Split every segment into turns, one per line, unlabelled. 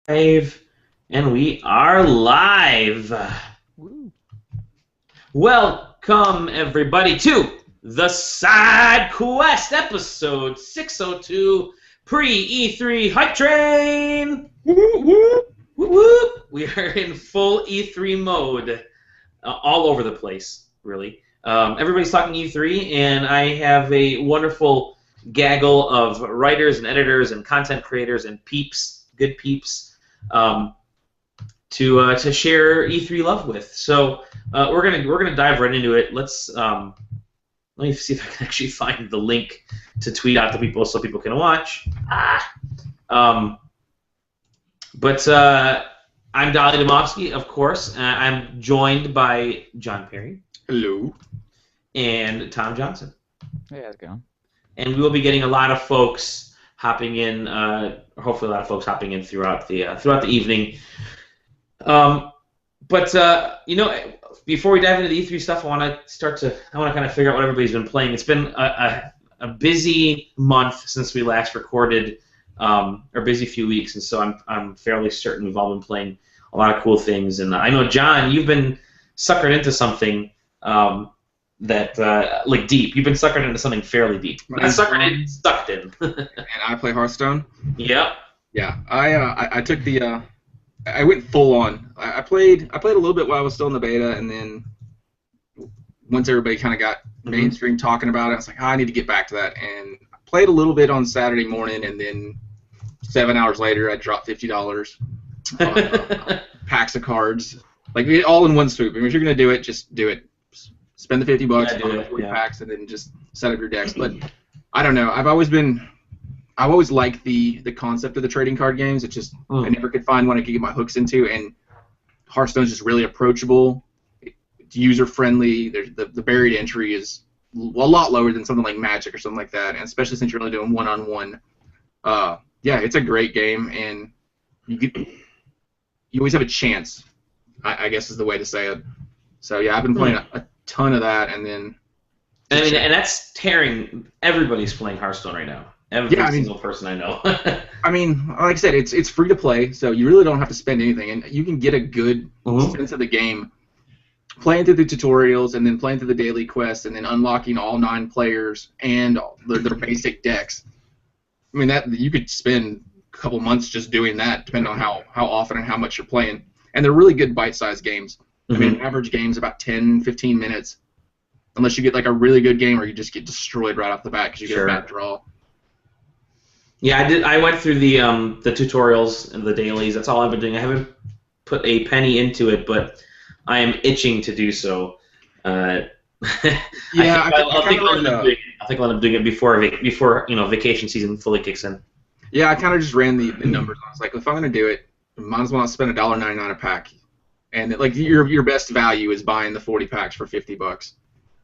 And we are live.
Woo.
Welcome, everybody, to the SideQuest episode 602 Pre-E3 Hype Train. Whoop, whoop. We are in full E3 mode, all over the place, really. Everybody's talking E3, and I have a wonderful gaggle of writers and editors and content creators and peeps, good peeps, to share E3 love with. So we're gonna dive right into it. Let me see if I can actually find the link to tweet out to people so people can watch. But I'm Dolly Domofsky, of course. I'm joined by John Perry.
Hello.
And Tom Johnson.
Hey, how's it going?
And we will be getting a lot of folks hopping in. Hopefully, a lot of folks hopping in throughout the evening. Before we dive into the E3 stuff, I want to kind of figure out what everybody's been playing. It's been a busy month since we last recorded, or busy few weeks, and so I'm fairly certain we've all been playing a lot of cool things. And I know, John, you've been suckered into something that like deep. You've been suckered into something fairly deep. Sucked in.
And I play Hearthstone.
Yep.
Yeah. I took the I went full on. I played a little bit while I was still in the beta, and then once everybody kind of got mainstream talking about it, I was like, I need to get back to that. And I played a little bit on Saturday morning, and then 7 hours later, I dropped $50 on packs of cards, like all in one swoop. I mean, if you're gonna do it, just do it. Spend the $50 on 40 packs, and then just set up your decks. But I don't know. I've always liked the concept of the trading card games. It's just I never could find one I could get my hooks into, and Hearthstone's just really approachable. It's user friendly. There's the barrier to entry is a lot lower than something like Magic or something like that, and especially since you're only doing one-on-one. Yeah, it's a great game, and you always have a chance, I guess is the way to say it. So yeah, I've been playing a ton of that, and then.
And that's tearing. Everybody's playing Hearthstone right now. Every single person I know.
I mean, like I said, it's free to play, so you really don't have to spend anything, and you can get a good sense of the game playing through the tutorials, and then playing through the daily quests, and then unlocking all 9 players and their basic decks. I mean, that you could spend a couple months just doing that, depending on how often and how much you're playing. And they're really good bite-sized games. I mean, average game's about 10, 15 minutes, unless you get like a really good game, or you just get destroyed right off the bat because you get a bad draw.
Yeah, I went through the tutorials and the dailies. That's all I've been doing. I haven't put a penny into it, but I am itching to do so. I think I'll end up doing it before vacation season fully kicks in.
Yeah, I kind of just ran the numbers. I was like, if I'm gonna do it, might as well not spend $1.99 a pack. And like your best value is buying the 40 packs for $50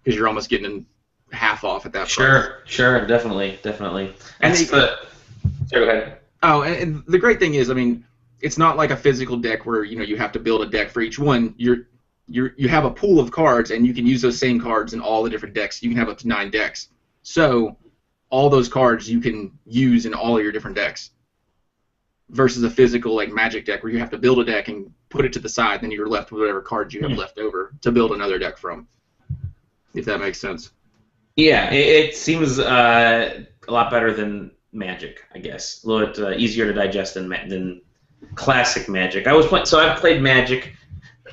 because you're almost getting half off at that price.
Sure, definitely. And go ahead.
Oh, and the great thing is, I mean, it's not like a physical deck where you have to build a deck for each one. You have a pool of cards, and you can use those same cards in all the different decks. You can have up to 9 decks. So all those cards you can use in all of your different decks. Versus a physical like Magic deck where you have to build a deck and put it to the side, then you're left with whatever cards you have left over to build another deck from. If that makes sense.
Yeah, it seems a lot better than Magic, I guess. A little bit easier to digest than classic Magic. I've played Magic.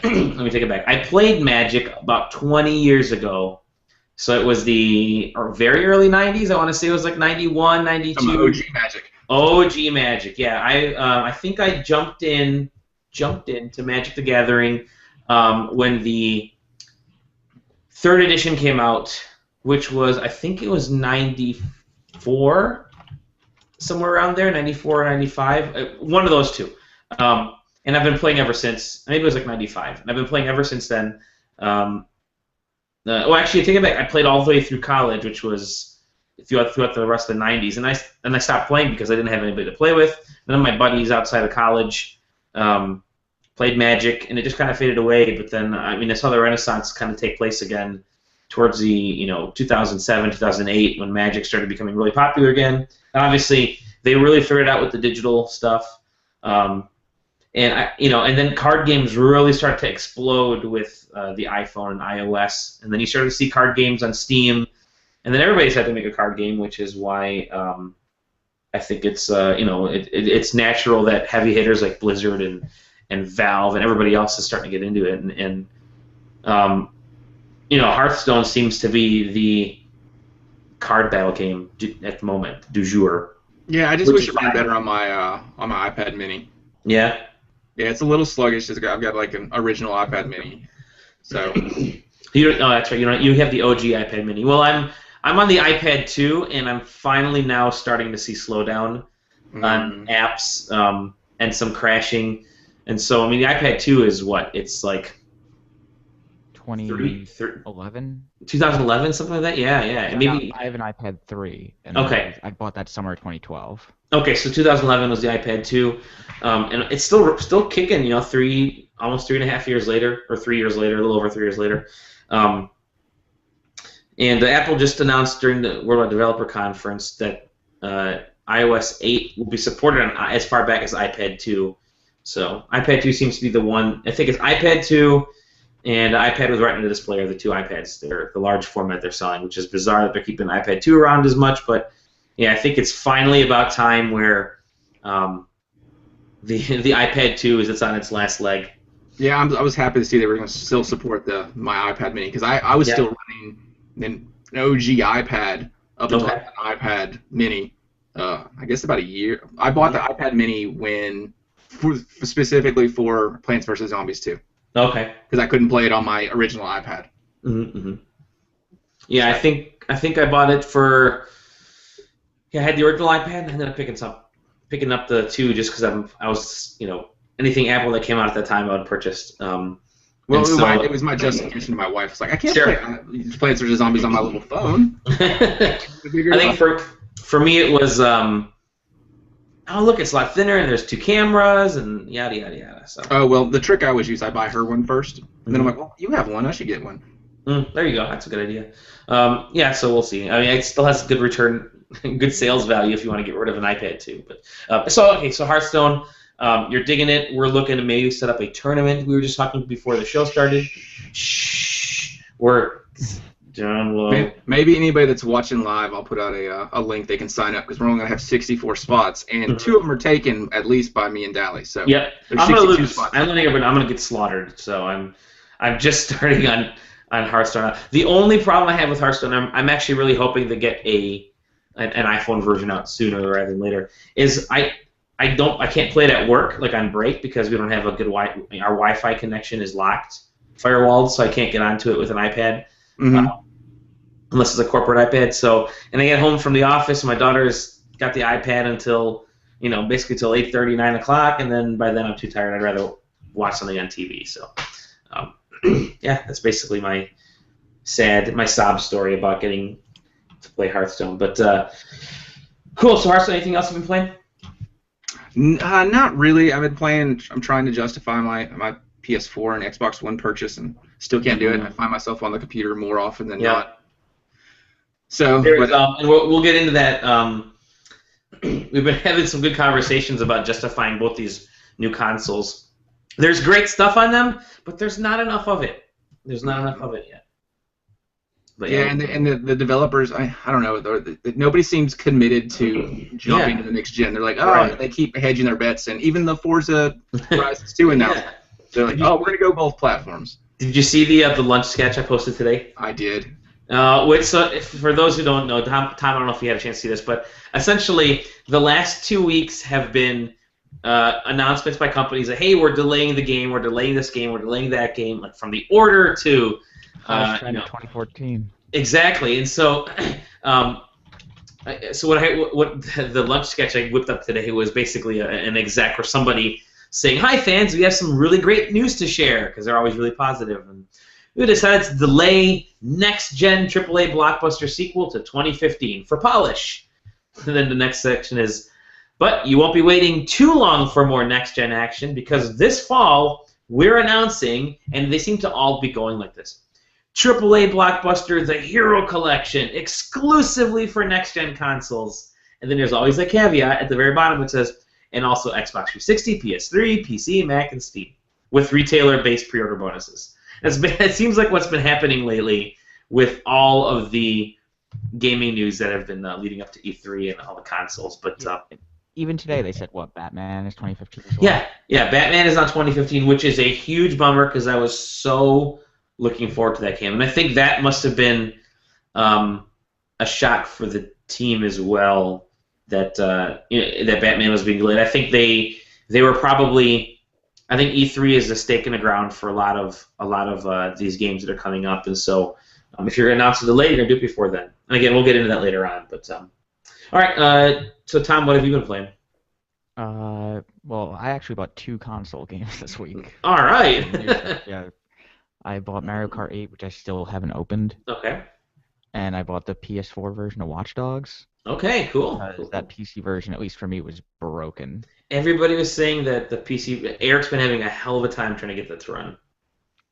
Let me take it back. I played Magic about 20 years ago. So it was the very early 90s. I want to say it was like 91, 92.
Some OG Magic.
OG Magic, yeah. I think I jumped into Magic the Gathering when the 3rd edition came out, which was, I think it was 94, somewhere around there, 94 or 95, one of those two. And I've been playing ever since. Maybe it was like 95, and I've been playing ever since then. Actually, I take it back. I played all the way through college, which was throughout the rest of the 90s, and I stopped playing because I didn't have anybody to play with. None of my buddies outside of college played Magic, and it just kind of faded away. But then, I mean, I saw the Renaissance kind of take place again towards the 2007, 2008 when Magic started becoming really popular again. And obviously, they really figured it out with the digital stuff. And and then card games really start to explode with the iPhone and iOS, and then you start to see card games on Steam, and then everybody's had to make a card game, which is why I think it's it's natural that heavy hitters like Blizzard and Valve and everybody else is starting to get into it, and Hearthstone seems to be the card battle game at the moment du jour.
Yeah, I just wish it ran better on my iPad Mini.
Yeah.
Yeah, it's a little sluggish. I've got like an original iPad Mini, so.
That's right. You have the OG iPad Mini. Well, I'm on the iPad 2, and I'm finally now starting to see slowdown on apps and some crashing. And so, I mean, the iPad 2 is what? It's like
2011?
2011, something like that? Yeah. And maybe
I have an iPad 3. And
okay.
I bought that summer of 2012.
Okay, so 2011 was the iPad 2, and it's still kicking. Almost 3.5 years later, or 3 years later, a little over 3 years later. And Apple just announced during the Worldwide Developer Conference that iOS 8 will be supported on as far back as iPad 2. So iPad 2 seems to be the one. I think it's iPad 2 and iPad with Retina display are the two iPads. They're the large format they're selling, which is bizarre that they're keeping iPad 2 around as much, but yeah, I think it's finally about time where the iPad 2 it's on its last leg.
Yeah, I was happy to see they were going to still support my iPad Mini because I was still running an OG iPad up until an iPad Mini. I guess about a year. I bought the iPad Mini specifically for Plants vs. Zombies 2.
Okay.
Because I couldn't play it on my original iPad.
Mm-hmm. Yeah, I think I bought it for. Yeah, I had the original iPad, and ended up picking up the 2 just because I was anything Apple that came out at that time I would purchase. Well,
it was my justification to my wife. It's like I can't play Plants vs. Zombies on my little phone.
I think for me it was look, it's a lot thinner and there's 2 cameras and yada yada yada. So.
Oh well, the trick I always use, I buy her one first, and then I'm like, well, you have one, I should get one.
There you go. That's a good idea. Yeah, so we'll see. I mean, it still has a good return. Good sales value if you want to get rid of an iPad 2. But so Hearthstone, you're digging it. We're looking to maybe set up a tournament. We were just talking before the show started. Shh. We're down low.
Maybe anybody that's watching live, I'll put out a link they can sign up because we're only going to have 64 spots, and 2 of them are taken at least by me and Dally. So
yep.
there's
I'm
62 spots.
I'm going to get slaughtered. So I'm just starting on Hearthstone. The only problem I have with Hearthstone, I'm actually really hoping to get an iPhone version out sooner rather than later, is I can't play it at work, like on break, because we don't have a good our Wi-Fi connection is locked, firewalled, so I can't get onto it with an iPad, unless it's a corporate iPad. So, and I get home from the office, and my daughter's got the iPad until, basically till 8:30, 9 o'clock, and then by then I'm too tired. I'd rather watch something on TV. So, yeah, that's basically my sob story about getting to play Hearthstone. But cool. So Hearthstone, anything else you've been playing?
Not really. I've been playing. I'm trying to justify my PS4 and Xbox One purchase, and still can't do it. I find myself on the computer more often than not. So,
and we'll get into that. We've been having some good conversations about justifying both these new consoles. There's great stuff on them, but there's not enough of it. There's not enough of it yet. But
yeah, and the developers, I don't know, nobody seems committed to jumping to the next gen. They're like, they keep hedging their bets, and even the Forza Horizon 2 announced, they're like, we're going to go both platforms.
Did you see the lunch sketch I posted today?
I did.
So for those who don't know, Tom, I don't know if you had a chance to see this, but essentially the last 2 weeks have been announcements by companies that, hey, we're delaying the game, we're delaying this game, we're delaying that game, like from the Order to
2014.
Exactly, and so what the lunch sketch I whipped up today was basically an exec or somebody saying, "Hi fans, we have some really great news to share," because they're always really positive. And we decided to delay next-gen AAA blockbuster sequel to 2015 for polish. And then the next section is, but you won't be waiting too long for more next-gen action because this fall we're announcing, and they seem to all be going like this, AAA blockbuster, The Hero Collection, exclusively for next-gen consoles. And then there's always a caveat at the very bottom that says, and also Xbox 360, PS3, PC, Mac, and Steam, with retailer-based pre-order bonuses. It seems like what's been happening lately with all of the gaming news that have been leading up to E3 and all the consoles. But
even today they said, what, Batman is 2015 as well?
Yeah, Batman is on 2015, which is a huge bummer because I was so looking forward to that game. And I think that must have been a shock for the team as well that that Batman was being delayed. I think they were probably... I think E3 is a stake in the ground for a lot of these games that are coming up, and so if you're going to announce a delay, you're going to do it before then. And again, we'll get into that later on. But all right, so Tom, what have you been playing?
Well, I actually bought 2 console games this week.
All right.
Yeah, I bought Mario Kart 8, which I still haven't opened.
Okay.
And I bought the PS4 version of Watch Dogs.
Okay, cool.
That PC version, at least for me, was broken.
Everybody was saying that the PC... Eric's been having a hell of a time trying to get that to run.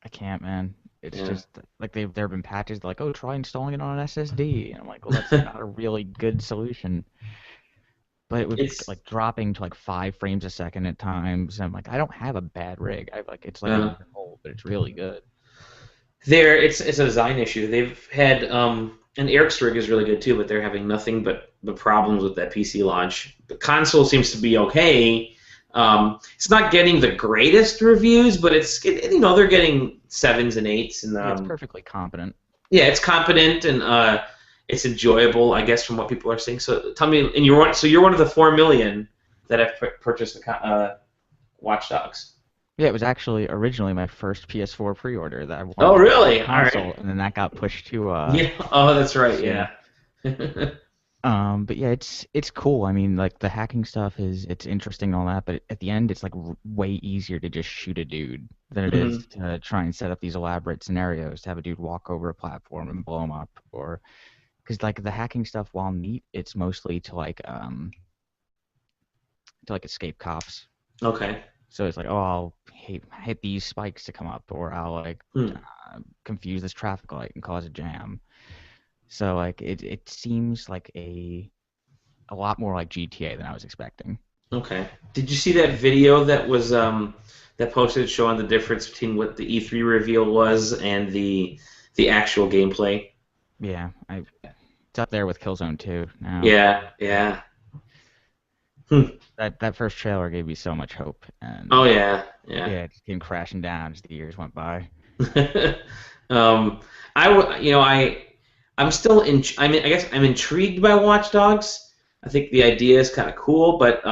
I can't, man. It's just, like, there have been patches like, oh, try installing it on an SSD. And I'm like, well, that's not a really good solution. But it was, like, dropping to, like, 5 frames a second at times. And I'm like, I don't have a bad rig. It's like a year old, but it's really good. It's
a design issue. They've had... and Eric's rig is really good, too, but they're having nothing but problems with that PC launch. The console seems to be okay. It's not getting the greatest reviews, but they're getting 7s and 8s, and
it's perfectly competent.
Yeah, it's competent and it's enjoyable, I guess, from what people are saying. So tell me, and you're one of the 4 million that have purchased the Watch Dogs.
Yeah, it was actually originally my first PS4 pre-order that I wanted.
Oh, really?
Console,
all right.
And then that got pushed to.
Yeah. Oh, that's right. Yeah.
But yeah, it's cool. I mean, like the hacking stuff it's interesting and all that, but at the end, it's like way easier to just shoot a dude than it is to try and set up these elaborate scenarios to have a dude walk over a platform and blow him up, or because like the hacking stuff, while neat, it's mostly to escape cops.
Okay.
So it's like, oh, I'll hit these spikes to come up, or I'll like confuse this traffic light and cause a jam. So like it seems like a lot more like GTA than I was expecting.
Okay. Did you see that video that was that posted showing the difference between what the E3 reveal was and the actual gameplay?
Yeah, it's up there with Killzone 2 now.
Yeah.
That first trailer gave me so much hope, and
yeah,
it came crashing down as the years went by.
I'm still I guess I'm intrigued by Watch Dogs. I think the idea is kind of cool, but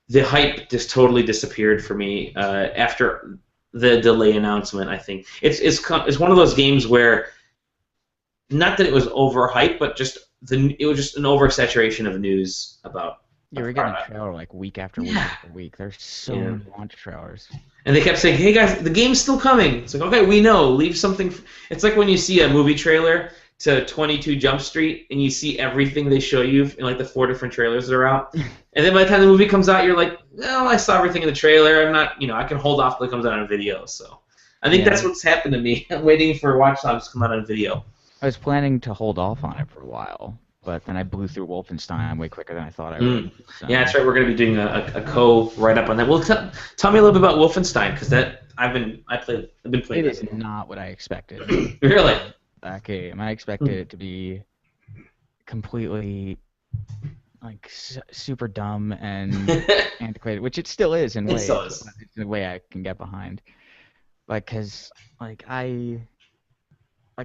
the hype just totally disappeared for me after the delay announcement. I think it's one of those games where not that it was overhyped, but it was just an oversaturation of news about.
You were getting a trailer like week after week after week. There's so many launch trailers. And
they kept saying, hey guys, the game's still coming. It's like, okay, we know. Leave something. It's like when you see a movie trailer to 22 Jump Street and you see everything they show you in like the 4 different trailers that are out. And then by the time the movie comes out, you're like, well, I saw everything in the trailer. I'm not, I can hold off till it comes out on video. So I think that's what's happened to me. I'm waiting for Watch Dogs to come out on video.
I was planning to hold off on it for a while. But then I blew through Wolfenstein way quicker than I thought I would. So.
Yeah, that's right. We're going to be doing a write-up on that. Well, tell me a little bit about Wolfenstein, because I've been playing.
It is not what I expected.
Really?
That game. I expected it to be completely like super dumb and antiquated, which it still is in ways. It's a way I can get behind. Like, cause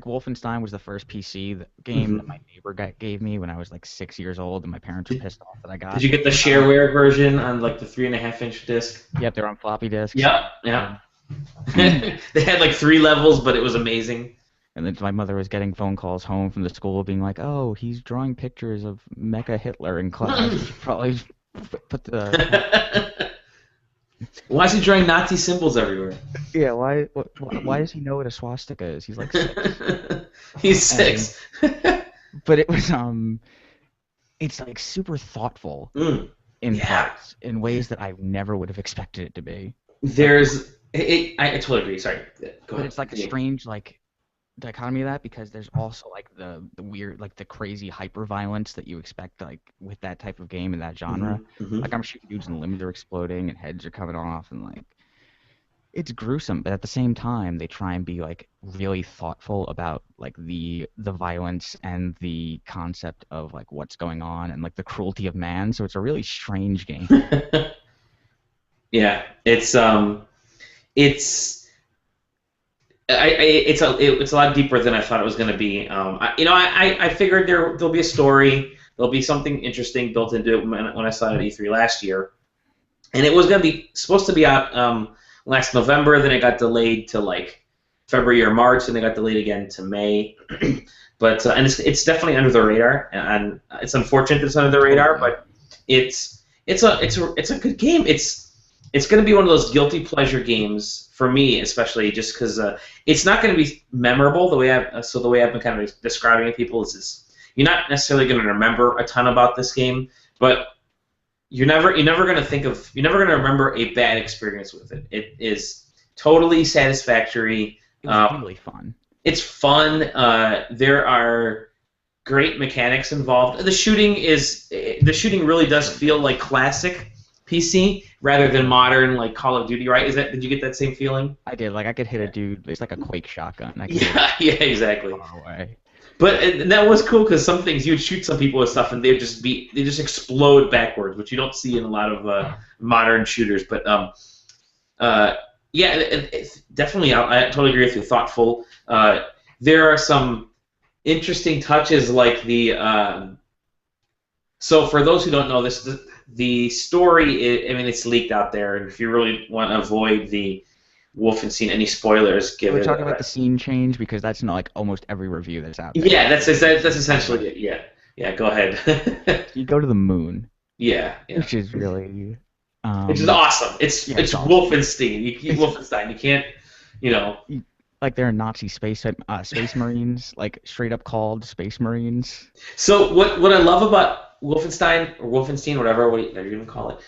Wolfenstein was the first PC game that my neighbor gave me when I was like 6 years old, and my parents were pissed off that I got it.
Did you get the shareware version on like the 3.5-inch disc?
Yep, they're on floppy disks.
Yeah. They had like 3 levels, but it was amazing.
And then my mother was getting phone calls home from the school being like, oh, he's drawing pictures of Mecha Hitler in class. You should probably put the...
Why is he drawing Nazi symbols everywhere?
Yeah, why does he know what a swastika is? He's like 6.
He's 6.
But it was it's like super thoughtful in parts, in ways that I never would have expected it to be.
I totally agree. Sorry. Go ahead.
But it's like a strange dichotomy of that because there's also like the weird, like the crazy hyper violence that you expect like with that type of game and that genre.
Mm-hmm.
Like I'm shooting dudes and limbs are exploding and heads are coming off and like it's gruesome, but at the same time they try and be like really thoughtful about like the violence and the concept of like what's going on and like the cruelty of man. So it's a really strange game.
Yeah, it's it's a lot deeper than I thought it was going to be. I figured there'll be a story, there'll be something interesting built into it when I saw it at E3 last year, and it was going to be supposed to be out last November. Then it got delayed to like February or March, and it got delayed again to May. But and it's definitely under the radar, and it's unfortunate that it's under the radar, but it's a good game. It's going to be one of those guilty pleasure games for me, especially just because it's not going to be memorable the way I've been kind of describing it to people is you're not necessarily going to remember a ton about this game, but you're never going to remember a bad experience with it. It is totally satisfactory.
It's really fun.
It's fun. There are great mechanics involved. The shooting really does feel like classic PC rather than modern like Call of Duty, right? Did you get that same feeling?
I did. Like I could hit a dude. It's like a Quake shotgun.
Yeah, exactly.
Far away.
But and that was cool because some things you would shoot some people with stuff and they just explode backwards, which you don't see in a lot of modern shooters. But yeah, it's definitely. I totally agree with you. Thoughtful. There are some interesting touches like the. So for those who don't know this. The story, it's leaked out there, and if you really want to avoid the Wolfenstein, any spoilers,
We're talking about the scene change because that's not like almost every review that's out there.
Yeah, that's essentially it. Yeah. Go ahead.
You go to the moon.
Yeah.
Which is really.
Which is awesome. It's awesome. Wolfenstein. Wolfenstein. You can't,
Like they're Nazi space marines, like straight up called space marines.
So what I love about Wolfenstein, whatever you're going to call it.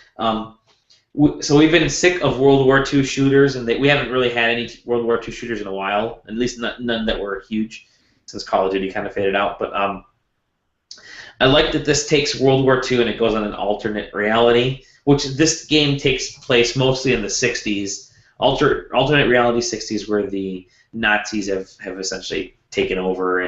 So we've been sick of World War II shooters, and we haven't really had any World War II shooters in a while, at least none that were huge, since Call of Duty kind of faded out. But I like that this takes World War II and it goes on an alternate reality, which this game takes place mostly in the 60s. Alternate reality 60s where the Nazis have essentially taken over,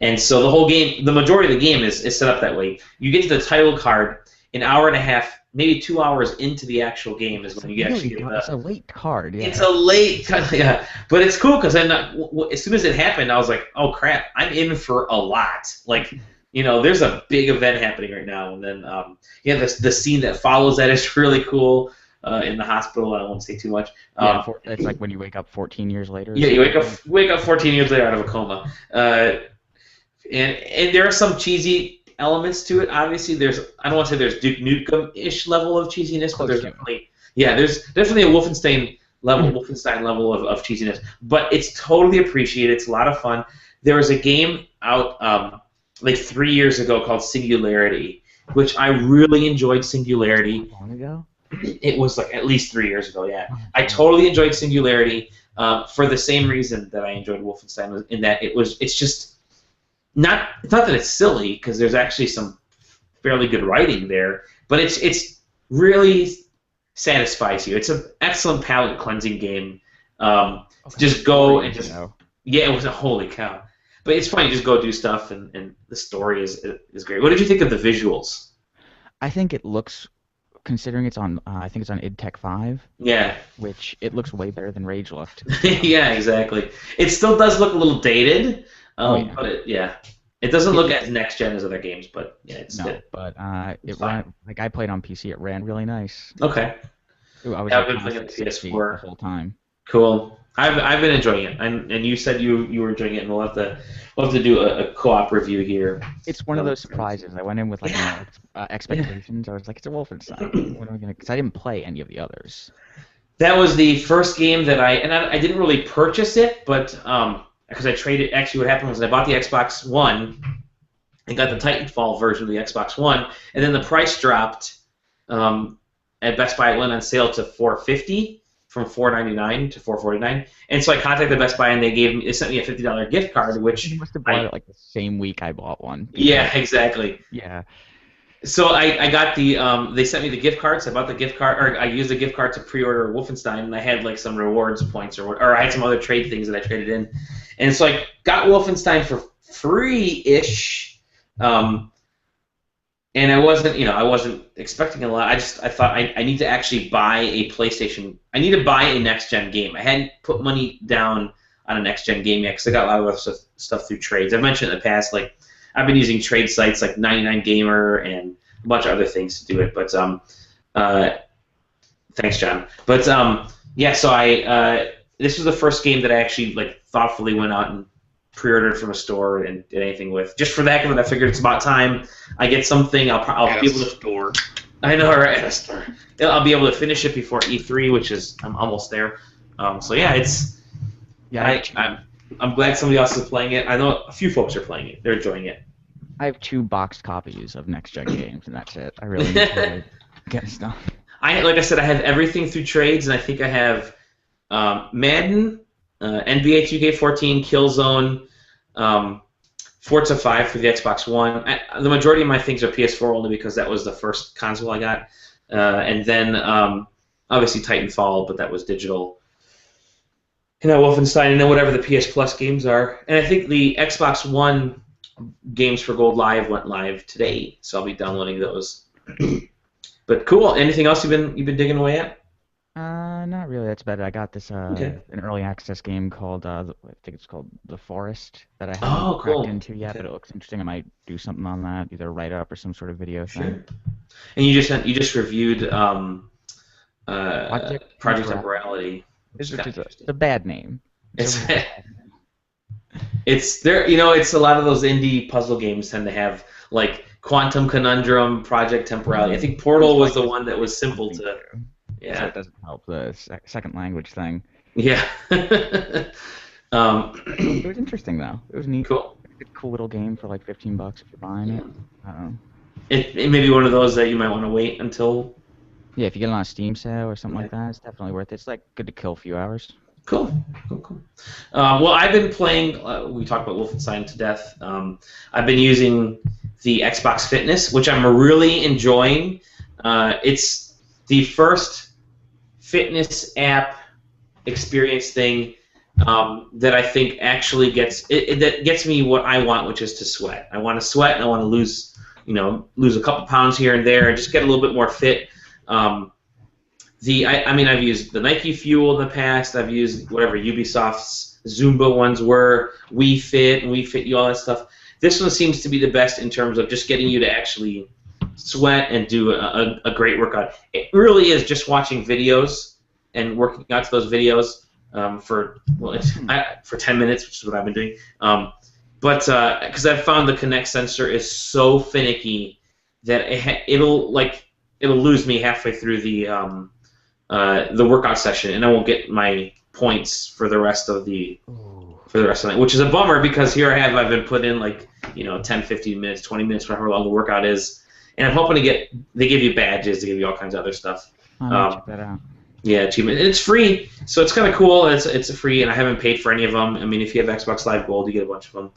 and so the whole game, the majority of the game is set up that way. You get to the title card an hour and a half, maybe 2 hours into the actual game is when you actually get
it's a late card. Yeah.
It's a late card, yeah. But it's cool because as soon as it happened, I was like, oh crap, I'm in for a lot. Like, there's a big event happening right now, and then the scene that follows that is really cool. In the hospital, I won't say too much.
It's like when you wake up 14 years later.
Yeah, you wake up 14 years later out of a coma. And there are some cheesy elements to it. Obviously, I don't want to say there's Duke Nukem-ish level of cheesiness, but there's definitely a Wolfenstein level of cheesiness. But it's totally appreciated. It's a lot of fun. There was a game out like 3 years ago called Singularity, which I really enjoyed. Singularity.
Long ago?
It was like at least 3 years ago. Yeah, I totally enjoyed Singularity for the same reason that I enjoyed Wolfenstein. In that it's just. It's not that it's silly because there's actually some fairly good writing there, but it's really satisfies you. It's an excellent palate cleansing game. Just go and just it was a holy cow. But it's fun. You just go do stuff, and the story is great. What did you think of the visuals?
I think it looks, considering it's on, I think it's on id Tech 5.
Yeah.
Which it looks way better than Rage Left.
Yeah, exactly. It still does look a little dated. But it doesn't look as next gen as other games, but yeah, it's good.
But it ran, like I played on PC, it ran really nice.
Okay.
I was
I've been playing on PS4
the whole time.
Cool. I've been enjoying it, and you said you were enjoying it, and we'll have to do a co-op review here.
It's one of those surprises. I went in with like expectations. I was like, it's a Wolfenstein. What am I gonna? Because I didn't play any of the others.
That was the first game that I didn't really purchase it, but because I traded. Actually, what happened was I bought the Xbox One and got the Titanfall version of the Xbox One, and then the price dropped. At Best Buy, it went on sale to $450 from $4.99 to $4.49. And so I contacted Best Buy, and they sent me a $50 gift card, which
You must have bought it like the same week I bought one.
Yeah, exactly.
Yeah.
So I got the they sent me the gift cards. I bought the gift card, or I used the gift card to pre-order Wolfenstein, and I had like some rewards points, or I had some other trade things that I traded in, and so I got Wolfenstein for free-ish, and I wasn't expecting a lot. I thought I need to actually buy a PlayStation. I need to buy a next-gen game. I hadn't put money down on a next-gen game yet because I got a lot of other stuff through trades. I've mentioned in the past, like, I've been using trade sites like 99 Gamer and a bunch of other things to do it, but thanks, John. But yeah, so this was the first game that I actually like thoughtfully went out and pre-ordered from a store and did anything with. Just for the heck of it, I figured it's about time I get something. I'll be able to
store.
I know, right? At a store. I'll be able to finish it before E3, which is I'm almost there. So yeah, I'm glad somebody else is playing it. I know a few folks are playing it. They're enjoying it.
I have 2 boxed copies of next-gen games, and that's it. I really need to get stuff.
Like I said, I have everything through trades, and I think I have Madden, NBA 2K14, Killzone, Forza 5 for the Xbox One. The majority of my things are PS4 only because that was the first console I got. And then, obviously, Titanfall, but that was digital. And Wolfenstein, and then whatever the PS Plus games are. And I think the Xbox One games for Gold Live went live today, so I'll be downloading those. But cool. Anything else you've been digging away at?
Not really. That's about it. I got this an early access game called I think it's called The Forest that I haven't cracked into yet, but it looks interesting. I might do something on that, either write up or some sort of video thing.
And you just reviewed Project Temporality.
It's a bad name.
It's there. It's a lot of those indie puzzle games tend to have like Quantum Conundrum, Project Temporality. I think Portal was the one that was simple to. Yeah,
that doesn't help the second language thing.
Yeah.
It was interesting though. It was neat.
Cool.
A cool little game for like $15 if you're buying it.
It may be one of those that you might want to wait until.
Yeah, if you get it on a Steam sale or something like that, it's definitely worth it. It's like good to kill a few hours.
Cool. Well, I've been playing. We talked about Wolfenstein to death. I've been using the Xbox Fitness, which I'm really enjoying. It's the first fitness app experience thing that I think actually gets me what I want, which is to sweat. I want to sweat, and I want to lose a couple pounds here and there, and just get a little bit more fit. I've used the Nike Fuel in the past. I've used whatever Ubisoft's Zumba ones were, Wii Fit and Wii Fit You, all that stuff. This one seems to be the best in terms of just getting you to actually sweat and do a great workout. It really is just watching videos and working out to those videos for 10 minutes, which is what I've been doing. But because I've found the Kinect sensor is so finicky that it'll lose me halfway through the workout session, and I won't get my points for the rest of the night, which is a bummer because here I've been put in 10, 15 minutes, 20 minutes, whatever long the workout is, and I'm hoping they give you badges, they give you all kinds of other stuff.
Check that out.
Yeah, achievement. And it's free, so it's kind of cool. It's free, and I haven't paid for any of them. I mean, if you have Xbox Live Gold, you get a bunch of them,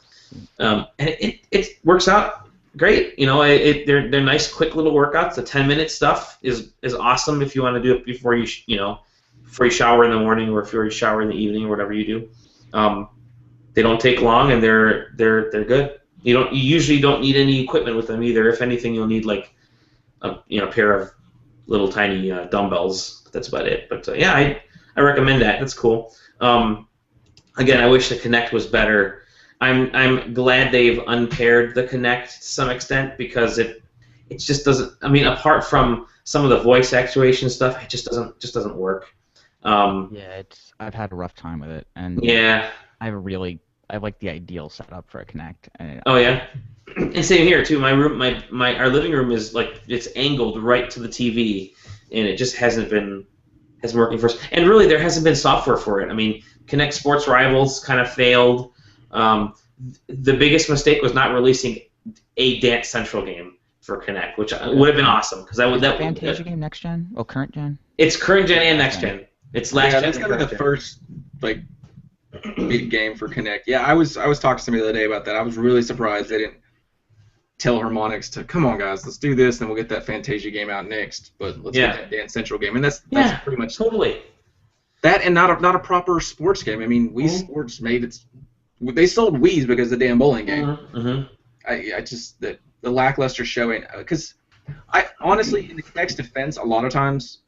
and it works out great. They're nice, quick little workouts. The 10-minute stuff is awesome if you want to do it before you shower in the morning or if you shower in the evening or whatever you do. They don't take long, and they're good. You usually don't need any equipment with them either. If anything, you'll need a pair of little tiny dumbbells. That's about it. But yeah, I recommend that. That's cool. Again, I wish the Kinect was better. I'm glad they've unpaired the Kinect to some extent because it just doesn't. I mean, apart from some of the voice actuation stuff, it just doesn't work.
I've had a rough time with it, and
yeah,
I like the ideal setup for a Kinect.
Oh yeah, and same here too. My room, our living room is it's angled right to the TV, and it just hasn't been working for us. And really, there hasn't been software for it. I mean, Kinect Sports Rivals kind of failed. The biggest mistake was not releasing a Dance Central game for Kinect, which would have been awesome because that
Fantasia game next gen? Oh, current gen?
It's current gen and next gen. It's last
Yeah,
gen.
that's kind of the first like big game for Kinect. Yeah, I was talking to somebody the other day about that. I was really surprised they didn't tell Harmonix to come on guys, let's do this, then we'll get that Fantasia game out next. But let's get that Dance Central game, and that's pretty much
totally
that, and not a proper sports game. I mean, Wii Sports made its. They sold Wii's because of the damn bowling game.
Mm-hmm.
I just the lackluster showing, because I honestly, in the Kinect's defense, a lot of times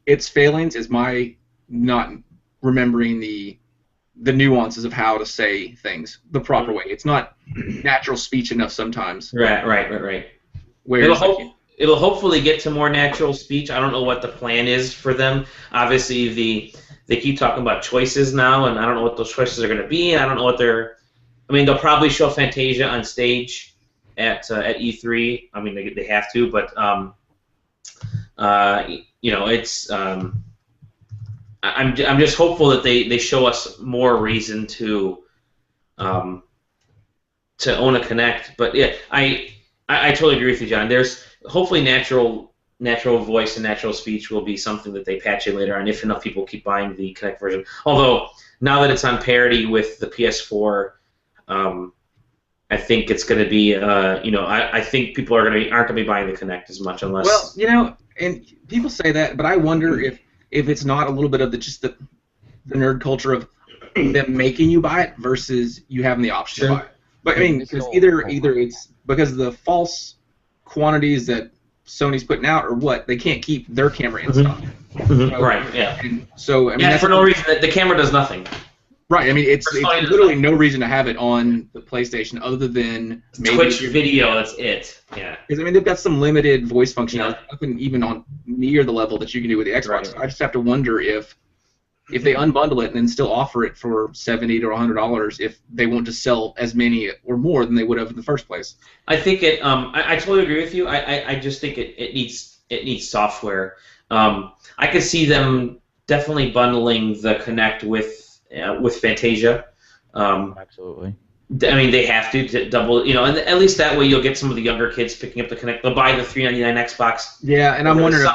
its failings is my not remembering the nuances of how to say things the proper way. It's not natural speech enough sometimes.
Right.
Where
it'll hopefully get to more natural speech. I don't know what the plan is for them. Obviously, they keep talking about choices now, and I don't know what those choices are going to be. And I don't know what they're. I mean, they'll probably show Fantasia on stage at E3. I mean, they have to, but it's. I'm just hopeful that they show us more reason to own a Kinect. But yeah, I totally agree with you, John. There's hopefully natural voice and natural speech will be something that they patch in later on if enough people keep buying the Kinect version. Although now that it's on parity with the PS4, I think it's going to be I think people aren't going to be buying the Kinect as much unless.
Well, and people say that, but I wonder if it's not a little bit of the nerd culture of them making you buy it versus you having the option to buy it. But I mean, because either it's because of the false quantities that Sony's putting out, or what, they can't keep their camera in stock. So,
right. Yeah.
And so I mean,
for no reason. The camera does nothing.
Right. I mean, it's literally no reason to have it on the PlayStation other than maybe
Twitch video. That's it. Yeah.
Because I mean, they've got some limited voice functionality, nothing even on near the level that you can do with the Xbox.
Right.
I just have to wonder if they unbundle it and then still offer it for $70 to $100, if they won't just sell as many or more than they would have in the first place.
I think it. I totally agree with you. I just think it needs software. I could see them definitely bundling the Kinect with Fantasia.
Absolutely.
I mean, they have to double, and at least that way you'll get some of the younger kids picking up the Kinect. They'll buy the $399 Xbox.
Yeah, and I'm wondering if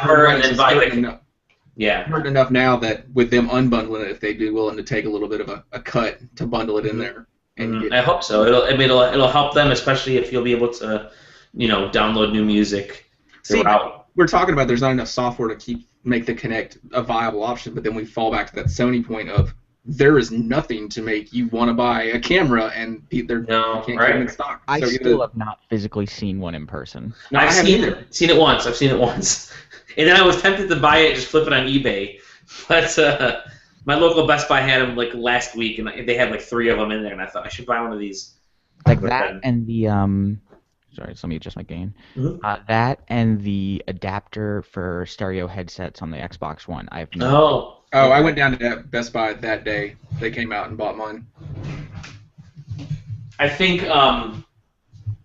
heard enough now that with them unbundling it, if they'd be willing to take a little bit of a cut to bundle it in there. And
I hope so. It'll help them, especially if you'll be able to, download new music throughout.
We're talking about there's not enough software to make the Kinect a viable option, but then we fall back to that Sony point of there is nothing to make you want to buy a camera, and can't keep them in stock.
I still have not physically seen one in person.
No, I've seen it once. I've seen it once. And then I was tempted to buy it and just flip it on eBay. But my local Best Buy had them like last week, and they had like 3 of them in there, and I thought I should buy one of these.
Like that and the sorry, let me adjust my gain. That and the adapter for stereo headsets on the Xbox One. I have no.
Oh, I went down to that Best Buy that day. They came out and bought mine.
I think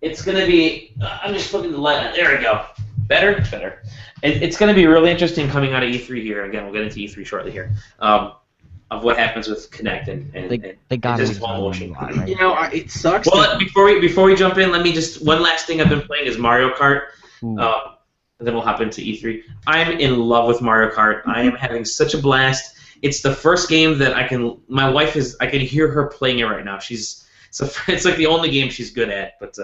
it's going to be. I'm just flipping the light. There we go. Better. It's going to be really interesting coming out of E3 here. Again, we'll get into E3 shortly here. Of what happens with Kinect and
they got
just motion.
Right?
It sucks.
Well, before we jump in, let me just one last thing I've been playing is Mario Kart. And then we'll hop into E3. I'm in love with Mario Kart. I am having such a blast. It's the first game that I can hear her playing it right now. It's like the only game she's good at, but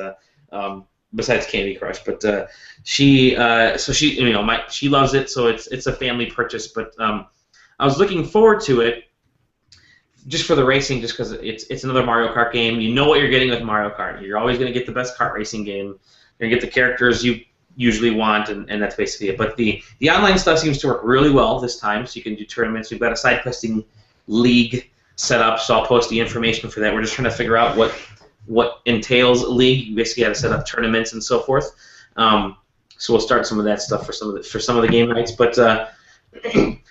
besides Candy Crush. But she loves it, so it's a family purchase. But I was looking forward to it just for the racing, just because it's another Mario Kart game. You know what you're getting with Mario Kart. You're always going to get the best kart racing game. You're going to get the characters you usually want, and that's basically it. But the online stuff seems to work really well this time, so you can do tournaments. We've got a SideQuesting league set up, so I'll post the information for that. We're just trying to figure out what entails a league. You basically got to set up tournaments and so forth. So we'll start some of that stuff for some of the game nights. But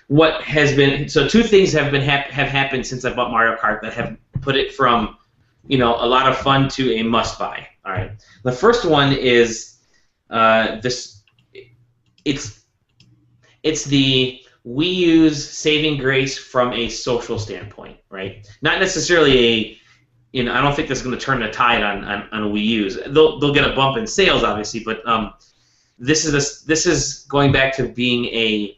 what has been 2 things have happened since I bought Mario Kart that have put it from a lot of fun to a must buy. All right, the first one is it's the Wii U's saving grace from a social standpoint, right? Not necessarily I don't think this is going to turn the tide on Wii U's. They'll get a bump in sales, obviously, but this is going back to being a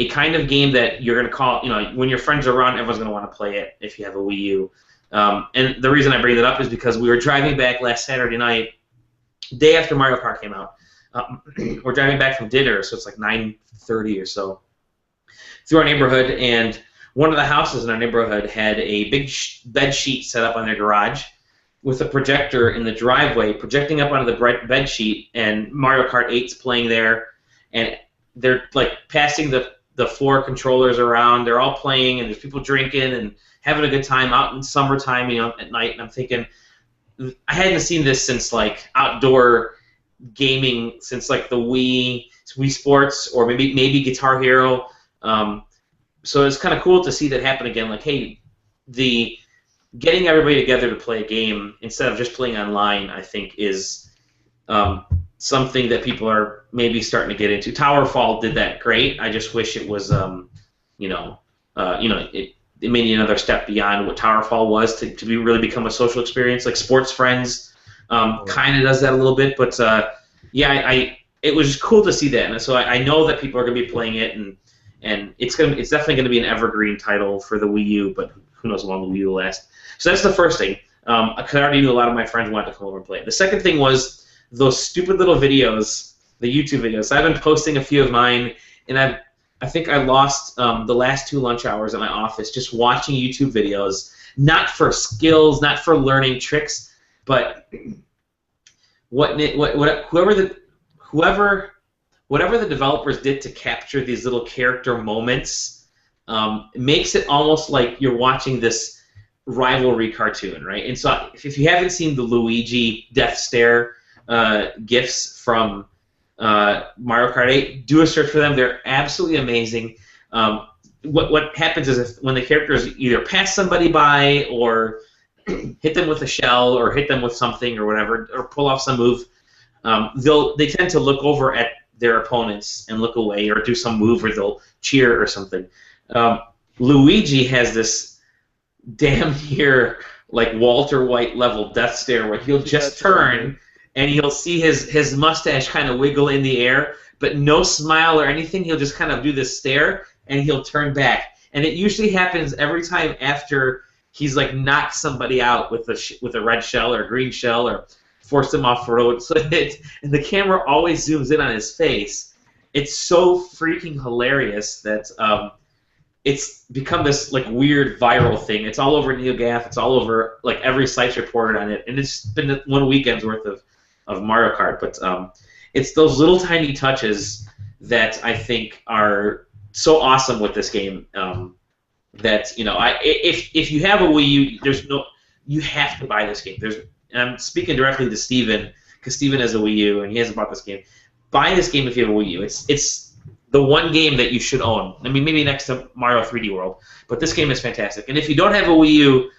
a kind of game that you're going to call, when your friends are around, everyone's going to want to play it if you have a Wii U. And the reason I bring that up is because we were driving back last Saturday night, day after Mario Kart came out. We're driving back from dinner, so it's like 9:30 or so, through our neighborhood, and one of the houses in our neighborhood had a big bed sheet set up on their garage with a projector in the driveway projecting up onto the bed sheet, and Mario Kart 8's playing there, and they're like passing the 4 controllers around. They're all playing, and there's people drinking and having a good time out in summertime, at night. And I'm thinking, I hadn't seen this since like outdoor gaming, since like the Wii Sports, or maybe Guitar Hero. So it's kind of cool to see that happen again. Like, hey, the getting everybody together to play a game instead of just playing online, I think, is something that people are maybe starting to get into. Towerfall did that great. I just wish it was, it made another step beyond what Towerfall was to really become a social experience. Like Sports Friends kind of does that a little bit, but it was just cool to see that. And so I know that people are going to be playing it, and it's definitely going to be an evergreen title for the Wii U, but who knows how long the Wii U will last. So that's the first thing. Because I already knew a lot of my friends wanted to come over and play it. The second thing was those stupid little videos, the YouTube videos. I've been posting a few of mine, and I think I lost the last 2 lunch hours at my office just watching YouTube videos, not for skills, not for learning tricks, but whatever the developers did to capture these little character moments makes it almost like you're watching this rivalry cartoon, right? And so if you haven't seen the Luigi death stare GIFs from Mario Kart 8, do a search for them. They're absolutely amazing. What happens is when the characters either pass somebody by or hit them with a shell or hit them with something or whatever, or pull off some move, they tend to look over at their opponents and look away, or do some move, or they'll cheer or something. Luigi has this damn near like Walter White level death stare where he'll just turn and he'll see his mustache kind of wiggle in the air, but no smile or anything. He'll just kind of do this stare and he'll turn back. And it usually happens every time after he's like knocked somebody out with a red shell or a green shell or forced him off the road. So and the camera always zooms in on his face. It's so freaking hilarious that it's become this like weird viral thing. It's all over NeoGAF. It's all over like every site's reported on it, and it's been one weekend's worth of Mario Kart. But it's those little tiny touches that I think are so awesome with this game. That if you have a Wii U, you have to buy this game. And I'm speaking directly to Steven, because Steven has a Wii U and he hasn't bought this game. Buy this game if you have a Wii U. It's the one game that you should own. I mean, maybe next to Mario 3D World, but this game is fantastic. And if you don't have a Wii U,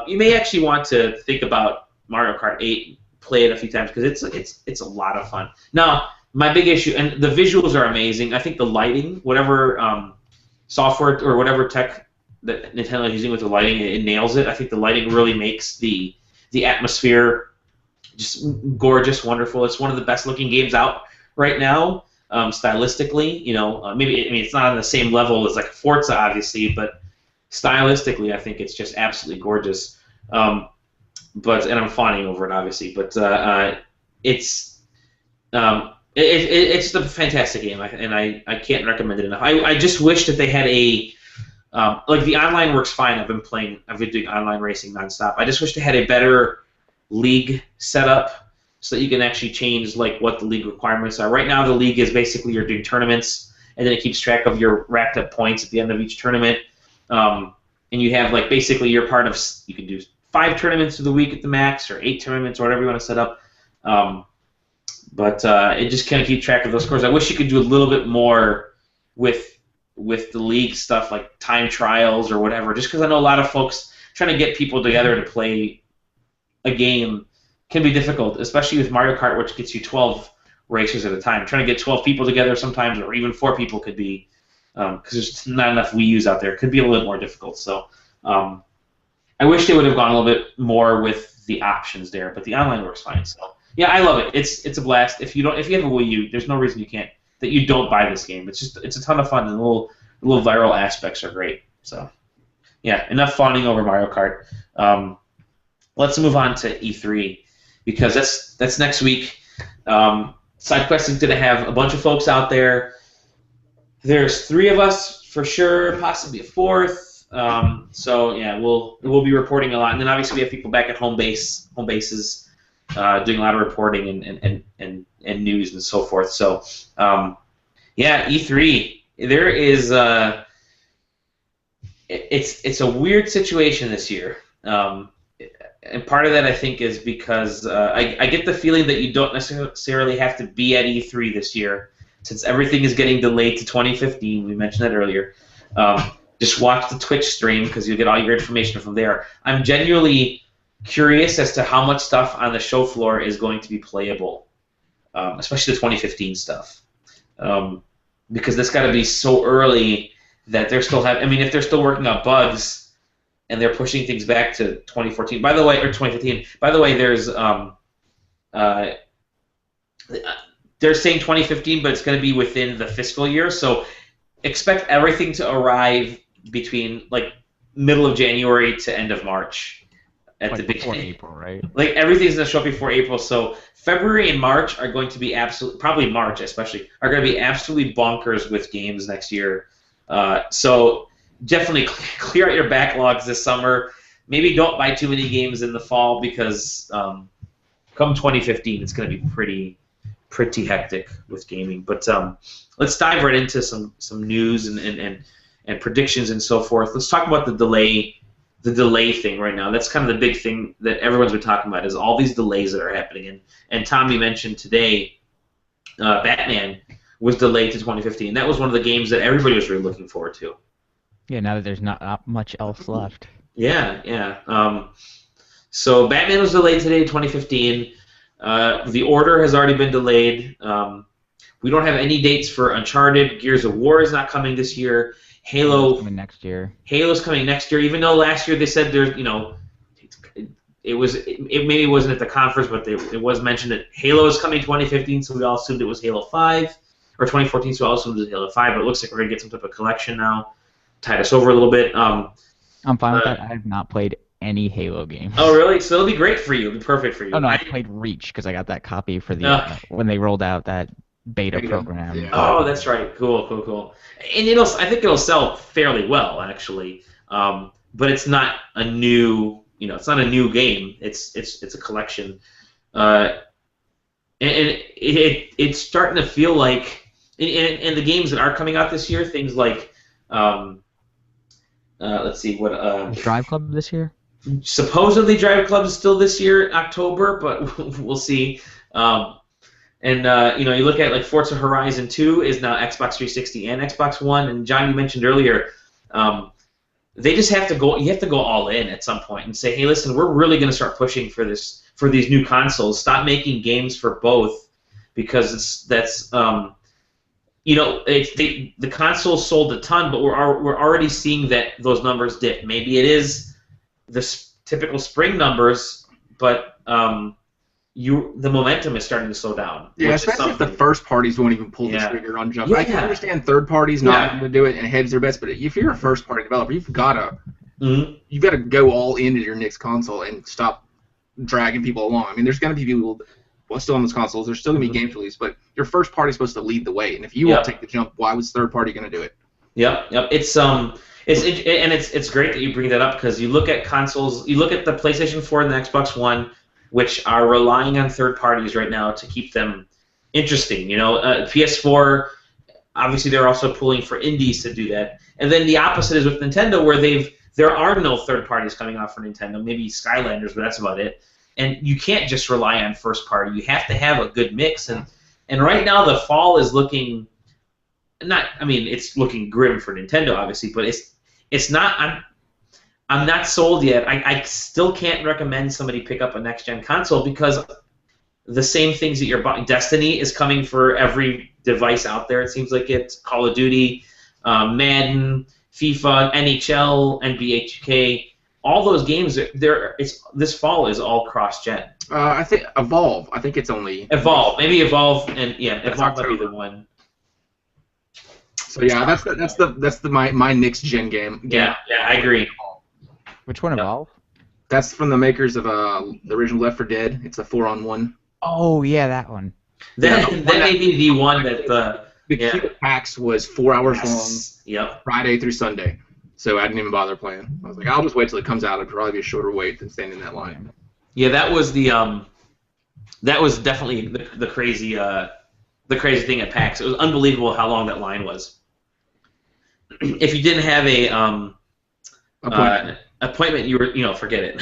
you may actually want to think about Mario Kart 8, play it a few times, because it's a lot of fun. Now, my big issue, and the visuals are amazing. I think the lighting, whatever software or whatever tech that Nintendo is using with the lighting, it nails it. I think the lighting really makes the atmosphere just gorgeous, wonderful. It's one of the best looking games out right now. Stylistically, maybe it's not on the same level as like Forza, obviously, but stylistically, I think it's just absolutely gorgeous. And I'm fawning over it, obviously, but it's just a fantastic game, and I can't recommend it enough. I just wish that they had like the online works fine. I've been doing online racing nonstop. I just wish they had a better league setup, so that you can actually change like what the league requirements are. Right now, the league is basically you're doing tournaments, and then it keeps track of your racked up points at the end of each tournament. And you have like basically you're part of. You can do 5 tournaments of the week at the max, or 8 tournaments, or whatever you want to set up. But it just kind of keeps track of those scores. I wish you could do a little bit more with the league stuff, like time trials or whatever. Just because I know a lot of folks trying to get people together to play a game can be difficult, especially with Mario Kart, which gets you 12 racers at a time. Trying to get 12 people together sometimes, or even 4 people could be, because there's not enough Wii U's out there, could be a little bit more difficult. So I wish they would have gone a little bit more with the options there, but the online works fine. So yeah, I love it. It's a blast. If you have a Wii U, there's no reason you don't buy this game. It's a ton of fun and a little little viral aspects are great. So, yeah, enough fawning over Mario Kart. Let's move on to E3 because that's next week. SideQuest is going to have a bunch of folks out there. There's 3 of us for sure, possibly a 4th. So yeah, we'll be reporting a lot, and then obviously we have people back at home bases doing a lot of reporting and news and so forth. So yeah, E3. There is it's a weird situation this year. And part of that, I think, is because I get the feeling that you don't necessarily have to be at E3 this year, since everything is getting delayed to 2015. We mentioned that earlier. Just watch the Twitch stream because you'll get all your information from there. I'm genuinely curious as to how much stuff on the show floor is going to be playable, especially the 2015 stuff. Because this got to be so early that they're still I mean, if they're still working on bugs and they're pushing things back to 2014. By the way, or 2015. By the way, there's they're saying 2015, but it's going to be within the fiscal year. So expect everything to arrive between like middle of January to end of March. At
like
the
before
beginning.
April, right?
Like everything's going to show up before April. So February and March are going to be probably March especially, are going to be absolutely bonkers with games next year. So definitely clear out your backlogs this summer. Maybe don't buy too many games in the fall because come 2015, it's going to be pretty hectic with gaming. But let's dive right into some news and predictions and so forth. Let's talk about the delay thing right now. That's kind of the big thing that everyone's been talking about is all these delays that are happening. And Tommy mentioned today Batman was delayed to 2015. That was one of the games that everybody was really looking forward to.
Yeah, now that there's not much else left.
Yeah. So Batman was delayed today to 2015. The Order has already been delayed. We don't have any dates for Uncharted. Gears of War is not coming this year. Halo
coming next year.
Halo's coming next year. Even though last year they said there's, it maybe wasn't at the conference, but it was mentioned that Halo is coming 2015, so we all assumed it was Halo 5, or 2014, so we all assumed it was Halo 5. But it looks like we're gonna get some type of collection now. Tide us over a little bit.
I'm fine with that. I have not played any Halo games.
Oh, really? So it'll be great for you. It'll be perfect for you.
Oh, no, I played Reach because I got that copy for the when they rolled out that beta program.
Yeah. Oh, that's right. Cool. And I think it'll sell fairly well, actually. But it's not a new, it's not a new game. It's a collection. And it's starting to feel like, and the games that are coming out this year, things like, let's see what.
Drive Club this year.
Supposedly Drive Club is still this year, October, but we'll see. You look at like Forza Horizon 2 is now Xbox 360 and Xbox One, and John, you mentioned earlier, they just have to go. You have to go all in at some point and say, hey, listen, we're really going to start pushing for these new consoles. Stop making games for both, because the consoles sold a ton, but we're already seeing that those numbers dip. Maybe it is the typical spring numbers, but the momentum is starting to slow down.
Yeah, especially if the first parties won't even pull the trigger on jump. Yeah. I can understand third parties not going to do it and hedge their bets, but if you're a first party developer, you've got to go all into your next console and stop dragging people along. I mean, there's going to be people still on those consoles. There's still going to be games released, but your first party is supposed to lead the way. And if you won't take the jump, why was third party going to do it?
Yep. It's great that you bring that up, because you look at consoles, you look at the PlayStation 4 and the Xbox One, which are relying on third parties right now to keep them interesting. PS4, obviously they're also pulling for indies to do that. And then the opposite is with Nintendo, where there are no third parties coming out for Nintendo, maybe Skylanders, but that's about it. And you can't just rely on first party. You have to have a good mix. And right now the fall is looking it's looking grim for Nintendo, obviously, but it's not. I'm not sold yet. I still can't recommend somebody pick up a next-gen console, because the same things that you're buying. Destiny is coming for every device out there. It seems like it's Call of Duty, Madden, FIFA, NHL, NBA 2K. All those games, this fall is all cross-gen.
I think Evolve. I think it's only
Evolve. Maybe Evolve, and Evolve might be the one.
So yeah, that's my next gen game.
Yeah, I agree.
Which one, Evolve?
That's from the makers of the original Left 4 Dead. It's a 4-on-1.
Oh yeah, that one.
That may be the one that
the queue at PAX was 4 hours long.
Yep.
Friday through Sunday. So I didn't even bother playing. I was like, I'll just wait till it comes out. It'd probably be a shorter wait than standing in that line.
Yeah, that was definitely the crazy thing at PAX. It was unbelievable how long that line was. If you didn't have a appointment, you were forget it.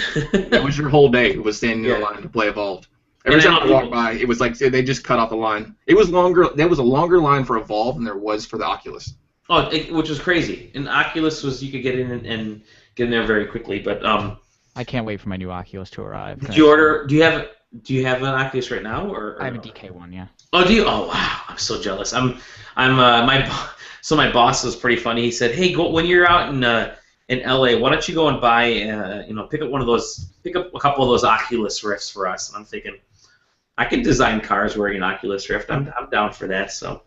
That was your whole day. It was standing in the line to play Evolved. Every time I walked by, it was like they just cut off the line. It was longer. There was a longer line for Evolve than there was for the Oculus.
Oh, which was crazy. And Oculus was you could get in and get in there very quickly. But
I can't wait for my new Oculus to arrive.
Did you order? Do you have an Oculus right now, or
I have a DK one, yeah.
Oh, do you? Oh, wow! I'm so jealous. My boss was pretty funny. He said, "Hey, when you're out in LA, why don't you go and buy pick up a couple of those Oculus Rifts for us?" And I'm thinking, I can design cars wearing an Oculus Rift. I'm down for that. So.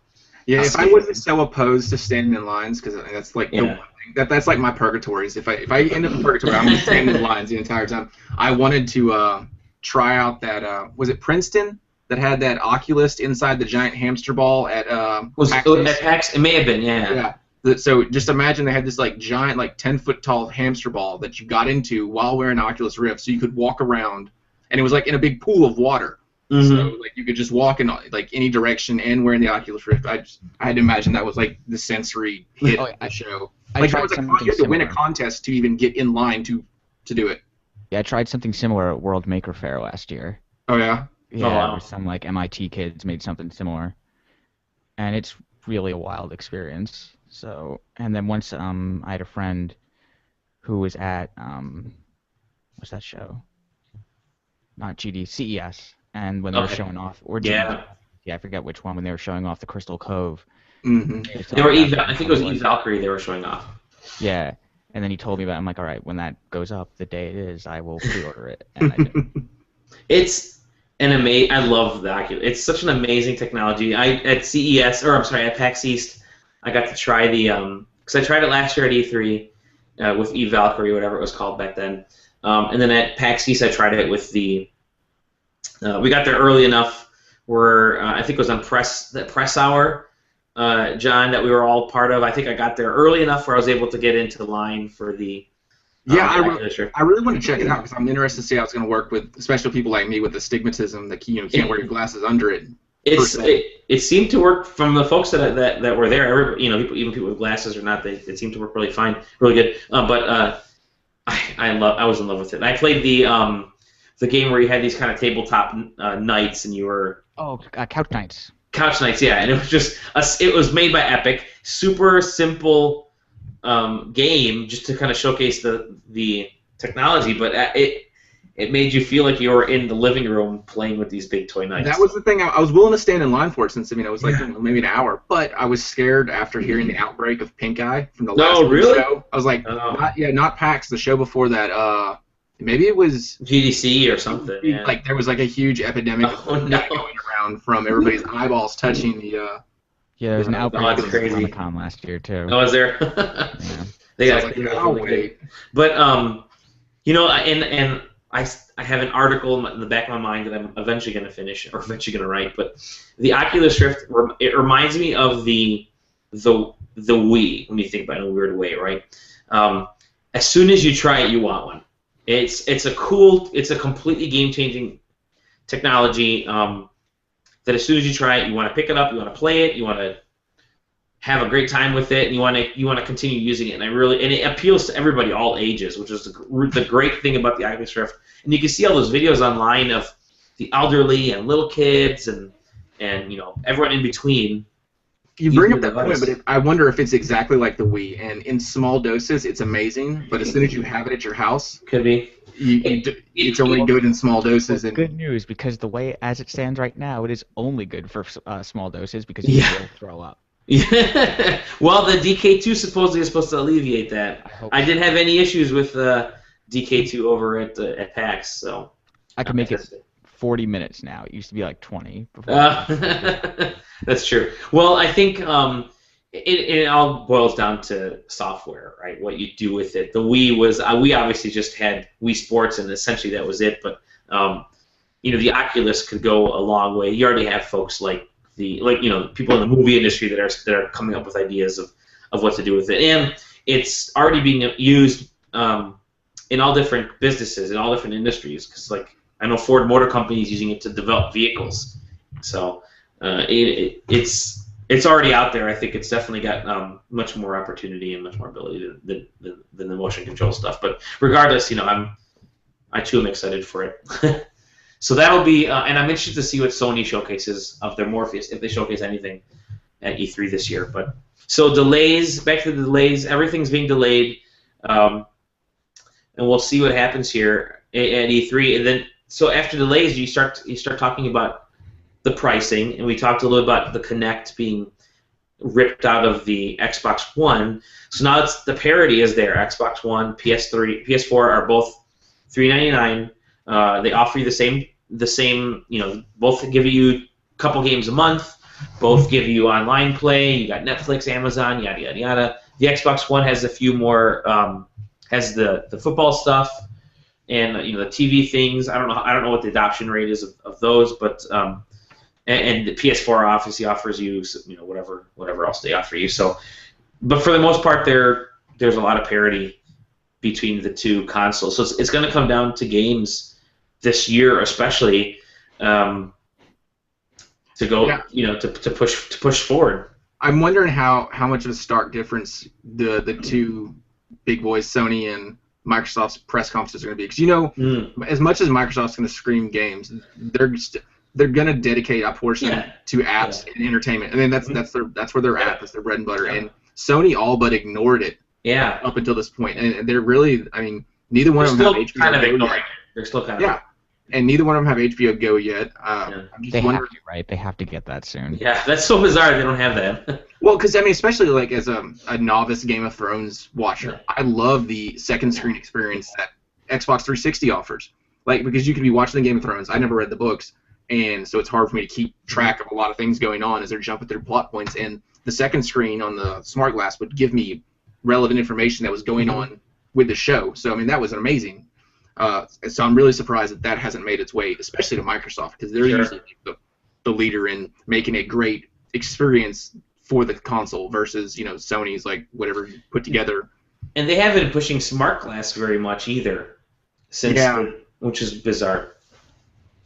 Yeah, if I wasn't so opposed to standing in lines, because that's like the one thing, that's like my purgatory. Is if I end up in purgatory, I'm gonna stand in lines the entire time. I wanted to try out that was it Princeton that had that Oculus inside the giant hamster ball at
PAX? It may have been, yeah.
Yeah. So just imagine they had this like giant, like 10-foot tall hamster ball that you got into while wearing an Oculus Rift, so you could walk around, and it was like in a big pool of water. Mm-hmm. So like you could just walk in like any direction and wearing the Oculus Rift. I had to imagine that was like the sensory hit of the show. Like you had to win a contest to even get in line to do it.
Yeah, I tried something similar at World Maker Faire last year.
Oh yeah.
Yeah,
oh, wow.
Where some like MIT kids made something similar, and it's really a wild experience. So, and then once I had a friend who was at what's that show? Not CES. And when they were showing off, I forget which one, when they were showing off the Crystal Cove.
Mm-hmm.
I think it was Eve Valkyrie they were showing off.
Yeah, and then he told me about it. I'm like, all right, when that goes up, the day it is, I will pre-order it. And I did.
It's I love the Oculus. It's such an amazing technology. At PAX East, I got to try because I tried it last year at E3 with Eve Valkyrie, whatever it was called back then. And then at PAX East, I tried it with the. We got there early enough where I think it was on that press hour, John, that we were all part of. I think I got there early enough where I was able to get into the line for the.
I really want to check it out because I'm interested to see how it's going to work with, especially people like me with astigmatism that can't wear your glasses under it.
It seemed to work from the folks that were there. Even people with glasses or not, it seemed to work really fine, really good. But I was in love with it. And I played the game where you had these kind of tabletop nights, and you were
Couch Nights.
Couch Nights, yeah, and it was just it was made by Epic, super simple game, just to kind of showcase the technology, but it made you feel like you were in the living room playing with these big toy knights.
That was the thing. I was willing to stand in line for it since it was like maybe an hour, but I was scared after hearing the outbreak of pink eye from the last show. I was like, not PAX, the show before that. Maybe it was
GDC or something. Yeah.
Like there was like a huge epidemic of going around from everybody's eyeballs touching the.
Yeah, there was an outbreak at Comic-Con last year too.
Oh, was there?
Yeah.
They got wait. But and I have an article in the back of my mind that I'm eventually going to finish or eventually going to write. But the Oculus Rift, it reminds me of the Wii when you think about it in a weird way, right? As soon as you try it, you want one. It's a completely game-changing technology that as soon as you try it, you want to pick it up, you want to play it, you want to have a great time with it, and you want to continue using it. And it appeals to everybody, all ages, which is the great thing about the Oculus Rift. And you can see all those videos online of the elderly and little kids and everyone in between.
You bring up that point, but I wonder if it's exactly like the Wii. And in small doses, it's amazing. But as soon as you have it at your house,
could be.
It's only good in small doses.
Good news, because the way as it stands right now, it is only good for small doses because you will throw up.
Yeah. Well, the DK2 supposedly is supposed to alleviate that. I didn't have any issues with DK2 over at PAX, so
I can make it 40 minutes now. It used to be like 20 before.
That's true. Well, I think it all boils down to software, right? What you do with it. The Wii was we obviously just had Wii Sports, and essentially that was it. But the Oculus could go a long way. You already have folks like people in the movie industry that are coming up with ideas of what to do with it, and it's already being used in all different businesses, in all different industries. Because I know Ford Motor Company is using it to develop vehicles, so it's already out there. I think it's definitely got much more opportunity and much more ability than the motion control stuff. But regardless, I too am excited for it. So that'll be, and I'm interested to see what Sony showcases of their Morpheus, if they showcase anything at E3 this year. But so delays, back to the delays, everything's being delayed, and we'll see what happens here at E3. And then, so after delays, you start talking about the pricing, and we talked a little about the Kinect being ripped out of the Xbox One. So now the parity is there. Xbox One, PS3, PS4 are both $399. They offer you the same, both give you a couple games a month, both give you online play. You got Netflix, Amazon, yada yada yada. The Xbox One has a few more, has the football stuff, and the TV things. I don't know what the adoption rate is of those, but and the PS4 obviously offers you whatever else they offer you. So, but for the most part, there's a lot of parity between the two consoles. So it's going to come down to games this year, especially to go, to push forward.
I'm wondering how much of a stark difference the two big boys, Sony and Microsoft's press conferences are going to be. Because as much as Microsoft's going to scream games, they're going to dedicate a portion to apps and entertainment, and then that's where they're at. That's their bread and butter. And Sony all but ignored it.
Yeah.
Up until this point, and they're really, neither one of them have HBO
kind of
Go
ignoring
yet.
They're still kind of
and neither one of them have HBO Go yet.
They have to, right? They have to get that soon.
Yeah, that's so bizarre. They don't have that.
Well, because especially as a novice Game of Thrones watcher, I love the second screen experience that Xbox 360 offers. Because you can be watching the Game of Thrones. I never read the books, and so it's hard for me to keep track of a lot of things going on as they're jumping through plot points. And the second screen on the smart glass would give me relevant information that was going on with the show. So that was amazing. So I'm really surprised that hasn't made its way, especially to Microsoft, because they're usually the leader in making a great experience for the console versus Sony's whatever you put together.
And they haven't been pushing smart glass very much either, which is bizarre.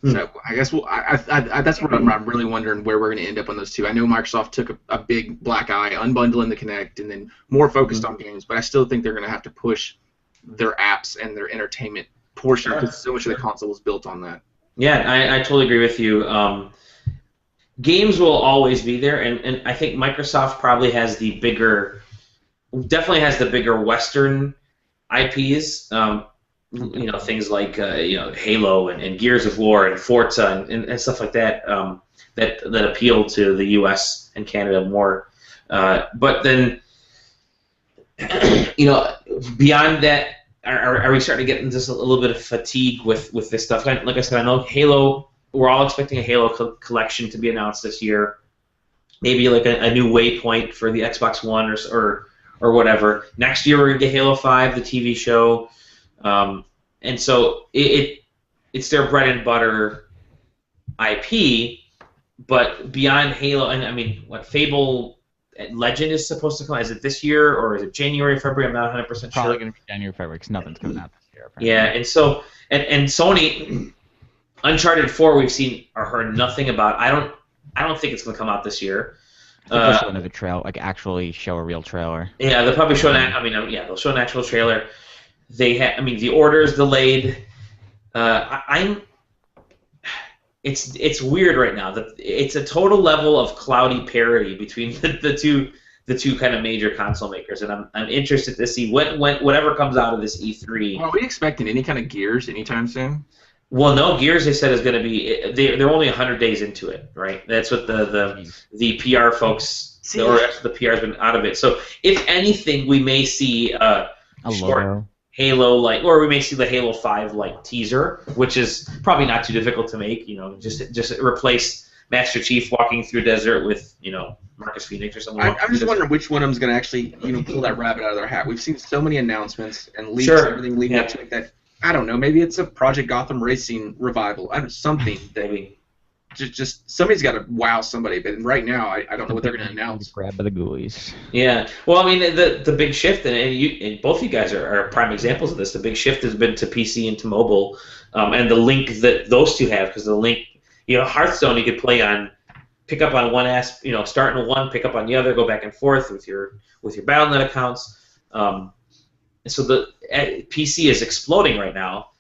So I guess that's what I'm really wondering where we're going to end up on those two. I know Microsoft took a big black eye, unbundling the Kinect, and then more focused on games, but I still think they're going to have to push their apps and their entertainment portion because so much of the console was built on that.
Yeah, I totally agree with you. Games will always be there, and I think Microsoft probably definitely has the bigger Western IPs. Things like Halo and Gears of War and Forza and stuff like that that appeal to the U.S. and Canada more. But then, beyond that, are we starting to get into a little bit of fatigue with this stuff? Like I said, I know Halo. We're all expecting a Halo collection to be announced this year. Maybe a new waypoint for the Xbox One or whatever. Next year we're gonna get Halo 5, the TV show. And so it's their bread and butter IP, but beyond Halo, and Fable Legend is supposed to come. Is it this year or is it January, February? I'm not 100% sure.
Probably going to be January, February, because nothing's coming out this year. Apparently.
Yeah, and so and Sony, Uncharted 4, we've seen or heard nothing about. I don't think it's going to come out this year.
They'll show another trailer, actually show a real trailer.
Yeah, they'll probably show they'll show an actual trailer. The order is delayed. It's weird right now. It's a total level of cloudy parity between the two kind of major console makers, and I'm interested to see whatever comes out of this E3.
Are we expecting any kind of Gears anytime soon?
Well, no, Gears they said is going to be. They're only 100 days into it, right? That's what the PR folks, or the PR has been out of it. So if anything, we may see a short Halo or we may see the Halo 5 teaser, which is probably not too difficult to make. Just replace Master Chief walking through a desert with, Marcus Phoenix or something.
I'm just wondering which one of them's going to actually, pull that rabbit out of their hat. We've seen so many announcements and leaks, everything leading up to it that, I don't know, maybe it's a Project Gotham Racing revival. Something.
Maybe.
Just somebody's got to wow somebody, but right now I don't know what they're going to announce.
Grab by the ghoulies.
Yeah. Well, I mean, the big shift, and both you guys are prime examples of this. The big shift has been to PC and to mobile, and the link that those two have, because the link, Hearthstone you could play on, pick up on one start in one, pick up on the other, go back and forth with your Battle.net accounts. So the PC is exploding right now.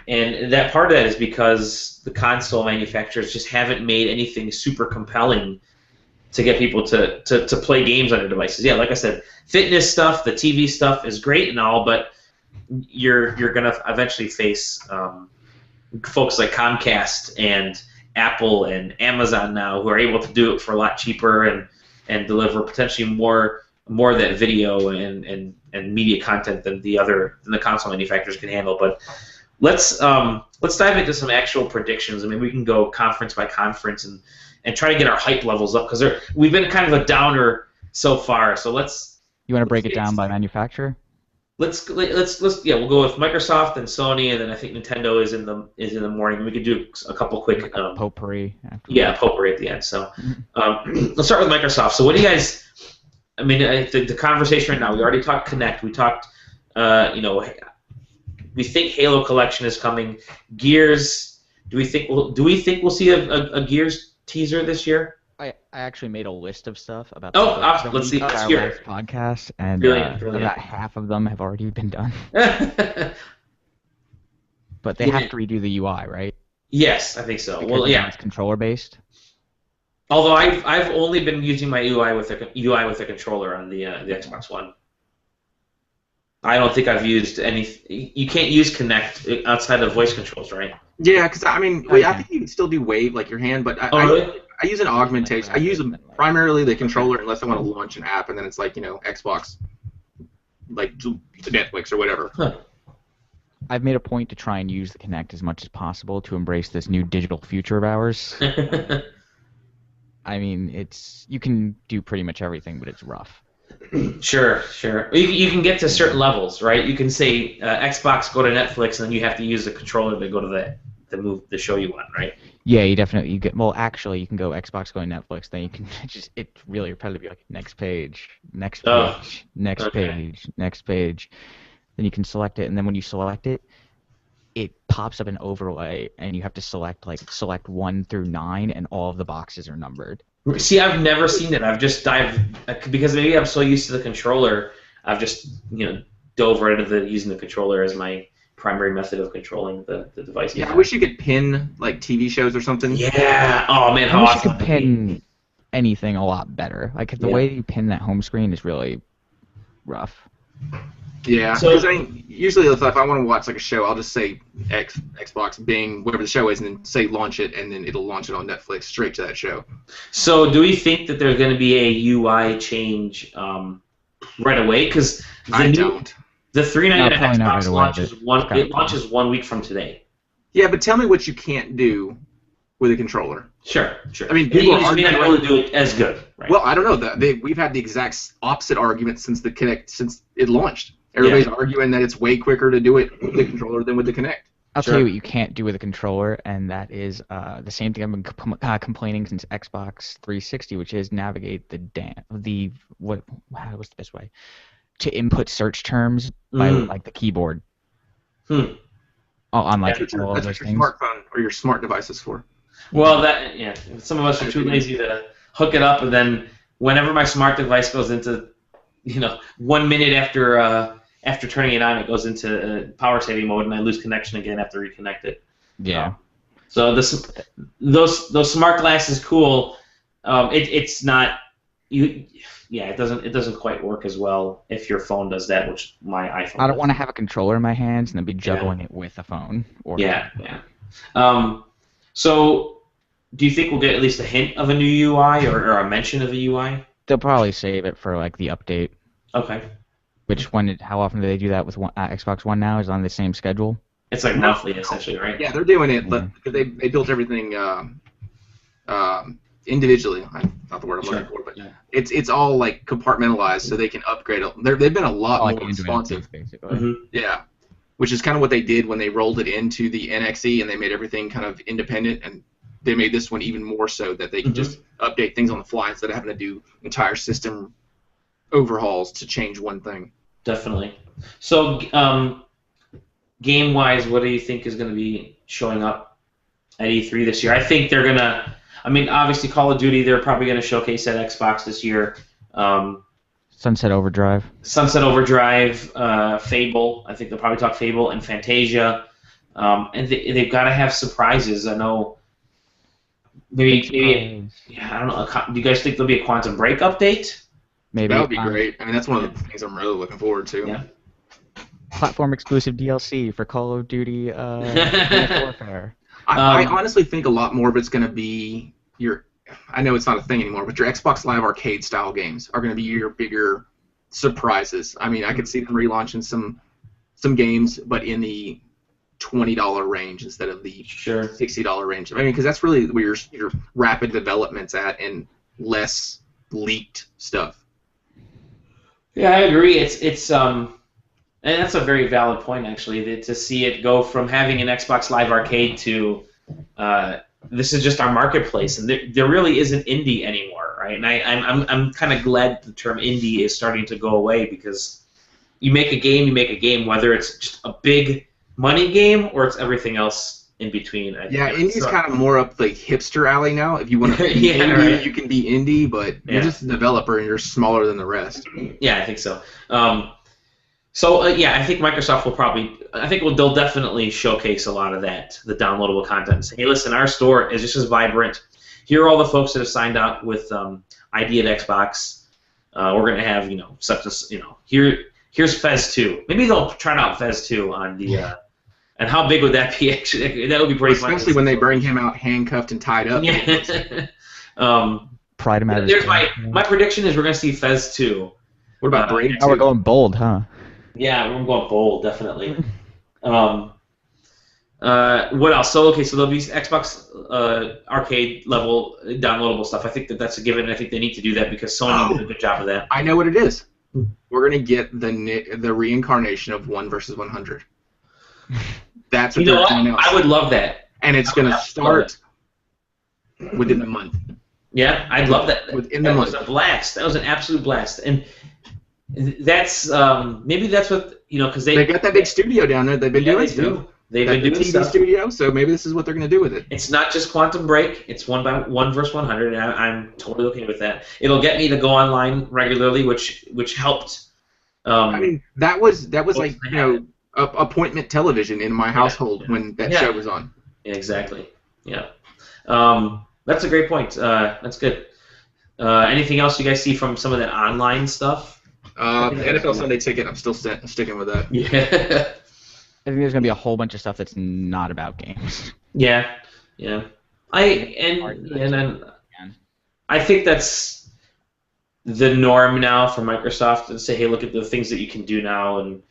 And that part of that is because the console manufacturers just haven't made anything super compelling to get people to play games on their devices. Yeah, like I said, fitness stuff, the TV stuff is great and all, but you're going to eventually face folks like Comcast and Apple and Amazon now who are able to do it for a lot cheaper and deliver potentially more of that video and media content than the console manufacturers can handle. But let's dive into some actual predictions. I mean, we can go conference by conference and try to get our hype levels up, because we've been kind of a downer so far. So
You want to break it down by manufacturer?
We'll go with Microsoft and Sony, and then I think Nintendo is in the morning. We could do a couple quick
potpourri.
Yeah, potpourri at the end. So let's start with Microsoft. So what do you guys? I mean, the conversation right now. We already talked Kinect. We talked, we think Halo Collection is coming. Gears. Do we think we'll see a Gears teaser this year?
I actually made a list of stuff about.
Let's see. Let's hear it.
Podcast, and
brilliant.
about half of them have already been done. But they have to redo the UI, right?
Yes, I think so.
Because it's controller based.
Although I've only been using my UI with a controller on the Xbox One. I don't think I've used any. You can't use Kinect outside of voice controls, right?
Yeah, because I think you can still do wave like your hand, but
really?
I use an augmentation. I use primarily the controller unless I want to launch an app, and then it's like Xbox, like Netflix or whatever.
Huh.
I've made a point to try and use the Kinect as much as possible to embrace this new digital future of ours. I mean, you can do pretty much everything, but it's rough.
Sure. You can get to certain levels, right? You can say Xbox, go to Netflix, and then you have to use the controller to go to the show you want, right?
Yeah, you definitely actually you can go Xbox, go to Netflix, then you can it's really repetitive. Like next page, next page, next page. Then you can select it, and then when you select it, it pops up an overlay, and you have to select 1 through 9, and all of the boxes are numbered.
See, I've never seen it. I've just dived because maybe I'm so used to the controller. I've just dove right into using the controller as my primary method of controlling the device.
Yeah, I wish you could pin like TV shows or something.
Yeah. Oh man,
how awesome! I wish you could pin anything a lot better. Like the way you pin that home screen is really rough.
Yeah, because usually if I want to watch like a show, I'll just say Xbox, Bing, whatever the show is, and then say launch it, and then it'll launch it on Netflix straight to that show. So
do we think that there's going to be a UI change right away? Because the $3.99 Xbox launches 1 week from today.
Yeah, but tell me what you can't do with a controller.
Sure.
I mean, people are
not able to do it as good. Right?
Well, I don't know. We've had the exact opposite argument since the Kinect, since it launched. Everybody's arguing that it's way quicker to do it with the controller than with the Kinect.
I'll tell you what you can't do with a controller, and that is the same thing I've been complaining since Xbox 360, which is navigate what's the best way to input search terms by like the keyboard. On like all of those things.
Your smartphone or your smart devices for.
Well, some of us are too lazy to hook it up, and then whenever my smart device goes into 1 minute after turning it on, it goes into power saving mode, and I lose connection again after reconnect it.
Yeah.
So those smart glasses, cool. It's not you. Yeah, it doesn't quite work as well if your phone does that, which my iPhone.
I don't want to have a controller in my hands and then be juggling it with a phone.
So, do you think we'll get at least a hint of a new UI or a mention of a UI?
They'll probably save it for like the update.
Okay.
How
often do they do that with Xbox One now? Is it on the same schedule?
It's like monthly, essentially, right?
Yeah, they're doing it, but because they built everything individually. Not the word I'm looking for, but it's all like compartmentalized, so they can upgrade. They've been a lot more responsive,
basically.
Mhm.
Yeah, which is kind of what they did when they rolled it into the NXE, and they made everything kind of independent, and they made this one even more so that they can just update things on the fly instead of having to do entire system overhauls to change one thing.
Definitely. So, game-wise, what do you think is going to be showing up at E3 this year? I think they're going to... I mean, obviously, Call of Duty, they're probably going to showcase at Xbox this year.
Sunset Overdrive.
Fable. I think they'll probably talk Fable and Fantasia. And they've got to have surprises. I know... Maybe I don't know. Do you guys think there'll be a Quantum Break update?
Maybe.
That would be great. I mean, that's one of the things I'm really looking forward to.
Yeah.
Platform exclusive DLC for Call of Duty Advanced Warfare.
I honestly think a lot more of it's going to be your. I know it's not a thing anymore, but your Xbox Live Arcade style games are going to be your bigger surprises. I mean, I could see them relaunching some games, but in the $20 range instead of the $60 range. I mean, because that's really where your rapid development's at, and less leaked stuff.
Yeah, I agree. It's and that's a very valid point, actually, to see it go from having an Xbox Live Arcade to this is just our marketplace, and there really isn't indie anymore, right? And I'm kind of glad the term indie is starting to go away, because you make a game, whether it's just a big money game or it's everything else in between.
Indie's kind of more up the hipster alley now. If you want to be indie, you can be indie, but you're just a developer and you're smaller than the rest.
Yeah, I think so. I think Microsoft will they'll definitely showcase a lot of that, the downloadable content, and say, hey, listen, our store is just as vibrant. Here are all the folks that have signed up with ID at Xbox. We're going to have, such as, here's Fez 2. Maybe they'll try out Fez 2 on the... and how big would that be, actually? That would be pretty fun.
Especially when they bring him out handcuffed and tied up.
Yeah.
Pride of Matters.
There's my prediction is we're going to see Fez 2.
What about Braid 2?
We're going bold, huh?
Yeah, we're going bold, definitely. What else? So there'll be Xbox arcade level downloadable stuff. I think that's a given. I think they need to do that because Sony did a good job of that.
I know what it is. We're going to get the reincarnation of 1 versus 100. That's what they're doing now.
I would love that.
And it's going to start within a month.
Yeah, I'd love that.
Within the month.
That was a blast. That was an absolute blast. And that's maybe that's what because they
got that big studio down there. They've been doing stuff.
They've been doing
TV
stuff.
studio. So maybe this is what they're going to do with it.
It's not just Quantum Break. It's 1 versus 100, and I'm totally okay with that. It'll get me to go online regularly, which helped.
I mean, that was like appointment television in my household when that show was on.
Yeah, exactly. Yeah. That's a great point. That's good. Anything else you guys see from some of that online stuff?
The NFL Sunday Ticket, I'm still sticking with that.
Yeah.
I think there's going to be a whole bunch of stuff that's not about games.
Yeah. I think that's the norm now for Microsoft to say, hey, look at the things that you can do now, and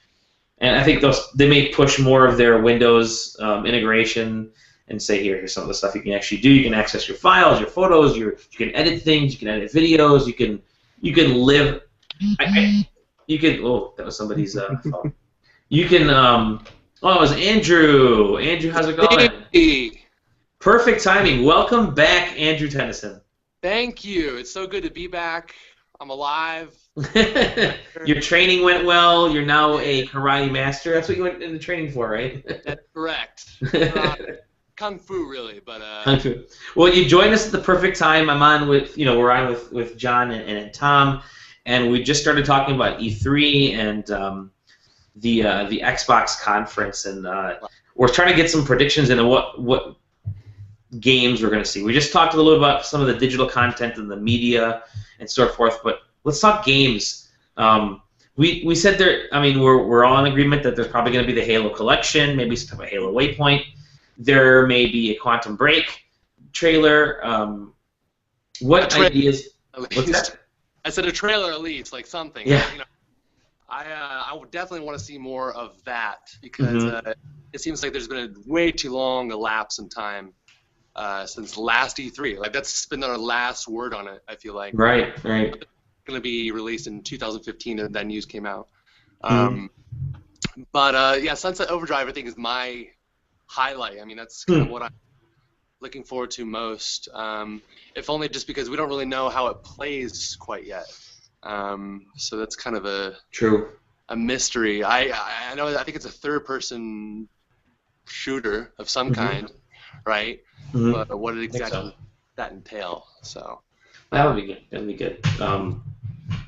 I think they may push more of their Windows integration and say, here's some of the stuff you can actually do. You can access your files, your photos, you can edit things, you can edit videos, you can live. Oh, that was somebody's phone. You can. Oh, it was Andrew. Andrew, how's it going?
Hey.
Perfect timing. Welcome back, Andrew Tennyson.
Thank you. It's so good to be back. I'm alive.
Your training went well. You're now a karate master. That's what you went into training for, right?
That's correct. Kung Fu, really, but.
Kung Fu. Well, you joined us at the perfect time. I'm on with, we're on with John and Tom, and we just started talking about E3 and the Xbox conference, and we're trying to get some predictions into what games we're going to see. We just talked a little bit about some of the digital content and the media and so forth, but let's talk games. We said there. I mean, we're all in agreement that there's probably going to be the Halo collection, maybe some type of Halo Waypoint. There may be a Quantum Break trailer. What ideas? What's that?
I said a trailer at least, like something.
Yeah.
I would definitely want to see more of that because it seems like there's been a way too long a lapse in time since last E3. Like that's been our last word on it. I feel like.
Right.
It's going to be released in 2015, and that news came out. But yeah, Sunset Overdrive I think is my highlight. I mean, that's kind of what I'm looking forward to most. If only just because we don't really know how it plays quite yet. So that's kind of a mystery. I know. I think it's a third-person shooter of some kind, right? But what exactly does that entail? So
that would be good. That would be good.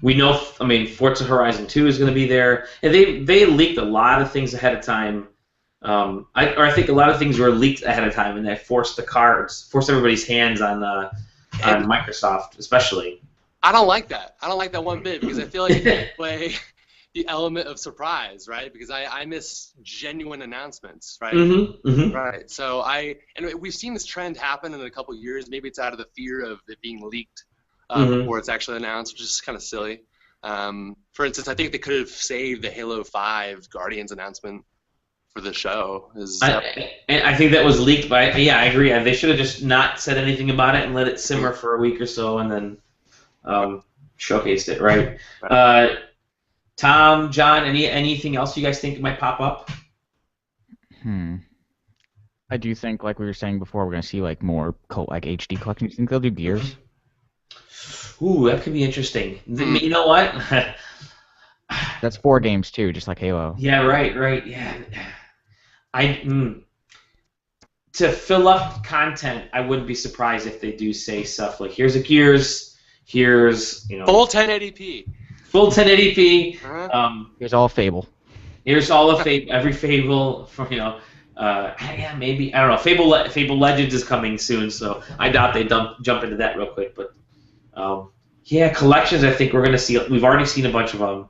We know. I mean, Forza Horizon 2 is going to be there, and they leaked a lot of things ahead of time. I think a lot of things were leaked ahead of time, and that forced everybody's hands on Microsoft, especially.
I don't like that. I don't like that one bit because I feel like it takes away the element of surprise, right? Because I miss genuine announcements, right? Right. So and we've seen this trend happen in a couple of years. Maybe it's out of the fear of it being leaked before it's actually announced, which is kind of silly. For instance, I think they could have saved the Halo 5 Guardians announcement for the show.
I think that was leaked by. Yeah, I agree. They should have just not said anything about it and let it simmer for a week or so, and then showcased it. Right. Tom, John, anything else you guys think might pop up?
I do think, like we were saying before, we're gonna see like more like HD collections. You think they'll do Gears?
Ooh, that could be interesting. You know what?
That's 4 games too, just like Halo.
Yeah, right. Yeah. To fill up content, I wouldn't be surprised if they do say stuff like, "Here's a Gears, here's
full 1080p."
Full 1080p.
Here's all Fable.
Here's all of every Fable from yeah, maybe, I don't know. Fable Legends is coming soon, so I doubt they jump into that real quick. But yeah, collections. I think we're gonna see. We've already seen a bunch of them,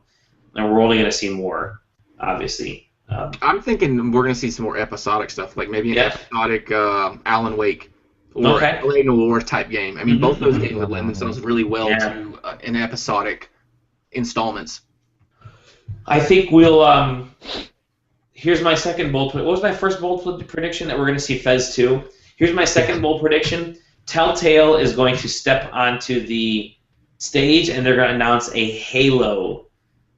and we're only gonna see more, obviously.
I'm thinking we're gonna see some more episodic stuff, like maybe an episodic Alan Wake or Blade Noir type game. I mean, both those games would lend themselves really well to an episodic installments.
I think we'll. Here's my second bold. What was my first bold prediction? That we're going to see Fez 2. Here's my second bold prediction. Telltale is going to step onto the stage, and they're going to announce a Halo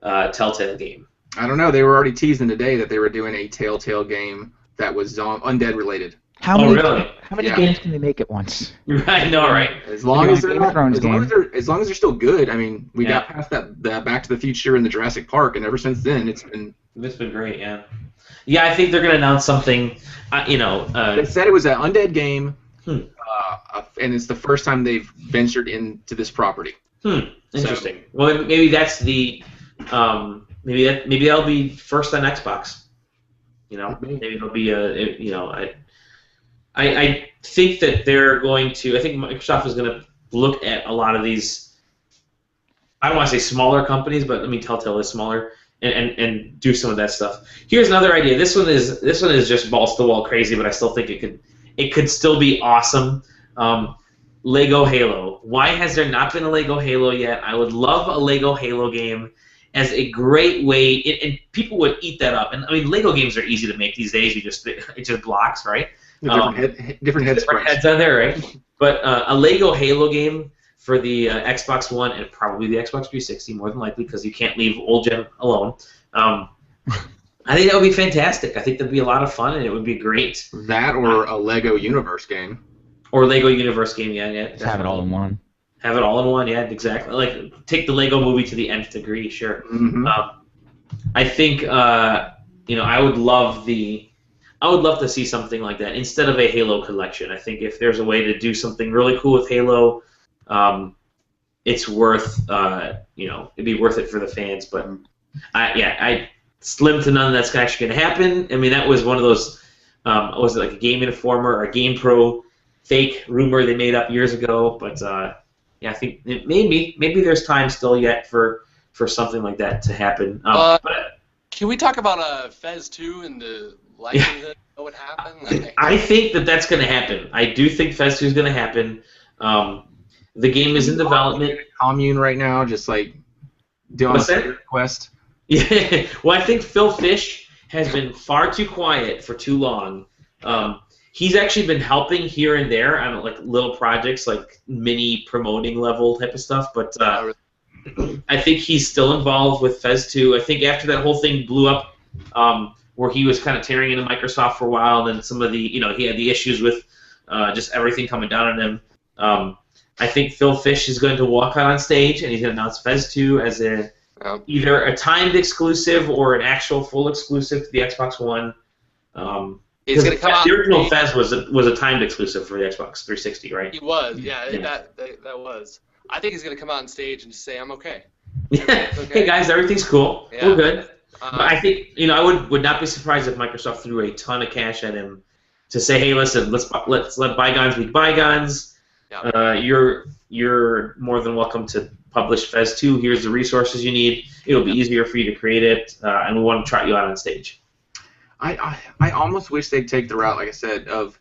Telltale game.
I don't know. They were already teasing today that they were doing a Telltale game that was undead related.
How many games can they make at once?
I know, right?
As long as they're still good. I mean, we got past that Back to the Future and the Jurassic Park, and ever since then, it's been
great. Yeah. Yeah, I think they're going to announce something.
They said it was an undead game, and it's the first time they've ventured into this property.
Interesting. So, well, maybe that's the maybe that'll be first on Xbox. Maybe it'll be I think that they're going to. I think Microsoft is going to look at a lot of these. I don't want to say smaller companies, but I mean Telltale is smaller, and do some of that stuff. Here's another idea. This one is just balls to the wall crazy, but I still think it could still be awesome. Lego Halo. Why has there not been a Lego Halo yet? I would love a Lego Halo game as a great way, and people would eat that up. And I mean, Lego games are easy to make these days. It just blocks, right?
Different heads
on there, right? But a Lego Halo game for the Xbox One and probably the Xbox 360, more than likely, because you can't leave old gen alone. I think that would be fantastic. I think that'd be a lot of fun, and it would be great.
That or a Lego Universe game.
Or Lego Universe game, yeah.
Just have it all in one.
Have it all in one, yeah, exactly. Like take the Lego movie to the nth degree, sure. I think I would love to see something like that instead of a Halo collection. I think if there's a way to do something really cool with Halo, it's worth it'd be worth it for the fans. But I slim to none that's actually going to happen. I mean, that was one of those was it like a Game Informer or a GamePro fake rumor they made up years ago, but I think maybe there's time still yet for something like that to happen.
Can we talk about Fez 2 and the likelihood that would happen?
I think that's going to happen. I do think Fez 2 is going to happen. The game is in development.
Commune right now, just like doing a quest.
Yeah. Well, I think Phil Fish has been far too quiet for too long. he's actually been helping here and there on like little projects, like mini promoting level type of stuff. But I think he's still involved with Fez 2. I think after that whole thing blew up, where he was kind of tearing into Microsoft for a while, and then some of the, he had the issues with just everything coming down on him. I think Phil Fish is going to walk out on stage, and he's going to announce Fez 2 as either a timed exclusive or an actual full exclusive to the Xbox One.
He's going to come out.
The original Fez was a timed exclusive for the Xbox 360, right?
He was, yeah. That was. I think he's going to come out on stage and just say, "I'm okay."
Okay. Hey guys, everything's cool. Yeah. We're good. But I think I would not be surprised if Microsoft threw a ton of cash at him to say, "Hey, listen, let's let bygones be bygones. Yeah. You're more than welcome to publish Fez 2. Here's the resources you need. It'll be easier for you to create it, and we want to try you out on stage."
I almost wish they'd take the route, like I said, of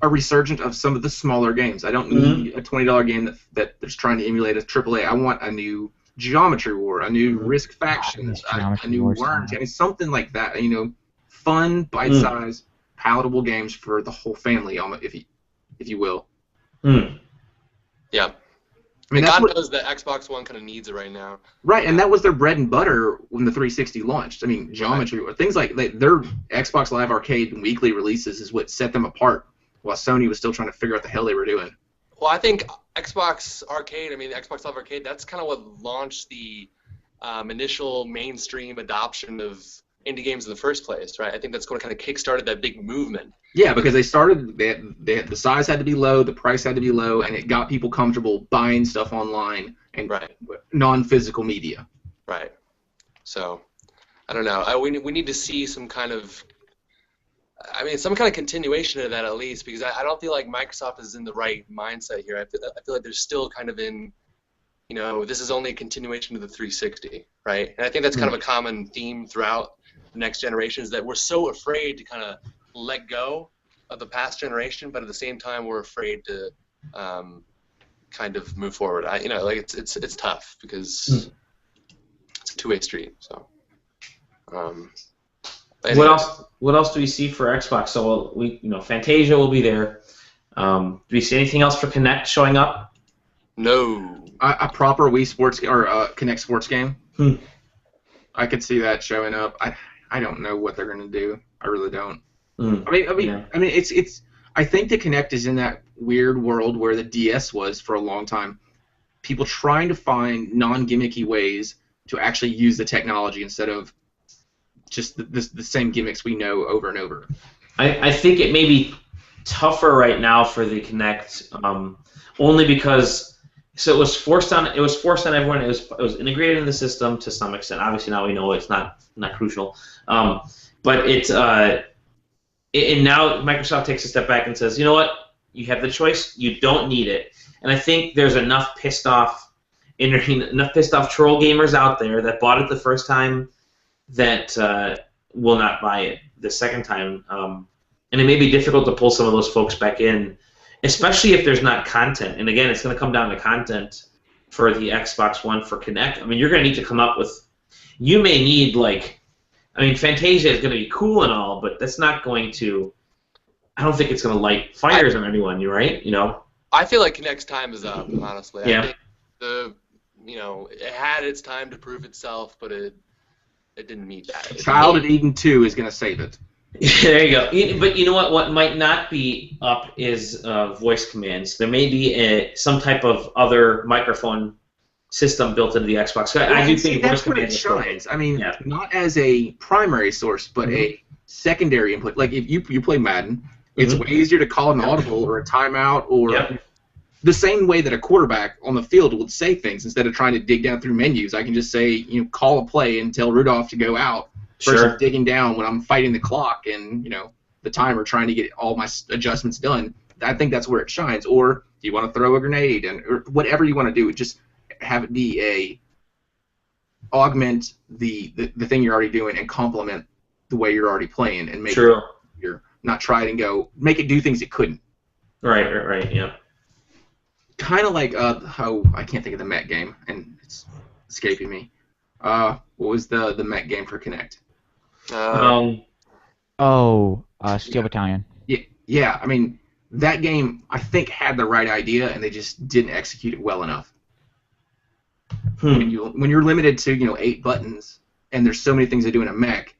a resurgence of some of the smaller games. I don't need a $20 game that's trying to emulate a AAA. I want a new Geometry War, a new Risk Factions, a new Worms. I mean, something like that. Fun, bite-sized, palatable games for the whole family, if you will.
Yeah. I mean, God knows that Xbox One kind of needs it right now.
Right, and that was their bread and butter when the 360 launched. I mean, Geometry, things like their Xbox Live Arcade weekly releases is what set them apart, while Sony was still trying to figure out the hell they were doing.
Well, I think Xbox Arcade, the Xbox Live Arcade, that's kind of what launched the initial mainstream adoption of indie games in the first place, right? I think that's what kind of kickstarted that big movement. Yeah, because they started, the size had to be low, the price had to be low, and it got people comfortable buying stuff online and non-physical media. Right. So, I don't know. We need to see some kind of, some kind of continuation of that at least, because I don't feel like Microsoft is in the right mindset here. I feel like they're still kind of in, this is only a continuation of the 360, right? And I think that's kind of a common theme throughout the next generation, is that we're so afraid to kind of let go of the past generation, but at the same time we're afraid to kind of move forward. It's tough because it's a two-way street. So.
What else do we see for Xbox? So Fantasia will be there. Do we see anything else for Kinect showing up?
No.
A proper Wii Sports or Kinect Sports game. I could see that showing up. I don't know what they're gonna do. I really don't. It's. I think the Kinect is in that weird world where the DS was for a long time. People trying to find non-gimmicky ways to actually use the technology instead of just the same gimmicks we know over and over.
I think it may be tougher right now for the Kinect, only because it was forced on everyone. It was integrated in the system to some extent. Obviously now we know it's not crucial, but and now Microsoft takes a step back and says, you know what, you have the choice, you don't need it. And I think there's enough pissed off troll gamers out there that bought it the first time that will not buy it the second time. And it may be difficult to pull some of those folks back in, especially if there's not content. And again, it's going to come down to content for the Xbox One for Kinect. You're going to need to come up with, you may need Fantasia is going to be cool and all, but that's not going to, I don't think it's going to light fires on anyone, you're right?
I feel like Kinect's time is up, honestly.
Yeah.
I think it had its time to prove itself, but it didn't meet that.
Child of Eden 2 is going to save it.
There you go. But you know what? What might not be up is voice commands. There may be some type of other microphone system built into the Xbox. I do think voice commands
shines. Not as a primary source, but a secondary input. Like if you play Madden, it's way easier to call an audible or a timeout or the same way that a quarterback on the field would say things instead of trying to dig down through menus. I can just say, call a play and tell Rudolph to go out versus digging down when I'm fighting the clock and, the timer trying to get all my adjustments done. I think that's where it shines. Or do you want to throw a grenade or whatever you want to do, just have it be augment the thing you're already doing and complement the way you're already playing and make it you're not try it and go make it do things it couldn't.
Right, yeah.
Kind of like how I can't think of the Met game and it's escaping me. What was the Met game for Kinect?
Steel Battalion.
Yeah, Yeah, I mean, that game, I think, had the right idea, and they just didn't execute it well enough. When you're limited to 8 buttons, and there's so many things to do in a mech,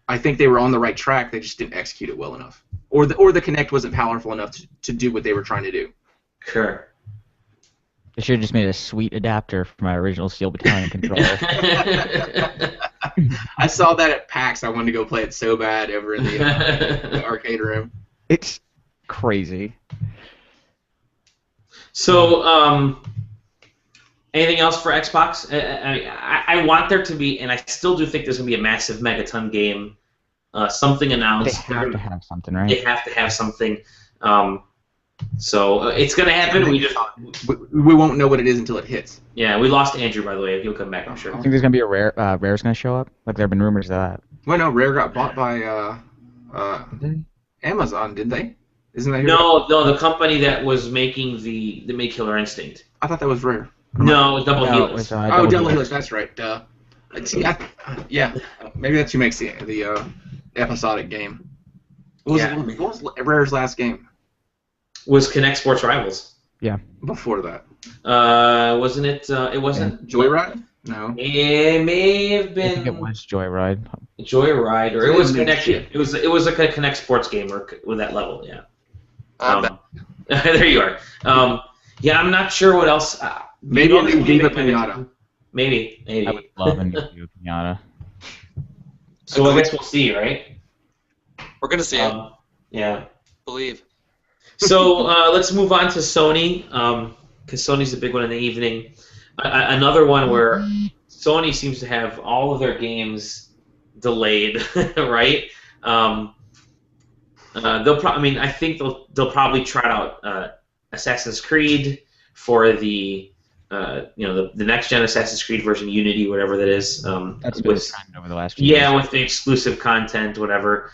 I think they were on the right track. They just didn't execute it well enough, or the Kinect wasn't powerful enough to do what they were trying to do.
Sure.
They should have just made a sweet adapter for my original Steel Battalion controller.
I saw that at PAX. I wanted to go play it so bad over in the arcade room.
It's crazy.
So, anything else for Xbox? I want there to be, and I still do think there's going to be a massive Megaton game. Something announced.
They have to have something, right?
They have to have something. So it's going to happen.
We won't know what it is until it hits.
Yeah, we lost Andrew, by the way. He'll come back, I'm sure.
I think there's going to be a Rare's going to show up. Like, there have been rumors of that.
Well, no, Rare got bought by Amazon, didn't they? Isn't that
No, the company that was making the made Killer Instinct.
I thought that was Rare.
No, it was Double Helix.
Double Helix, that's right. See, yeah, maybe that's who makes the episodic game. What was Rare's last game?
Was Kinect Sports Rivals.
Yeah.
Before that.
Wasn't it? It wasn't
Joyride? No.
It may have been.
I think it was Joyride.
Joyride, or it was Kinect. It was like a Kinect Sports game with that level. Yeah. There you are. Yeah, I'm not sure what else.
Maybe a new Viva Pinata.
Maybe.
I would love a new Viva Pinata.
So I guess we'll see, right?
We're gonna see it.
Yeah.
Believe.
So let's move on to Sony, because Sony's the big one in the evening. Another one where Sony seems to have all of their games delayed, right? I think they'll probably try out Assassin's Creed for the the next gen Assassin's Creed version, Unity, whatever that is.
That's been trend over the last few years.
With the exclusive content, whatever,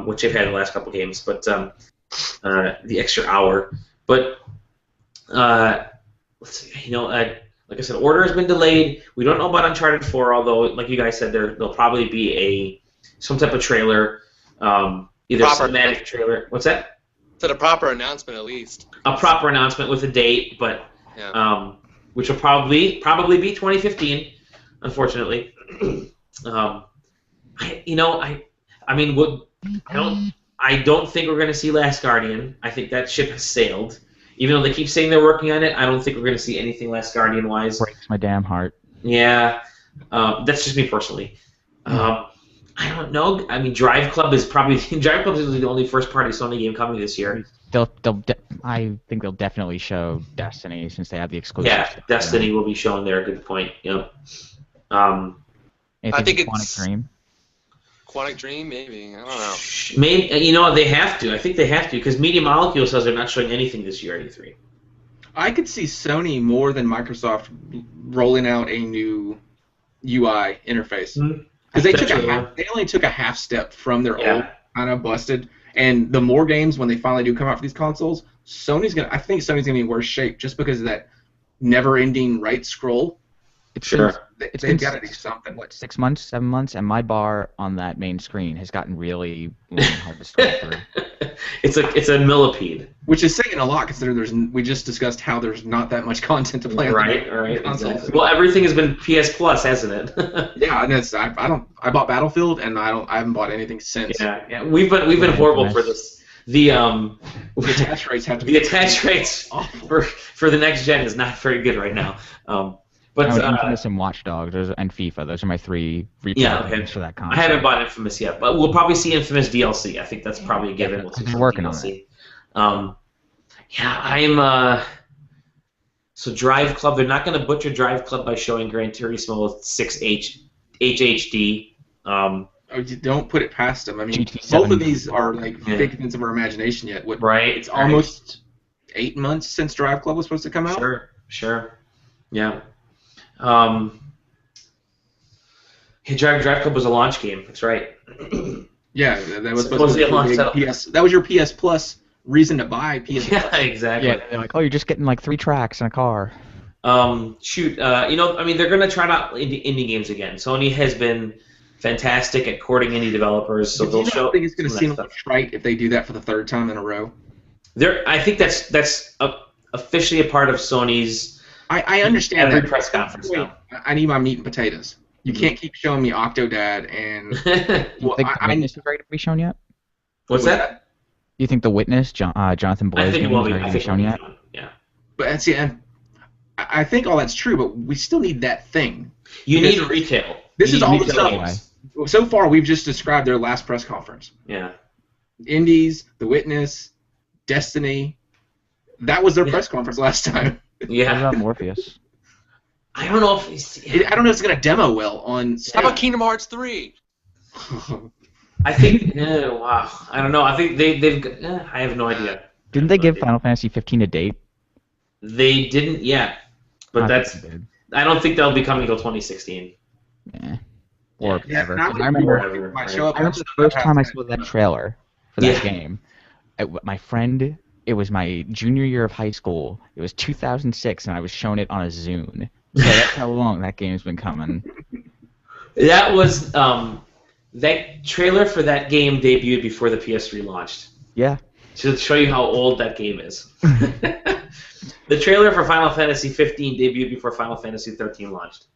which they've had in the last couple games, but the extra hour. But let's see, like I said, Order has been delayed. We don't know about Uncharted 4, although, like you guys said, there'll probably be some type of trailer, either cinematic trailer. What's that?
Is it a proper announcement at least?
A proper announcement with a date, but which will probably be 2015, unfortunately. I don't think we're going to see Last Guardian. I think that ship has sailed. Even though they keep saying they're working on it, I don't think we're going to see anything Last Guardian-wise.
Breaks my damn heart.
Yeah, that's just me personally. I don't know. I mean, Drive Club is the only first-party Sony game coming this year.
I think they'll definitely show Destiny since they have the exclusive.
Yeah, Destiny will be shown there. Good point. Yep.
I think it's
Quantic Dream.
Quantic Dream, maybe. I don't know.
Maybe they have to. I think they have to because Media Molecule says they're not showing anything this year at E3.
I could see Sony more than Microsoft rolling out a new UI interface because they only took a half step from their old kind of busted. And the more games when they finally do come out for these consoles, I think Sony's gonna be in worse shape just because of that never-ending right scroll. They've got to do something.
6 months, 7 months, and my bar on that main screen has gotten really hard to scroll through.
It's a millipede.
Which is saying a lot considering we just discussed how there's not that much content to play on
the consoles. Exactly. Well, everything has been PS Plus, hasn't it?
Yeah, and I bought Battlefield and I haven't bought anything since.
Yeah. We've been horrible for this. The
attach rates have to be
attach rates for the next gen is not very good right now. But
Infamous and Watch Dogs and FIFA, those are my three games for that console.
I haven't bought Infamous yet, but we'll probably see Infamous DLC. I think that's probably a given. We'll see
they're working
DLC. On it. So Drive Club, they're not going to butcher Drive Club by showing Gran Turismo 6 HHD.
You don't put it past them. I mean, both of these are like figments of our imagination yet. It's almost 8 months since Drive Club was supposed to come out.
Sure. Yeah. Drive Club was a launch game. That's right.
Yeah, that was supposed to be a PS. That was your PS Plus reason to buy PS Plus.
Yeah, exactly.
Yeah, they're like, you're just getting like 3 tracks in a car.
They're gonna try out indie games again. Sony has been fantastic at courting indie developers. So they'll show.
I think it's going to seem a little trite if they do that for the third time in a row.
I think that's officially a part of Sony's.
I understand
every
that.
press conference now.
I need my meat and potatoes. You can't keep showing me Octodad and.
You think The Witness is ready to be shown yet?
What's that?
You think The Witness, Jonathan Blow's game, is ready to be shown yet?
Yeah.
But see, and I think all that's true, but we still need that thing.
You need retail.
This is all the stuff.
Anyway.
So far, we've just described their last press conference.
Yeah.
Indies, The Witness, Destiny. That was their press conference last time.
Yeah.
What about Morpheus?
I don't know if
I don't know if it's going to demo well on.
How about Kingdom Hearts 3?
I think. Wow. I don't know. I think they've. I have no idea.
Didn't they give Final Fantasy 15 a date?
They didn't yet, but I don't think they'll be coming until 2016.
Yeah. Or ever.
I
remember the first time I saw that trailer for that game. My friend, it was my junior year of high school. It was 2006, and I was shown it on a Zune. So that's how long that game's been coming.
That was that trailer for that game debuted before the PS3 launched.
Yeah.
To show you how old that game is. The trailer for Final Fantasy 15 debuted before Final Fantasy 13 launched.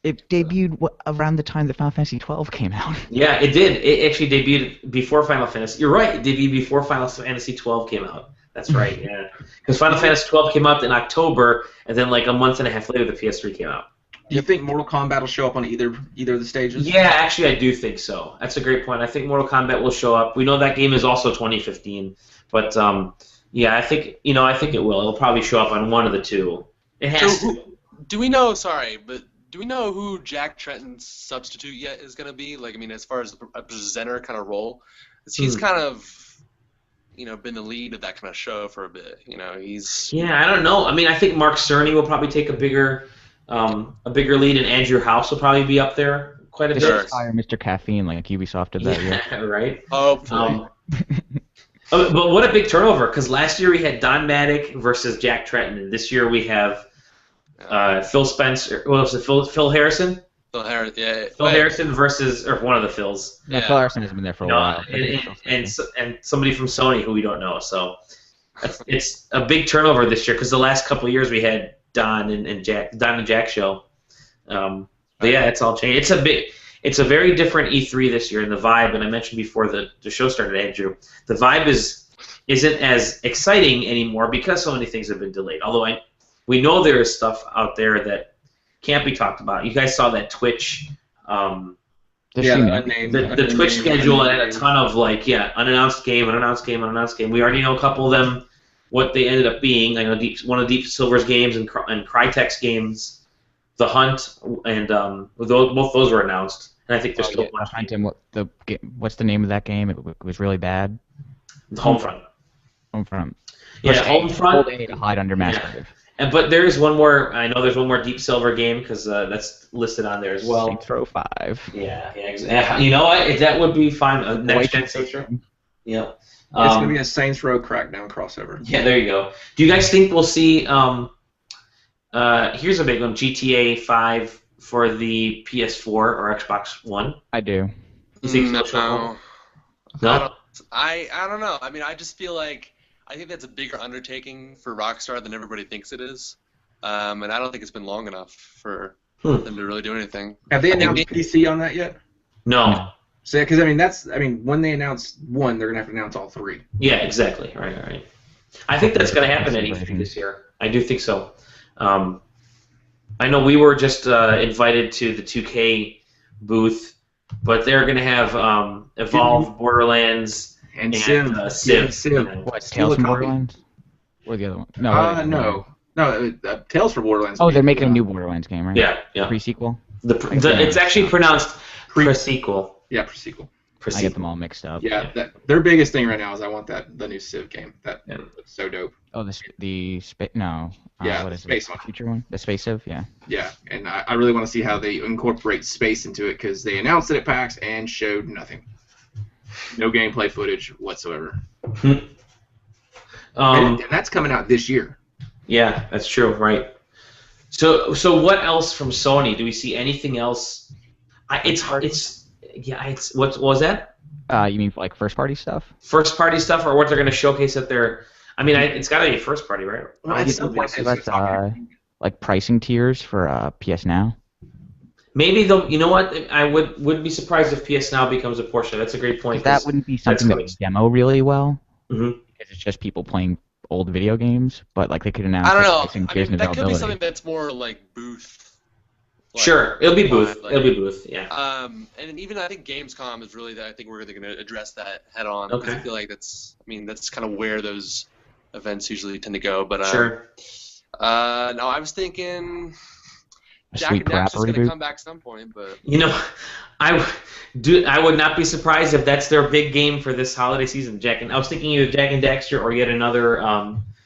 It debuted around the time that Final Fantasy 12 came out.
Yeah, it did. It actually debuted before Final Fantasy. You're right. It debuted before Final Fantasy 12 came out. That's right. Yeah, because Final Fantasy 12 came out in October, and then like a month and a half later, the PS3 came out.
Do you think Mortal Kombat will show up on either of the stages?
Yeah, actually, I do think so. That's a great point. I think Mortal Kombat will show up. We know that game is also 2015, but yeah, I think it will. It'll probably show up on one of the two. It has to.
Do we know? Sorry, but do we know who Jack Tretton's substitute yet is going to be? Like, I mean, as far as a presenter kind of role, he's kind of, been the lead of that kind of show for a bit. He's.
Yeah, I don't know. I mean, I think Mark Cerny will probably take a bigger lead, and Andrew House will probably be up there quite a bit.
They should hire Mr. Caffeine like Ubisoft did that year.
Yeah, right.
Hopefully.
But what a big turnover! Because last year we had Don Maddock versus Jack Tretton, and this year we have Phil Spencer. What was it? Phil Harrison.
Phil Harrison, yeah.
Phil Harrison versus one of the Phils.
Yeah, Phil Harrison has been there for a while.
And somebody from Sony who we don't know. So it's a big turnover this year because the last couple of years we had Don and Jack show. But yeah, it's all changed. It's a very different E3 this year, and the vibe. And I mentioned before the show started, Andrew, the vibe isn't as exciting anymore because so many things have been delayed. Although we know there is stuff out there that can't be talked about. You guys saw that Twitch. The Twitch schedule had a ton of unannounced game. We already know a couple of them, what they ended up being. I know one of Deep Silver's games and Crytek's games, The Hunt, and both those were announced. And I think there's still one.
Hunt and what's the name of that game? It was really bad.
Homefront.
Yeah,
Homefront.
They need to hide under Massive.
But there is one more. I know there's one more Deep Silver game because that's listed on there as well.
Saints Row 5.
Yeah, exactly. You know what? That would be fine. Next gen Saints Row. Yeah.
It's gonna be a Saints Row Crackdown crossover.
Yeah, there you go. Do you guys think we'll see? Here's a big one: GTA 5 for the PS4 or Xbox One.
I do.
You think
no.
No.
I don't know. I mean, I just feel like I think that's a bigger undertaking for Rockstar than everybody thinks it is, and I don't think it's been long enough for them to really do anything.
Have they announced PC on that yet?
No.
So, because when they announce one, they're gonna have to announce all three.
Yeah, exactly. Right. I think that's gonna happen at E3 this year. I do think so. I know we were just invited to the 2K booth, but they're gonna have Evolve, Borderlands, and Civ.
What, Tales from Borderlands? Or the other one?
No. Tales from Borderlands.
Oh, they're making a new Borderlands game, right?
Yeah.
Pre-sequel?
It's actually pronounced pre-sequel.
Yeah, pre-sequel.
I get them all mixed up.
Yeah, their biggest thing right now is I want the new Civ game. That looks so dope.
Oh, the space? No. What is
space
it?
one.
Future one? The space Civ? Yeah.
Yeah, and I really want to see how they incorporate space into it because they announced it at PAX and showed nothing. No gameplay footage whatsoever. And that's coming out this year.
Yeah, that's true. Right. So what else from Sony? Do we see anything else? It's Yeah, what was that?
You mean like first party stuff?
First party stuff, or what they're going to showcase at their? I mean, it's got to be first party, right?
Well,
Do
at
you
some
think
point,
they'll give us like pricing tiers for PS Now?
Maybe they'll. You know what? I would be surprised if PS Now becomes a portion. That's a great point.
That wouldn't be something that would demo really well.
Mm-hmm.
Because it's just people playing old video games, but like they could announce
I don't know.
pricing
I
tiers
mean,
and
that could be
availability.
something that's more like booth. Like,
Sure, it'll be booth.
like-
It'll be booth. Yeah.
And even I think Gamescom is really I think we're going to address that head on. Because
Okay.
I feel like that's kind of where those events usually tend to go. But
Sure.
no, I was thinking
A
Jack
sweet
and Daxter's
rap
going to
reboot.
come back some point, but
You know, I would not be surprised if that's their big game for this holiday season. I was thinking either Jack and Daxter or yet another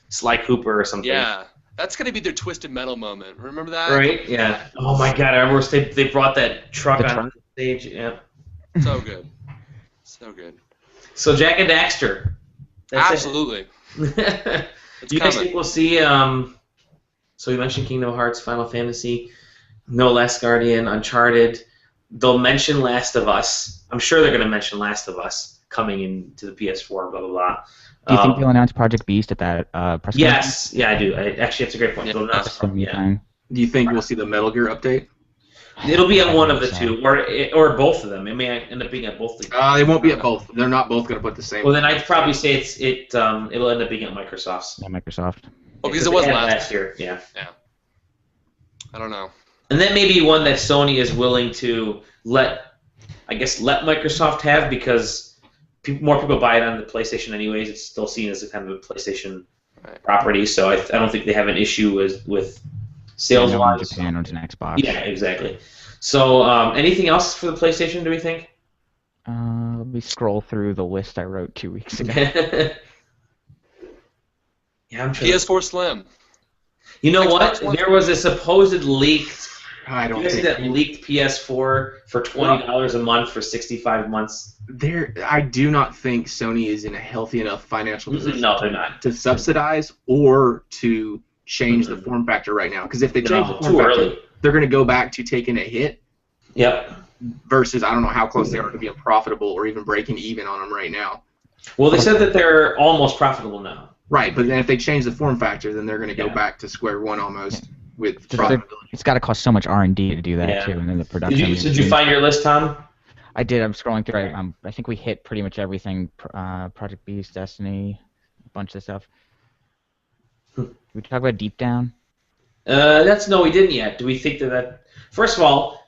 Sly Cooper or something.
yeah, that's going to be their Twisted Metal moment. Remember that?
Right? Yeah. Oh my God! I remember they brought that truck
The
on
truck?
stage. Yeah.
So good, so good.
So Jack and Daxter. That's
Absolutely.
it.
It's
Do you guys
coming.
think we'll see? So we mentioned Kingdom Hearts, Final Fantasy, No Last Guardian, Uncharted. They'll mention Last of Us. I'm sure they're going to mention Last of Us coming into the PS4. Blah blah blah.
Do you think they'll announce Project Beast at that press
Yes, yeah, I do. Actually, that's a great point.
Yeah.
They'll announce
conference?
yeah.
Thing?
Do you think we'll see the Metal Gear update?
It'll be at one of the
So.
two, or both of them. It may end up being at both.
They won't be at both. They're not both going to put the same.
Well, then I'd probably say it'll end up being at Microsoft's.
Yeah, Microsoft.
Oh, because it was
They had
last
year. Yeah.
I don't know.
And that may be one that Sony is willing to let Microsoft have because more people buy it on the PlayStation anyways. It's still seen as a kind of a PlayStation
Right.
property, so I don't think they have an issue with sales
No one in
wise.
Japan owns an Xbox.
Yeah, exactly. So anything else for the PlayStation? Do we think?
Let me scroll through the list I wrote 2 weeks ago.
Yeah, I'm trying.
PS4 Slim.
You know
Xbox
what?
One.
There was a supposed leaked.
I don't
You guys see
think
that leaked PS4 for $20 a month for 65 months?
I do not think Sony is in a healthy enough financial position
No, they're not.
to subsidize or to change the form factor right now. Because if they change the
No,
form
too
factor,
early.
they're going to go back to taking a hit.
Yep.
Versus, I don't know how close they are to being profitable or even breaking even on them right now.
Well, they said that they're almost profitable now.
Right, but then if they change the form factor, then they're going to go
Yeah.
back to square one almost with
Just
profitability.
It's got to cost so much R&D to do that
Yeah.
too, and then the production.
Did you find your list, Tom?
I did. I'm scrolling through. I think we hit pretty much everything. Project Beast, Destiny, a bunch of stuff. Did we talk about Deep Down?
No, we didn't yet. Do we think that? First of all,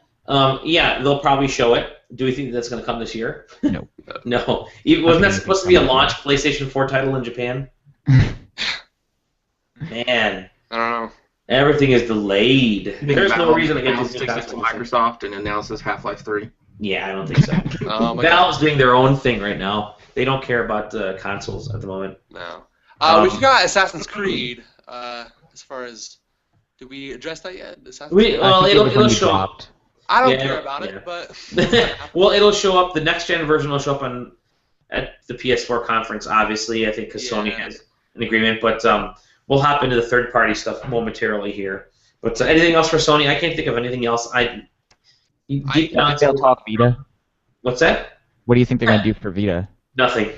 yeah, they'll probably show it. Do we think that's going to come this year?
No.
No. Wasn't that supposed to be a launch PlayStation 4 title in Japan? Man,
I don't know.
everything is delayed.
You think
There's no
Valve-
reason to get
Valve
this
sticks it to Microsoft and announces Half-Life 3.
Yeah, I don't think so.
Oh my
Valve's doing their own thing right now. They don't care about consoles at the moment.
No. We forgot Assassin's Creed. As far as, did we address that yet? Assassin's Creed?
Well,
I think it was when
it'll
you
show up.
dropped.
I don't
Yeah,
care about
yeah.
it, but
Well, it'll show up. The next gen version will show up at the PS4 conference, obviously. I think because Sony
Yeah.
has an agreement. But we'll hop into the third party stuff momentarily here. But anything else for Sony? I can't think of anything else. Deep down,
They'll talk Vita.
what's that?
What do you think they're gonna do for Vita?
Nothing.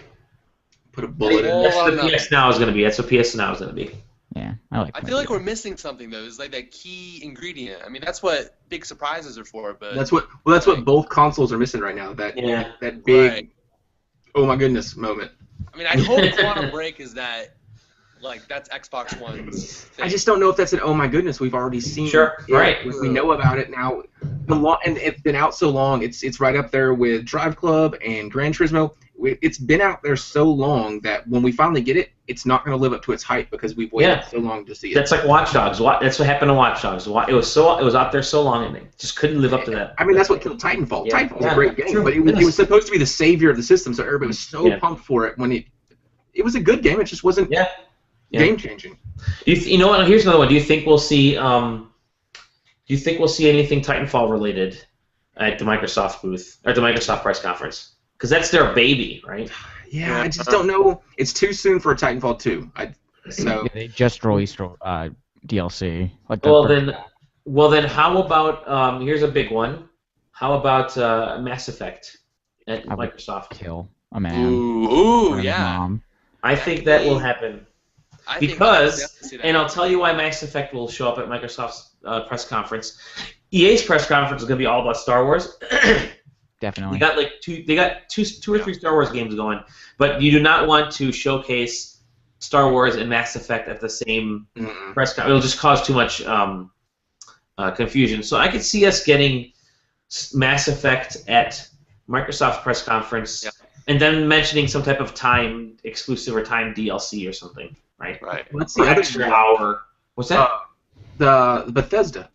Put a bullet in it.
That's what
nothing.
PS Now is going to be. That's what PS Now is going to be.
Yeah, I like.
I
my
feel like
Vita.
we're missing something though. It's like that key ingredient. I mean, that's what big surprises are for. But
That's what both consoles are missing right now. That
Yeah.
that big,
Right.
oh my goodness moment.
I mean, I hope Quantum Break is that. Like that's Xbox One's thing.
I just don't know if that's an oh my goodness. We've already seen.
Sure,
it.
right.
We know about it now. And it's been out so long. It's right up there with Drive Club and Gran Turismo. It's been out there so long that when we finally get it, it's not going to live up to its hype because we've waited
Yeah.
so long to see it.
That's like Watch Dogs. That's what happened to Watch Dogs. It was out there so long and it just couldn't live up to that.
I mean, that's what killed Titanfall.
Yeah.
Titanfall's
Yeah.
a great game,
True.
but it was supposed to be the savior of the system, so everybody was so
Yeah.
pumped for it when it was a good game. It just wasn't
Yeah. Yeah.
game changing.
You know what? Here's another one. Do you think we'll see? Anything Titanfall related at the Microsoft booth or the Microsoft press conference? Because that's their baby, right?
Yeah, I just don't know. It's too soon for a Titanfall 2. So
Yeah, they just released DLC. Like
Well then, how about here's a big one. How about Mass Effect at Microsoft?
Kill a man.
Ooh,
His
yeah.
mom.
I think that will happen. And I'll tell you why Mass Effect will show up at Microsoft's press conference. EA's press conference is going to be all about Star Wars.
Definitely.
They got two or three Star Wars games going, but you do not want to showcase Star Wars and Mass Effect at the same press conference. It'll just cause too much confusion. So I could see us getting Mass Effect at Microsoft's press conference, and then mentioning some type of time exclusive or time DLC or something, right?
Right.
What's the other
extra hour? What's that?
The Bethesda.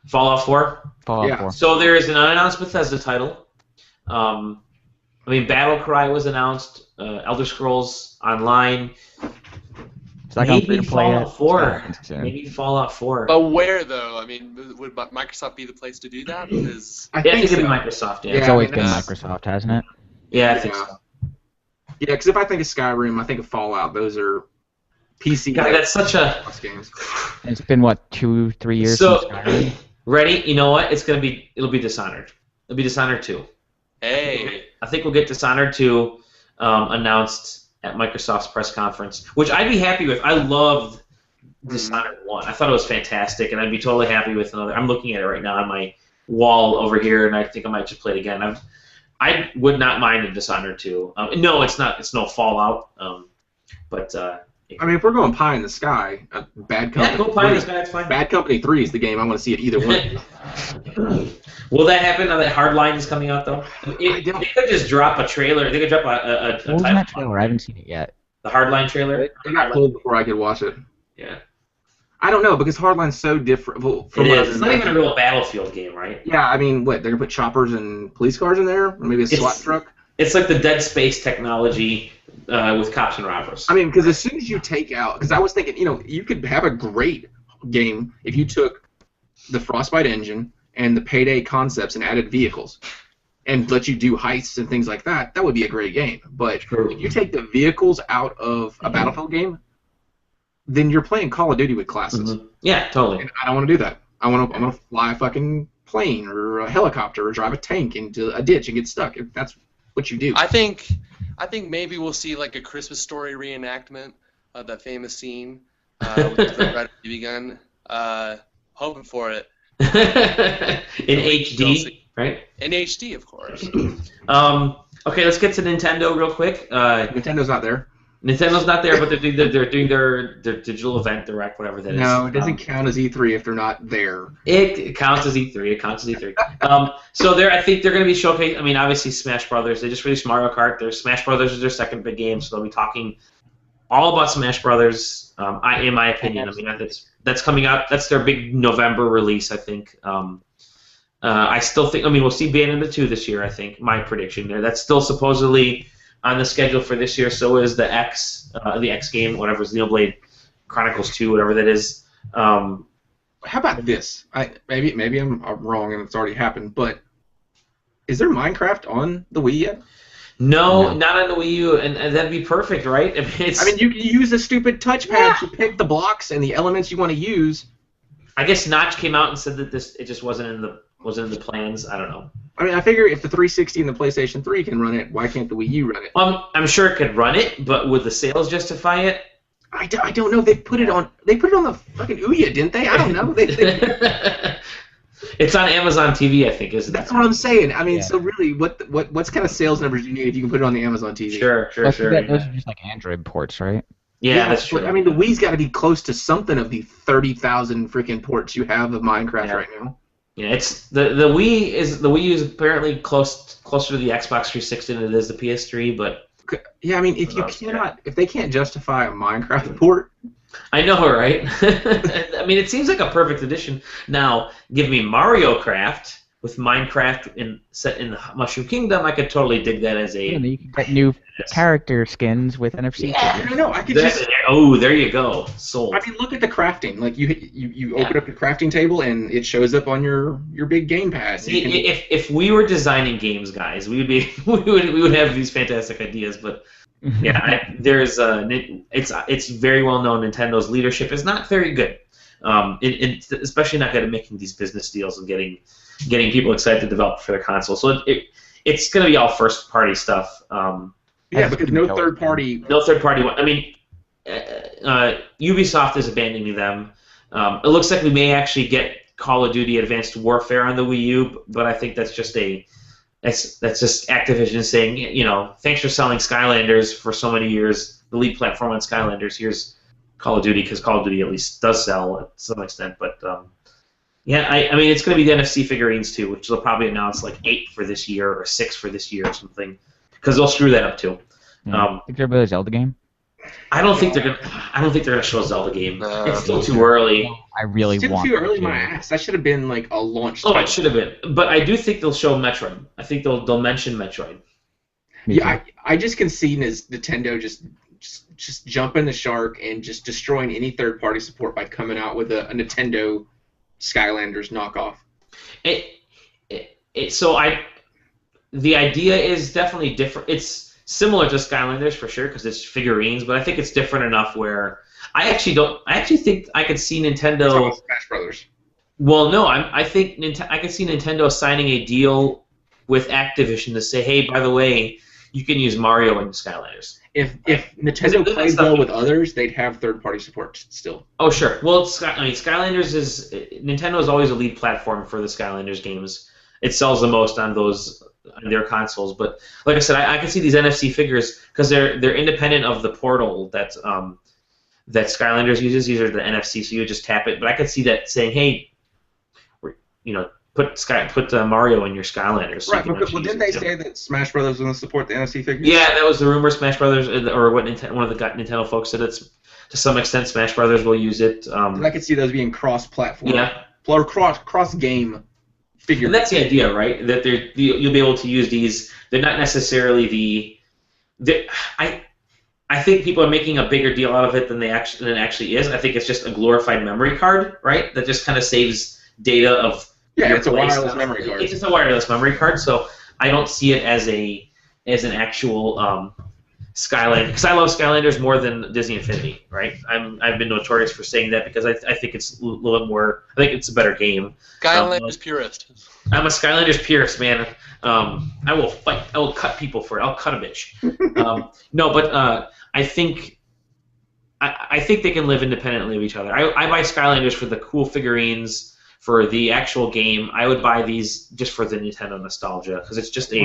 Fallout 4?
Fallout 4.
So there is an unannounced Bethesda title. I mean, Battlecry was announced. Elder Scrolls Online. Maybe Fallout 4. Maybe Fallout 4.
But where, though? I mean, would Microsoft be the place to do that? Because
I think
it'd be Microsoft,
It's always been Microsoft, hasn't it?
Yeah, I think so.
Yeah, because if I think of Skyrim, I think of Fallout. Those are PC.
God, that's such a
games.
It's been, what, 2-3 years since Skyrim?
Ready? You know what? It'll be Dishonored. It'll be Dishonored 2.
Hey.
I think we'll get Dishonored 2 announced at Microsoft's press conference, which I'd be happy with. I loved Dishonored 1. I thought it was fantastic, and I'd be totally happy with another. I'm looking at it right now on my wall over here, and I think I might just play it again. I would not mind a Dishonored 2. No, it's not. It's no Fallout. But
I mean, if we're going pie in the sky, Bad Company.
Yeah, go pie in the sky. It's fine.
Bad Company 3 is the game I want to see at either one.
Will that happen now that Hardline is coming out, though? They could just drop a trailer. They could drop a
what was that trailer? I haven't seen it yet.
The Hardline trailer?
It got pulled before I could watch it.
Yeah.
I don't know, because Hardline's so different. Well,
it is. It's not even a real Battlefield game, right?
Yeah, I mean, what, they're going to put choppers and police cars in there? Or maybe a SWAT truck?
It's like the Dead Space technology with cops and robbers.
I mean, because as soon as you take out... Because I was thinking, you could have a great game if you took the Frostbite engine and the Payday concepts and added vehicles and let you do heists and things like that. That would be a great game. But if you take the vehicles out of a Battlefield game, then you're playing Call of Duty with classes.
Mm-hmm. Yeah, totally.
And I don't want to do that. I want to fly a fucking plane or a helicopter or drive a tank into a ditch and get stuck. If that's what you do.
I think maybe we'll see like a Christmas Story reenactment of that famous scene with the red BB gun. Hoping for it.
In HD, right?
In HD, of course.
Okay, let's get to Nintendo real quick.
Nintendo's not there.
Nintendo's not there, but they're doing their digital event, direct, whatever that is.
No, it doesn't count as E3 if they're not there.
It counts as E3. It counts as E3. So I think they're going to be showcasing. I mean, obviously Smash Brothers. They just released Mario Kart. Smash Brothers is their second big game, so they'll be talking all about Smash Brothers. In my opinion, I mean that's coming out. That's their big November release, I think. I still think. I mean, we'll see Bayonetta 2 this year. I think my prediction there. That's still supposedly on the schedule for this year. So is the X game, whatever is Xenoblade Chronicles 2, whatever that is.
How about this? Maybe I'm wrong and it's already happened, but is there Minecraft on the Wii yet?
No, not on the Wii U, and that'd be perfect, right? I mean,
you can use a stupid touchpad to pick the blocks and the elements you want to use.
I guess Notch came out and said that it just wasn't in the plans. I don't know.
I mean, I figure if the 360 and the PlayStation 3 can run it, why can't the Wii U run it?
I'm sure it could run it, but would the sales justify it?
I don't know. They put it on the fucking Ouya, didn't they? I don't know.
It's on Amazon TV, I think, isn't it?
That's what I'm saying. I mean, so really, what's kind of sales numbers do you need if you can put it on the Amazon TV?
Sure.
Those are just like Android ports, right?
Yeah, that's true.
I mean, the Wii's got to be close to something of the 30,000 freaking ports you have of Minecraft right now.
Yeah, it's the Wii U is apparently closer to the Xbox 360 than it is the PS3, but
yeah, I mean, if they can't justify a Minecraft port,
I know, right? I mean, it seems like a perfect addition. Now, give me Mario Kart with Minecraft set in the Mushroom Kingdom. I could totally dig that as a.
Yeah, you can get new character skins with NFC.
Yeah, I know. I could
there you go. Sold.
I mean, look at the crafting. Like you open up the crafting table and it shows up on your big gamepad.
See, if we were designing games, guys, we would have these fantastic ideas, but. Yeah, it's very well known. Nintendo's leadership is not very good. Especially not good at making these business deals and getting people excited to develop for their console. So it's going to be all first-party stuff.
Yeah, because no third-party.
No third-party. I mean, Ubisoft is abandoning them. It looks like we may actually get Call of Duty Advanced Warfare on the Wii U, but I think that's just Activision saying, thanks for selling Skylanders for so many years, the lead platform on Skylanders. Here's Call of Duty, because Call of Duty at least does sell to some extent. But yeah, I mean, it's going to be the NFC figurines too, which they'll probably announce like 8 for this year or 6 for this year or something, because they'll screw that up too.
Think there'll be a Zelda game?
I don't think they're gonna show a Zelda game. It's still too early.
I really
it's
want.
Too early, my ass. That should have been like a launch.
Oh, it should have been. But I do think they'll show Metroid. I think they'll mention Metroid.
Yeah, I just can see Nintendo just jumping the shark and just destroying any third-party support by coming out with a Nintendo Skylanders knockoff.
The idea is definitely different. It's similar to Skylanders for sure because it's figurines, but I think it's different enough where I actually think I could see Nintendo.
Smash Brothers.
Well, no, I think I could see Nintendo signing a deal with Activision to say, hey, by the way, you can use Mario in Skylanders.
If Nintendo plays well with others, they'd have third-party support still.
Oh, sure. Well, Skylanders is Nintendo is always a lead platform for the Skylanders games. It sells the most on their consoles. But like I said, I can see these NFC figures because they're independent of the portal that Skylanders uses. These are the NFC, so you just tap it. But I could see that saying, hey, put Mario in your Skylanders. So
right, well, didn't they say that Smash Brothers was going to support the NFC figures?
Yeah, that was the rumor. Smash Brothers, or what one of the Nintendo folks said, it's to some extent Smash Brothers will use it.
I could see those being cross-platform.
Yeah.
Or cross-game figures.
And that's the idea, right? That you'll be able to use these. They're not necessarily I think people are making a bigger deal out of it than it actually is. I think it's just a glorified memory card, right? That just kind of saves data of.
Yeah, it's a wireless memory card.
It's just a wireless memory card, so I don't see it as an actual Skyland, because I love Skylanders more than Disney Infinity, right? I've been notorious for saying that because I think it's a little bit more. I think it's a better game.
Skylanders purist.
I'm a Skylanders purist, man. I will fight. I will cut people for it. I'll cut a bitch. No, but I think they can live independently of each other. I buy Skylanders for the cool figurines. For the actual game, I would buy these just for the Nintendo nostalgia because it's just a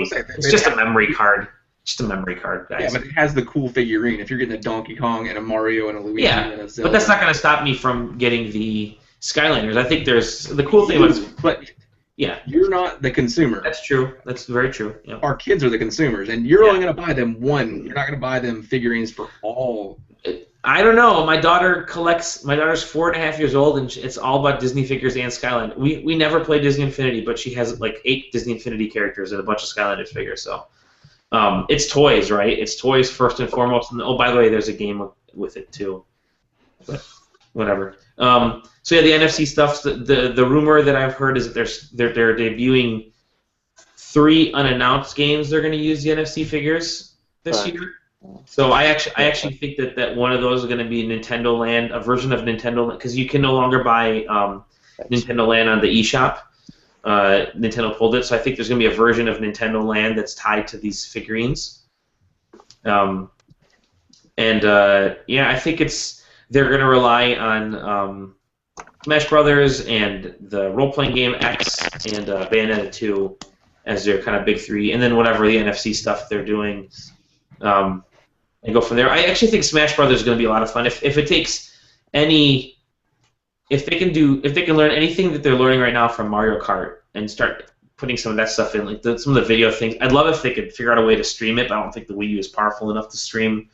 memory card. Just a memory card, guys.
Yeah, but it has the cool figurine. If you're getting a Donkey Kong and a Mario and a Luigi and a Zelda.
But that's not going to stop me from getting the Skylanders. I think there's the cool thing about
but
yeah,
you're not the consumer.
That's true. That's very true. Yeah.
Our kids are the consumers, and you're only going to buy them one. You're not going to buy them figurines for all.
I don't know. My daughter collects. My daughter's 4.5 years old, and it's all about Disney figures and Skyland. We never play Disney Infinity, but she has like 8 Disney Infinity characters and a bunch of Skylanders figures. So it's toys, right? It's toys first and foremost. And by the way, there's a game with it too. But whatever. So yeah, the NFC stuff. The rumor that I've heard is that they're debuting 3 unannounced games. They're going to use the NFC figures this year. So I actually think that one of those is going to be Nintendo Land, a version of Nintendo Land, because you can no longer buy Nintendo Land on the eShop. Nintendo pulled it, so I think there's going to be a version of Nintendo Land that's tied to these figurines. Yeah, I think they're going to rely on Smash Brothers and the role-playing game X and Bayonetta 2 as their kind of big 3, and then whatever the NFC stuff they're doing. And go from there. I actually think Smash Brothers is going to be a lot of fun. If it takes if they can learn anything that they're learning right now from Mario Kart and start putting some of that stuff in, like some of the video things. I'd love if they could figure out a way to stream it. But I don't think the Wii U is powerful enough to stream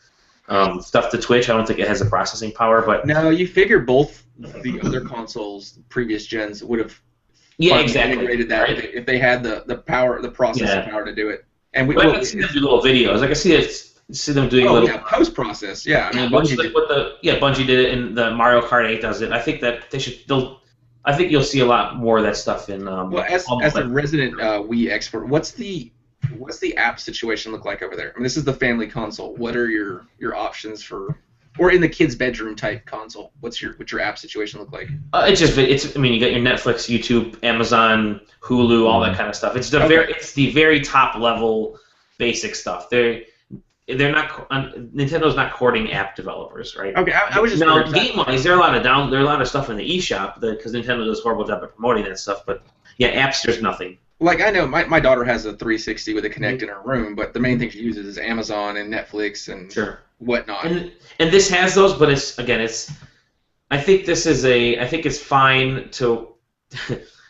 stuff to Twitch. I don't think it has the processing power. But
no, you figure both the other consoles, previous gens, would have integrated that if they had the power, the processing power to do it. And
I can see them do little videos. I can see them doing little
post process. Yeah, I mean,
Bungie did it, and the Mario Kart 8 does it. I think that I think you'll see a lot more of that stuff in.
Well, as a resident Wii expert, what's the app situation look like over there? I mean, this is the family console. What are your options for Or in the kid's bedroom type console. What's your app situation look like?
I mean, you got your Netflix, YouTube, Amazon, Hulu, all that kind of stuff. It's the very top level basic stuff. They're not Nintendo's not courting app developers, right?
Okay, I was just
now game wise, there are a lot of stuff in the eShop because Nintendo does a horrible job at promoting that stuff. But yeah, apps there's nothing.
Like I know my daughter has a 360 with a Kinect in her room, but the main thing she uses is Amazon and Netflix and whatnot.
And this has those, but I think it's fine to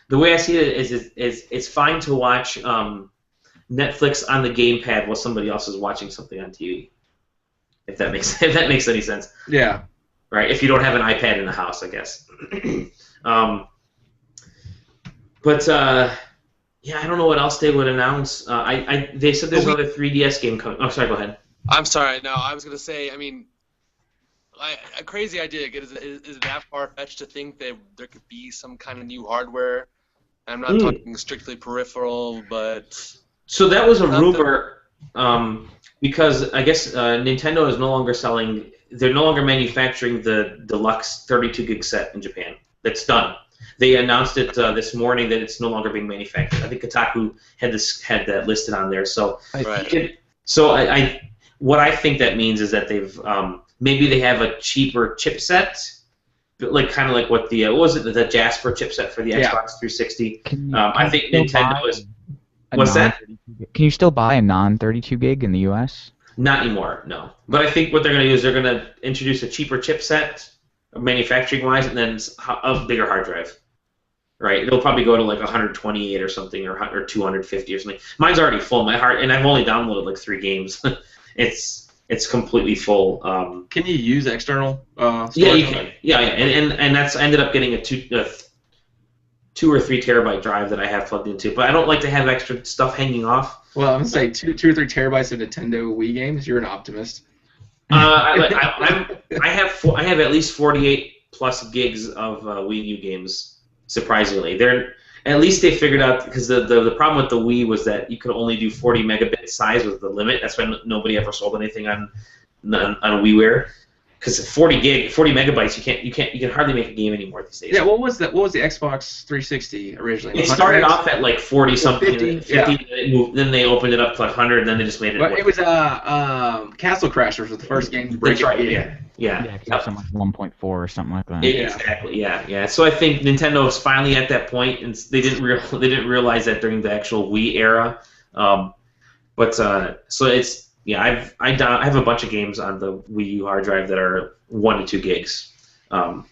the way I see it is it's fine to watch Netflix on the gamepad while somebody else is watching something on TV. If that makes any sense.
Yeah.
Right. If you don't have an iPad in the house, I guess. Yeah, I don't know what else they would announce. They said there's another 3DS game coming. Oh, sorry. Go ahead.
I'm sorry. No, I was gonna say. I mean, a crazy idea. Is it that far-fetched to think that there could be some kind of new hardware? I'm not talking strictly peripheral, but.
So that was a rumor, because I guess Nintendo is no longer selling. They're no longer manufacturing the deluxe 32 gig set in Japan. That's done. They announced it this morning that it's no longer being manufactured. I think Kotaku had that listed on there. So, what I think that means is that they've maybe they have a cheaper chipset, like kind of like what the what was it, the Jasper chipset for the Xbox 360. I think Nintendo is. What's that?
Can you still buy a non-32 gig in the U.S.?
Not anymore, no. But I think what they're going to do is they're going to introduce a cheaper chipset, manufacturing-wise, and then a bigger hard drive. Right? It'll probably go to like 128 or something, or 250 or something. Mine's already full. And I've only downloaded like 3 games. It's completely full.
Can you use external?
Yeah, you can. Yeah, and that's I ended up getting a 2 or 3 terabyte drive that I have plugged into, but I don't like to have extra stuff hanging off.
Well, I'm gonna say 2 or 3 terabytes of Nintendo Wii games. You're an optimist.
I have at least 48 plus gigs of Wii U games. Surprisingly, at least they figured out, because the problem with the Wii was that you could only do 40 megabit size was the limit. That's why nobody ever sold anything on a WiiWare. Because 40 megabytes, you can hardly make a game anymore these days.
Yeah, what was the Xbox 360 originally?
It started off at like 40 something, 50,
yeah.
Then they opened it up to like 100, and then they just made it.
But it was Castle Crashers was the first game to break.
That's right. Yeah.
Something like 1.4 or something like that.
Exactly. Yeah. So I think Nintendo is finally at that point, and they didn't realize that during the actual Wii era. So it's. Yeah, I have a bunch of games on the Wii U hard drive that are 1 to 2 gigs. But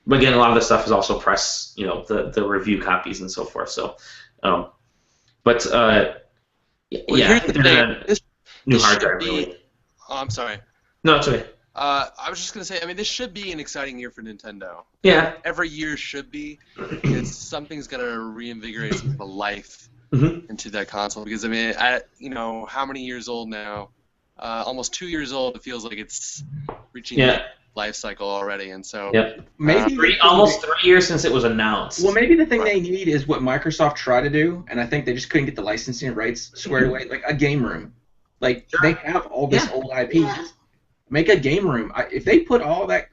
again, a lot of the stuff is also press, the review copies and so forth. So, new hard drive. Really.
Oh, I'm sorry.
No, it's okay.
I was just gonna say, I mean, this should be an exciting year for Nintendo.
Yeah.
Every year should be. Something's gonna reinvigorate some of the life. Into that console, because I mean, how many years old now? Almost 2 years old. It feels like it's reaching the life cycle already, and so
maybe
almost 3 years since it was announced.
Well, maybe the thing they need is what Microsoft tried to do, and I think they just couldn't get the licensing rights squared away, like a game room. Like they have all this old IP. Yeah. Make a game room. If they put all that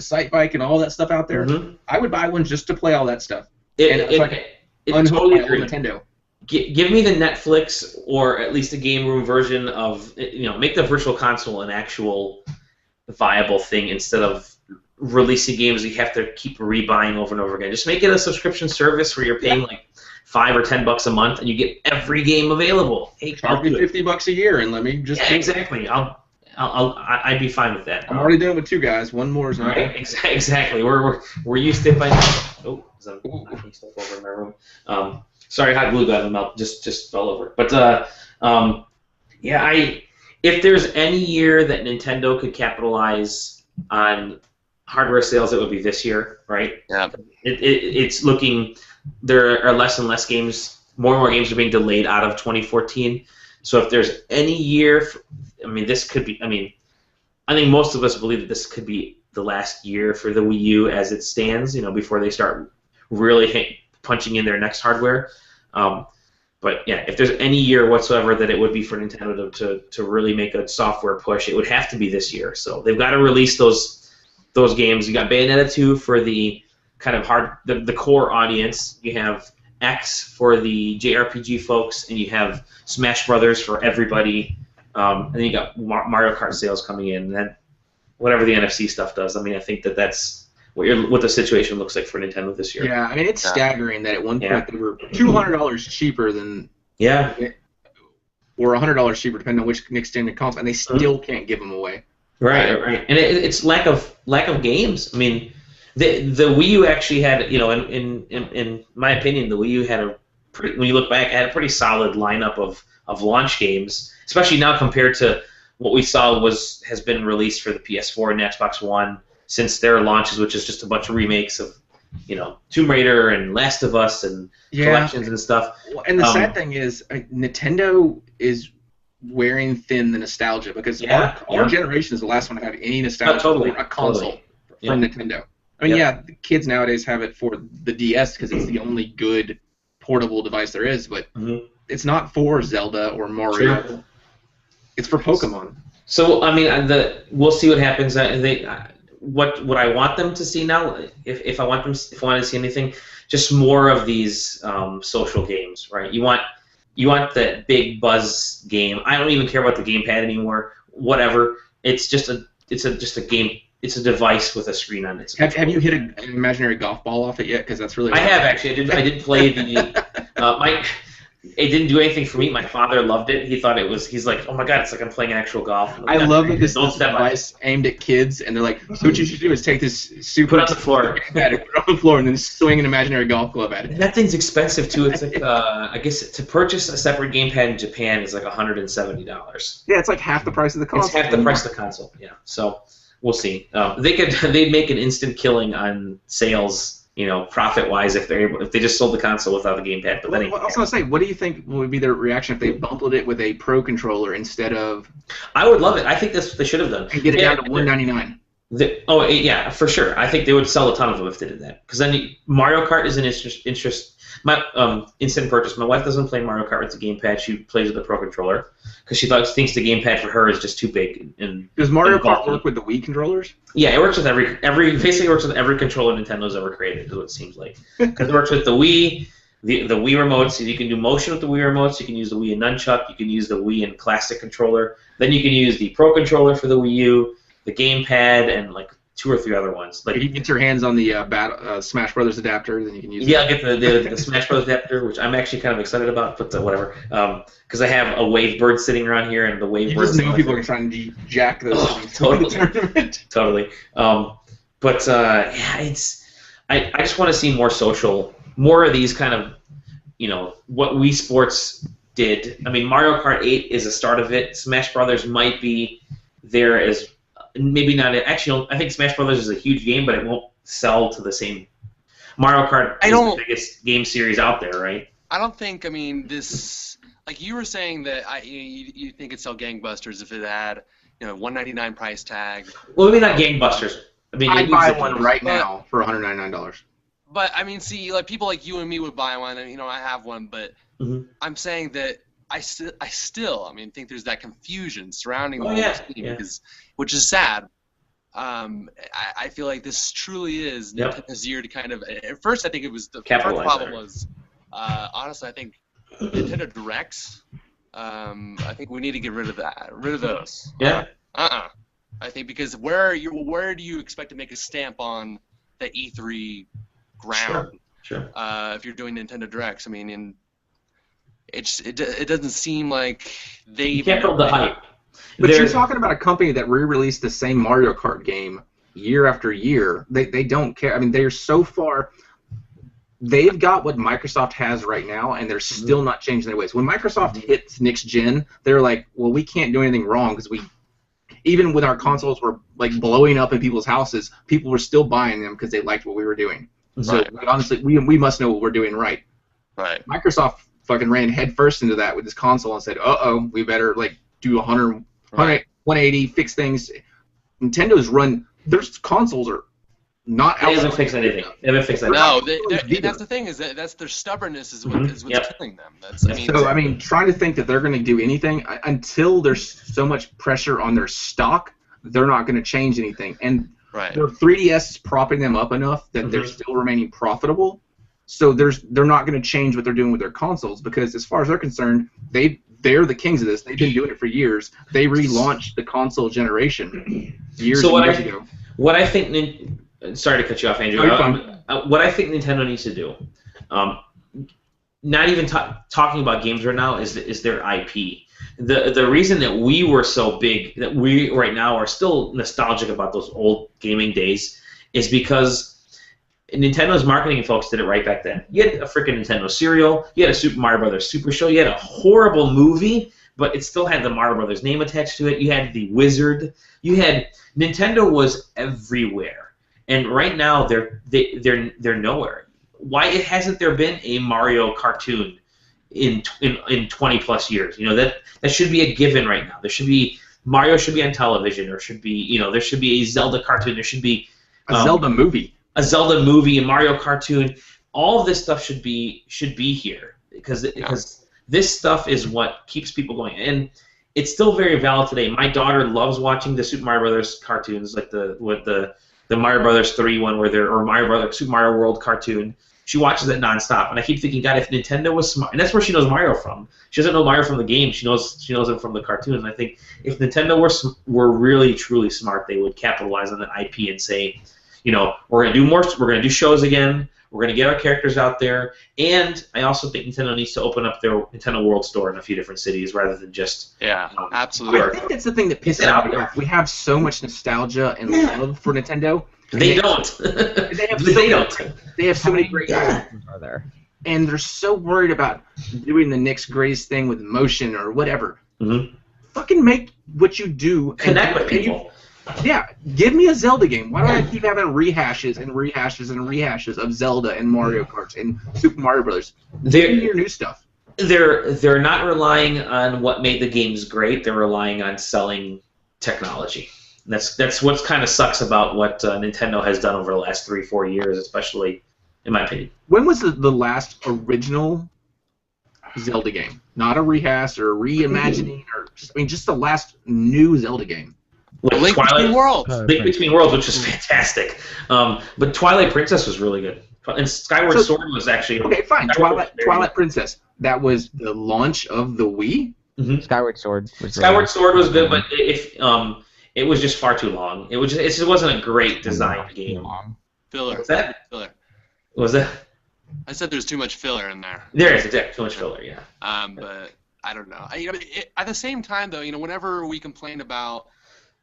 Sight Bike and all that stuff out there, I would buy one just to play all that stuff.
It's totally agree.
Nintendo.
Give me the Netflix or at least a game room version of, make the virtual console an actual viable thing instead of releasing games you have to keep rebuying over and over again. Just make it a subscription service where you're paying like $5 or $10 a month and you get every game available. Hey,
charge me $50 a year and let me just.
Yeah, exactly. I'd be fine with that.
I'm already doing it with 2 guys. One more is not.
Right? Exactly. We're used to it by now. Oh, I'm knocking stuff over in my room. Sorry, hot glue gun melt just fell over. But if there's any year that Nintendo could capitalize on hardware sales, it would be this year, right?
Yeah.
It's looking, there are less and less games, more and more games are being delayed out of 2014. So if there's any year, this could be. I think most of us believe that this could be the last year for the Wii U as it stands. Before they start really punching in their next hardware. But yeah, if there's any year whatsoever that it would be for Nintendo to really make a software push, it would have to be this year. So they've got to release those games. You got Bayonetta 2 for the kind of the core audience. You have X for the JRPG folks, and you have Smash Brothers for everybody. And then you got Mario Kart sales coming in, and then whatever the NFC stuff does. I mean, I think that's what the situation looks like for Nintendo this year.
Yeah, I mean, it's staggering that at one point they were $200 cheaper than or $100 cheaper, depending on which next gen console, and they still can't give them away.
Right. And it's lack of games. I mean, the Wii U actually had, in my opinion, the Wii U had when you look back, had a pretty solid lineup of launch games, especially now compared to what we saw has been released for the PS4 and Xbox One since their launches, which is just a bunch of remakes of, Tomb Raider and Last of Us and collections and stuff.
And the sad thing is, Nintendo is wearing thin the nostalgia, because our generation is the last one to have any nostalgia for a console from Nintendo. I mean, the kids nowadays have it for the DS because it's the only good portable device there is, but it's not for Zelda or Mario. Sure. It's for Pokemon.
So, I mean, we'll see what happens. What I want them to see now, if I want to see anything, just more of these social games, right? You want the big buzz game. I don't even care about the gamepad anymore. Whatever. It's just a game. It's a device with a screen on it.
Have you hit an imaginary golf ball off it yet? Because that's really.
I have actually. I did play the. It didn't do anything for me. My father loved it. He thought it was. He's like, oh my god, it's like I'm playing actual golf.
I love that this device aimed at kids, and they're like, so what you should do is take this super.
Put it on the floor.
Put it on the floor, and then swing an imaginary golf club at it.
And that thing's expensive too. It's like I guess to purchase a separate gamepad in Japan is like $170.
Yeah, it's like half the price of the console.
It's half the price of the console. Yeah. So we'll see. They'd make an instant killing on sales. Profit-wise, if they just sold the console without the gamepad. But
I was gonna say, what do you think would be their reaction if they bundled it with a Pro controller instead of?
I would love it. I think that's what they should have done.
And get it down to $199.
Yeah, for sure. I think they would sell a ton of them if they did that. Because then Mario Kart is an instant purchase. My wife doesn't play Mario Kart with the gamepad. She plays with the Pro controller because she thinks the gamepad for her is just too big. Does
Mario Kart work with the Wii controllers?
Yeah, it works with basically works with every controller Nintendo's ever created, is what it seems like. Because it works with the Wii, the Wii remotes. So you can do motion with the Wii remotes. You can use the Wii and Nunchuck. You can use the Wii and Classic controller. Then you can use the Pro controller for the Wii U, the gamepad, and like 2 or 3 other ones. Like
you get your hands on the Smash Brothers adapter, then you can use.
Yeah, I'll get the Smash Brothers adapter, which I'm actually kind of excited about. But whatever, because I have a Wavebird sitting around here, and the Wavebird.
You just know people are trying to jack those.
Totally. But I just want to see more social, more of these kind of, what Wii Sports did. I mean, Mario Kart 8 is a start of it. Smash Brothers might be there as. Maybe not. Actually, I think Smash Brothers is a huge game, but it won't sell to the same. Mario Kart is the biggest game series out there, right?
I don't think. I mean, this. Like you were saying that you think it'd sell gangbusters if it had $199 price tag.
Well, maybe not gangbusters. I mean,
I'd buy one right now for $199.
But I mean, see, like people like you and me would buy one, and I have one, but I'm saying that. I still think there's that confusion surrounding the whole scheme, because, which is sad. I feel like this truly is Nintendo's year to kind of. At first, I think it was the first problem was, honestly, I think Nintendo Directs. I think we need to get rid of those.
Yeah.
I think because where do you expect to make a stamp on the E3 ground?
Sure.
If you're doing Nintendo Directs, I mean, it doesn't seem like they.
You can't build the hype.
But you're talking about a company that re-released the same Mario Kart game year after year. They don't care. I mean, they're so far. They've got what Microsoft has right now, and they're still not changing their ways. When Microsoft hits next gen, they're like, well, we can't do anything wrong because even when our consoles were like blowing up in people's houses, people were still buying them because they liked what we were doing. So honestly, we must know what we're doing right.
Right.
Microsoft fucking ran headfirst into that with this console and said, we better do 180, fix things. Nintendo's their consoles are not
They haven't fixed anything. They haven't fixed anything.
No, that's the thing, is that's their stubbornness is what's killing them.
I mean, trying to think that they're going to do anything until there's so much pressure on their stock, they're not going to change anything. And their 3DS is propping them up enough that they're still remaining profitable. So they're not going to change what they're doing with their consoles, because as far as they're concerned, they're the kings of this. They've been doing it for years. They relaunched the console generation years ago.
What I think, sorry to cut you off, Andrew. What I think Nintendo needs to do, not even talking about games right now, is their IP. The reason that we were so big, that we right now are still nostalgic about those old gaming days, is because Nintendo's marketing folks did it right back then. You had a freaking Nintendo cereal, you had a Super Mario Brothers Super Show, you had a horrible movie, but it still had the Mario Brothers name attached to it. You had the Wizard. Nintendo was everywhere, and right now they're nowhere. Why hasn't there been a Mario cartoon in 20 plus years? That should be a given right now. Mario should be on television, or should be there should be a Zelda cartoon. There should be
a Zelda movie.
A Zelda movie, a Mario cartoon. All of this stuff should be here because this stuff is what keeps people going, and it's still very valid today. My daughter loves watching the Super Mario Brothers cartoons, like the Mario Brothers 3 one, or Super Mario World cartoon. She watches it nonstop, and I keep thinking, God, if Nintendo was smart, and that's where she knows Mario from. She doesn't know Mario from the game. She knows him from the cartoons. And I think if Nintendo were really truly smart, they would capitalize on that IP and say, we're gonna do more. We're gonna do shows again. We're gonna get our characters out there, and I also think Nintendo needs to open up their Nintendo World Store in a few different cities rather than just
absolutely.
I think that's the thing that pisses me off. We have so much nostalgia and love for Nintendo.
They don't.
They have so many great games there, and they're so worried about doing the next greatest thing with motion or whatever. Fucking make what you do.
Connect with people.
Give me a Zelda game. Why do I keep having rehashes and rehashes and rehashes of Zelda and Mario Kart and Super Mario Brothers? Give me your new stuff.
They're not relying on what made the games great. They're relying on selling technology. That's what kind of sucks about what Nintendo has done over the last 3-4 years, especially in my opinion.
When was the last original Zelda game? Not a rehash or a reimagining, just the last new Zelda game.
Link Between Worlds. Link Between Worlds, which is fantastic. But Twilight Princess was really good. And Skyward Sword was actually...
Okay, fine. Twilight Princess. That was the launch of the Wii?
Skyward Sword
was good, but it was just far too long. It just wasn't a great design game.
Filler.
What's that?
Filler.
What was that?
I said there's too much filler in there.
There is, exactly. Too much filler, yeah.
But I don't know. At the same time, though, whenever we complain about...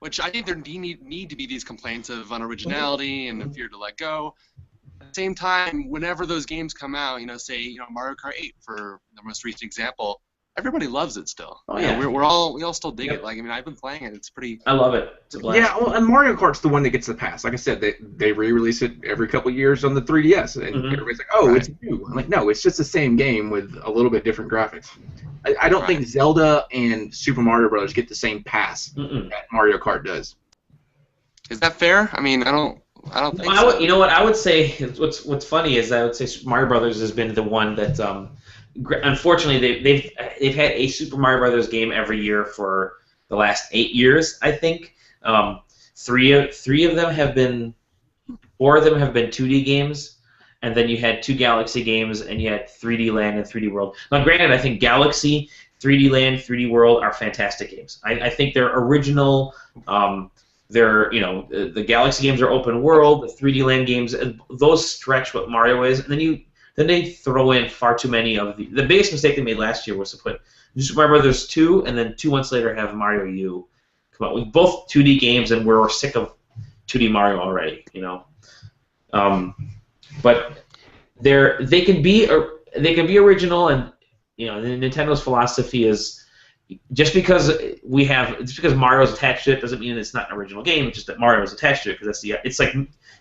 Which I think there need to be these complaints of unoriginality and the fear to let go. At the same time, whenever those games come out, say Mario Kart 8 for the most recent example, everybody loves it still.
Oh yeah,
we all still dig it. I've been playing it. It's pretty.
I love it. It's a blast.
Yeah, well, and Mario Kart's the one that gets the pass. Like I said, they re-release it every couple of years on the 3DS, and everybody's like, "Oh, it's new." I'm like, "No, it's just the same game with a little bit different graphics." I don't think Zelda and Super Mario Brothers get the same pass that Mario Kart does.
Is that fair? I don't think so.
You know what? I would say what's funny is I would say Super Mario Brothers has been the one that unfortunately they've had a Super Mario Brothers game every year for the last 8 years. I think 4 of them have been 2D games. And then you had 2 Galaxy games, and you had 3D Land and 3D World. Now, granted, I think Galaxy, 3D Land, 3D World are fantastic games. I think they're original. The Galaxy games are open world. The 3D Land games, those stretch what Mario is. And then they throw in far too many of the biggest mistake they made last year was to put Super Mario Brothers 2, and then 2 months later have Mario U come out with both 2D games, and we're sick of 2D Mario already. But they can be original, and Nintendo's philosophy is just because Mario's attached to it doesn't mean it's not an original game. It's just that Mario's attached to it because it's like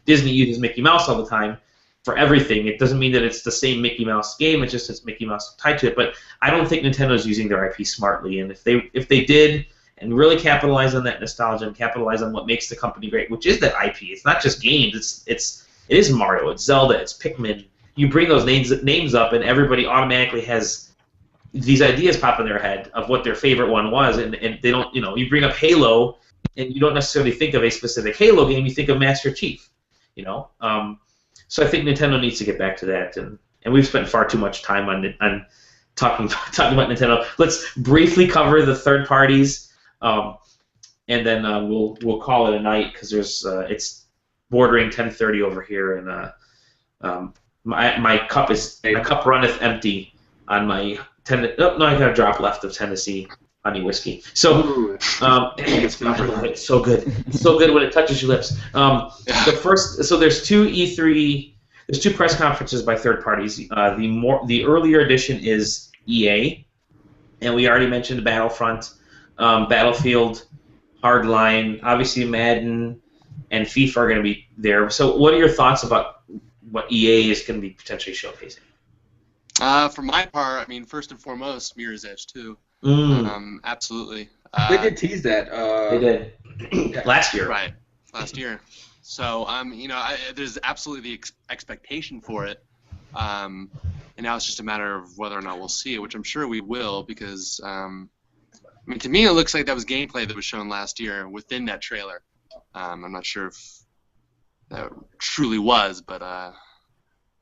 Disney uses Mickey Mouse all the time for everything. It doesn't mean that it's the same Mickey Mouse game. It's Mickey Mouse tied to it. But I don't think Nintendo's using their IP smartly, and if they did, and really capitalize on that nostalgia and capitalize on what makes the company great, which is that IP. It's not just games. It is Mario, it's Zelda, it's Pikmin. You bring those names up, and everybody automatically has these ideas pop in their head of what their favorite one was, and they don't, you bring up Halo, and you don't necessarily think of a specific Halo game, you think of Master Chief, So I think Nintendo needs to get back to that, and we've spent far too much time on talking about Nintendo. Let's briefly cover the third parties, and then we'll call it a night because it's bordering 10:30 over here, and my cup runneth empty on my I got a drop left of Tennessee honey whiskey. So it's so good. It's so good when it touches your lips. There's two E3. There's two press conferences by third parties. The earlier edition is EA, and we already mentioned Battlefront, Battlefield, Hardline, obviously Madden, and FIFA are going to be there. So what are your thoughts about what EA is going to be potentially showcasing?
For my part, I mean, first and foremost, Mirror's Edge 2. Absolutely.
They did tease that.
They did. Last year.
Right. Last year. So, there's absolutely the expectation for it. And now it's just a matter of whether or not we'll see it, which I'm sure we will, because, to me, it looks like that was gameplay that was shown last year within that trailer. I'm not sure if that truly was, but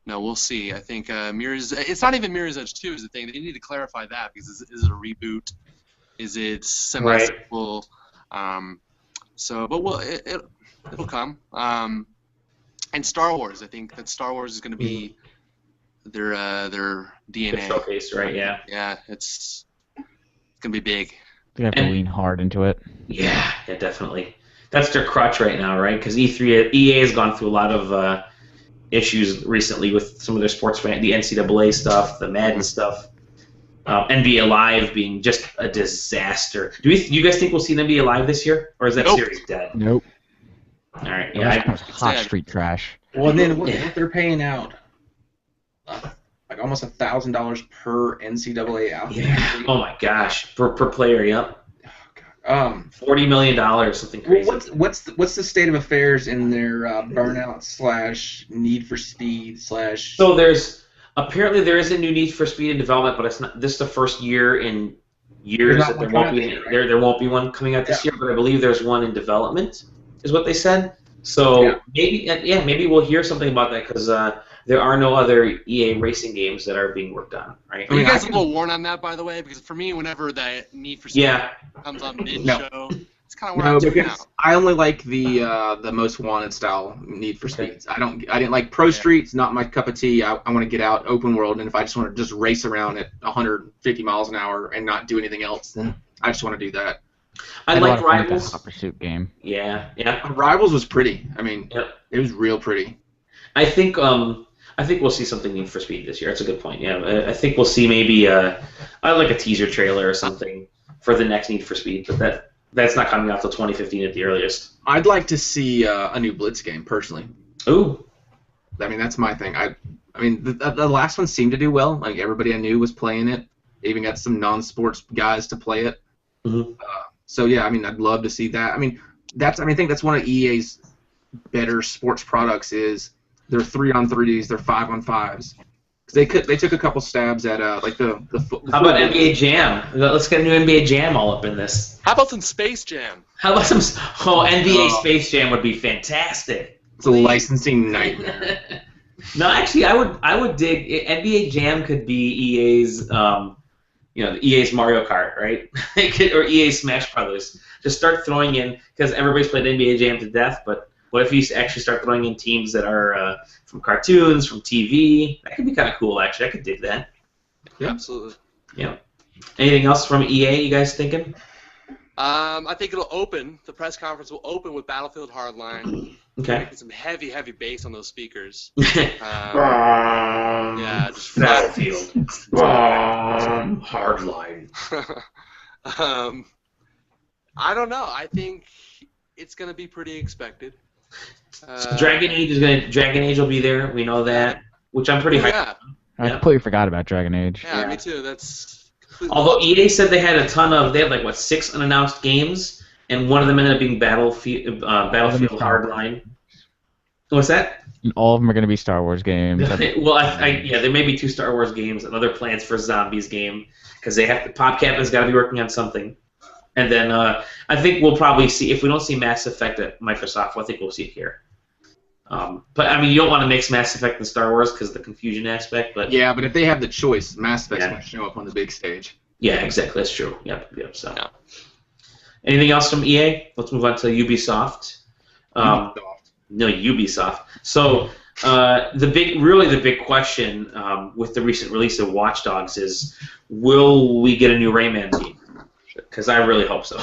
no, we'll see. I think it's not even Mirror's Edge 2 is the thing. They need to clarify that, because is it a reboot? Is it semi-sequel? Right. It'll come. And Star Wars, I think that Star Wars is going to be their DNA.
The showcase, right? Yeah.
Yeah, it's going to be big.
They have to lean hard into it.
Yeah, definitely. That's their crutch right now, right? Because EA has gone through a lot of issues recently with some of their sports, the NCAA stuff, the Madden stuff, NBA Live being just a disaster. Do you guys think we'll see an NBA Live this year, or is that series dead?
Nope.
All right.
Yeah, hot street trash.
Well, and then what they're paying out, like almost $1,000 per NCAA athlete.
Yeah. Oh my gosh, per player. Yep. $40 million, something crazy.
Well, what's the state of affairs in their burnout / Need for Speed /
So apparently there is a new Need for Speed in development, but it's not. This is the first year in years that there won't be there won't be one coming out this year. But I believe there's one in development, is what they said. So maybe we'll hear something about that, because there are no other EA racing games that are being worked on, right?
Are you guys a little worn on that, by the way? Because for me, whenever that Need for Speed comes on mid-show, it's kind of where I'm tuning out.
I only like the Most Wanted style Need for Speeds. I didn't like Pro Streets. Not my cup of tea. I want to get out open world, and if I just want to just race around at 150 miles an hour and not do anything else, then I just want to do that.
I like Rivals.
Hot Pursuit game.
Yeah.
Rivals was pretty. I mean, it was real pretty.
I think we'll see something Need for Speed this year. That's a good point. Yeah, I think we'll see maybe like a teaser trailer or something for the next Need for Speed, but that's not coming out till 2015 at the earliest.
I'd like to see a new Blitz game personally.
Ooh.
I mean, that's my thing. I mean, the last one seemed to do well. Like, everybody I knew was playing it. They even got some non-sports guys to play it.
Mm-hmm.
So yeah, I mean, I'd love to see that. I think that's one of EA's better sports products is their 3-on-3s, their 5-on-5s. Because they took a couple stabs at like the
How about NBA Jam? Let's get a new NBA Jam all up in this.
How about some Space Jam?
How about some? NBA Space Jam would be fantastic.
It's a licensing nightmare.
No, actually, I would dig NBA Jam could be EA's EA's Mario Kart, right? Or EA's Smash Brothers. Just start throwing in, because everybody's played NBA Jam to death, but what if you actually start throwing in teams that are from cartoons, from TV? That could be kind of cool, actually. I could dig that.
Yeah, absolutely.
Yeah. Anything else from EA you guys thinking?
I think it'll open. The press conference will open with Battlefield Hardline.
Okay.
Making some heavy bass on those speakers.
Yeah,
just
Battlefield. Hardline.
I don't know. I think it's going to be pretty expected.
So Dragon Age will be there. We know that, which I'm pretty hyped.
I completely forgot about Dragon Age.
Yeah, me too. That's
Although EA said they had like what 6 unannounced games, and one of them ended up being Battlefield Hardline. What's that?
And all of them are going to be Star Wars games.
Well, yeah, there may be 2 Star Wars games, another Plants vs. Zombies game, because PopCap has got to be working on something. And then I think we'll probably see, if we don't see Mass Effect at Microsoft, I think we'll see it here. But I mean, you don't want to mix Mass Effect and Star Wars because of the confusion aspect. But
yeah, but if they have the choice, Mass Effect's going to show up on the big stage.
Yeah, exactly. That's true. Yep. So, anything else from EA? Let's move on to Ubisoft. No, Ubisoft. So the big question with the recent release of Watch Dogs is, will we get a new Rayman game? Because I really hope so.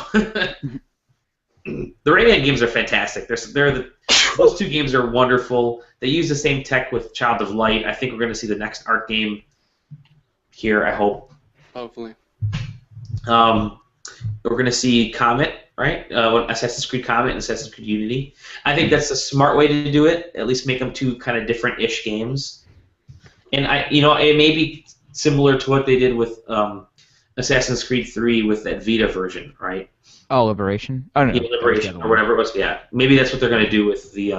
The Rayman games are fantastic. Those 2 games are wonderful. They use the same tech with Child of Light. I think we're going to see the next art game here, I hope.
Hopefully.
We're going to see Comet, right? Assassin's Creed Comet and Assassin's Creed Unity. I think that's a smart way to do it. At least make them 2 kind of different-ish games. And it may be similar to what they did with Assassin's Creed 3 with that Vita version, right?
Oh, Liberation? Oh, no.
Yeah, Liberation, or whatever it was. Yeah, maybe that's what they're going to do with the.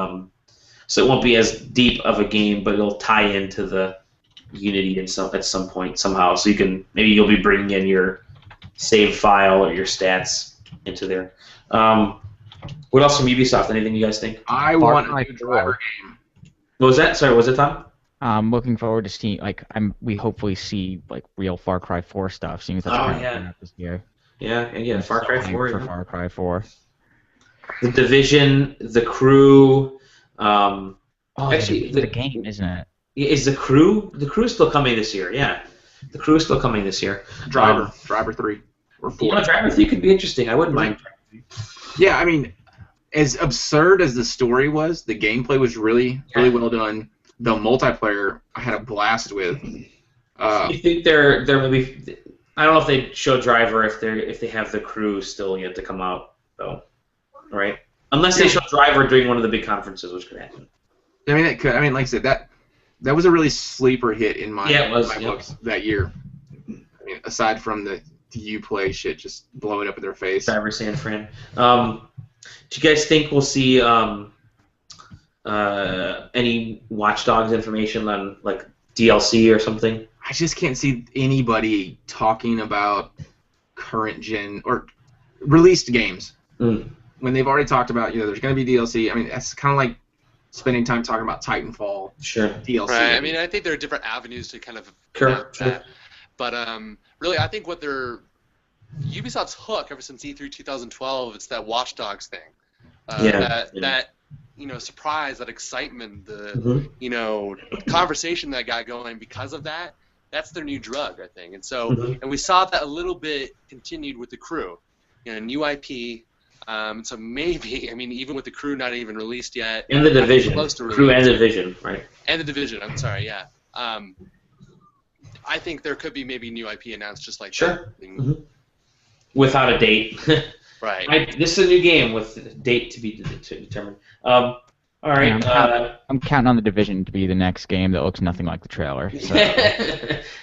So it won't be as deep of a game, but it'll tie into the Unity at some point somehow. So you'll be bringing in your save file or your stats into there. What else from Ubisoft? Anything you guys think?
I want a new driver game.
What was that? Sorry, what was it, Tom?
I'm looking forward to seeing, we hopefully see, real Far Cry 4 stuff, seeing as that's coming out this year.
Yeah, Far Cry 4.
For Far Cry 4.
The Division, The Crew.
Actually, the game, isn't it?
Is The Crew? The Crew is still coming this year, yeah. The Crew is still coming this year.
Driver 3 or 4.
Driver 3 could be interesting. I wouldn't mind.
Yeah, I mean, as absurd as the story was, the gameplay was really well done. The multiplayer I had a blast with.
You think they're maybe? I don't know if they show Driver if they have The Crew still yet to come out though, right? Unless they show Driver during one of the big conferences, which could happen.
I mean, it could. I mean, like I said, that was a really sleeper hit in my books that year. I mean, aside from the Uplay shit just blowing up in their face.
Driver San Fran. Do you guys think we'll see any Watch Dogs information on DLC or something?
I just can't see anybody talking about current gen or released games when they've already talked about there's going to be DLC. I mean, that's kind of like spending time talking about Titanfall.
Sure.
DLC.
Right. I mean, I think there are different avenues to kind of that. But really, I think Ubisoft's hook ever since E3 2012, it's that Watch Dogs thing. That surprise, that excitement, the conversation that got going because of that. That's their new drug, I think. And so, and we saw that a little bit continued with The Crew, new IP. So maybe, I mean, even with The Crew not even released yet.
And The Division. Crew and Division, right?
And The Division. I'm sorry, yeah. I think there could be maybe new IP announced just like that.
Without a date.
Right.
This is a new game with a date to be determined. All right.
Yeah, I'm counting on The Division to be the next game that looks nothing like the trailer. So.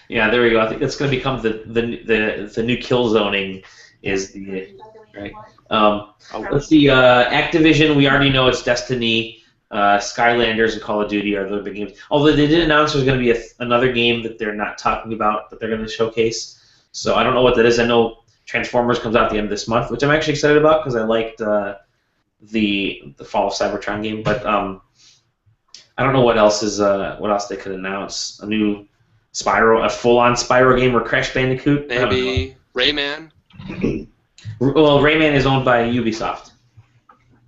Yeah, there we go. I think that's going to become the new kill zoning is the right. Let's see. Activision, we already know it's Destiny. Skylanders and Call of Duty are the big games. Although they did announce there's going to be another game that they're not talking about that they're going to showcase. So I don't know what that is. I know Transformers comes out at the end of this month, which I'm actually excited about because I liked the Fall of Cybertron game. But I don't know what else they could announce. A new Spyro, a full-on Spyro game, or Crash Bandicoot.
Maybe Rayman.
Well, Rayman is owned by Ubisoft.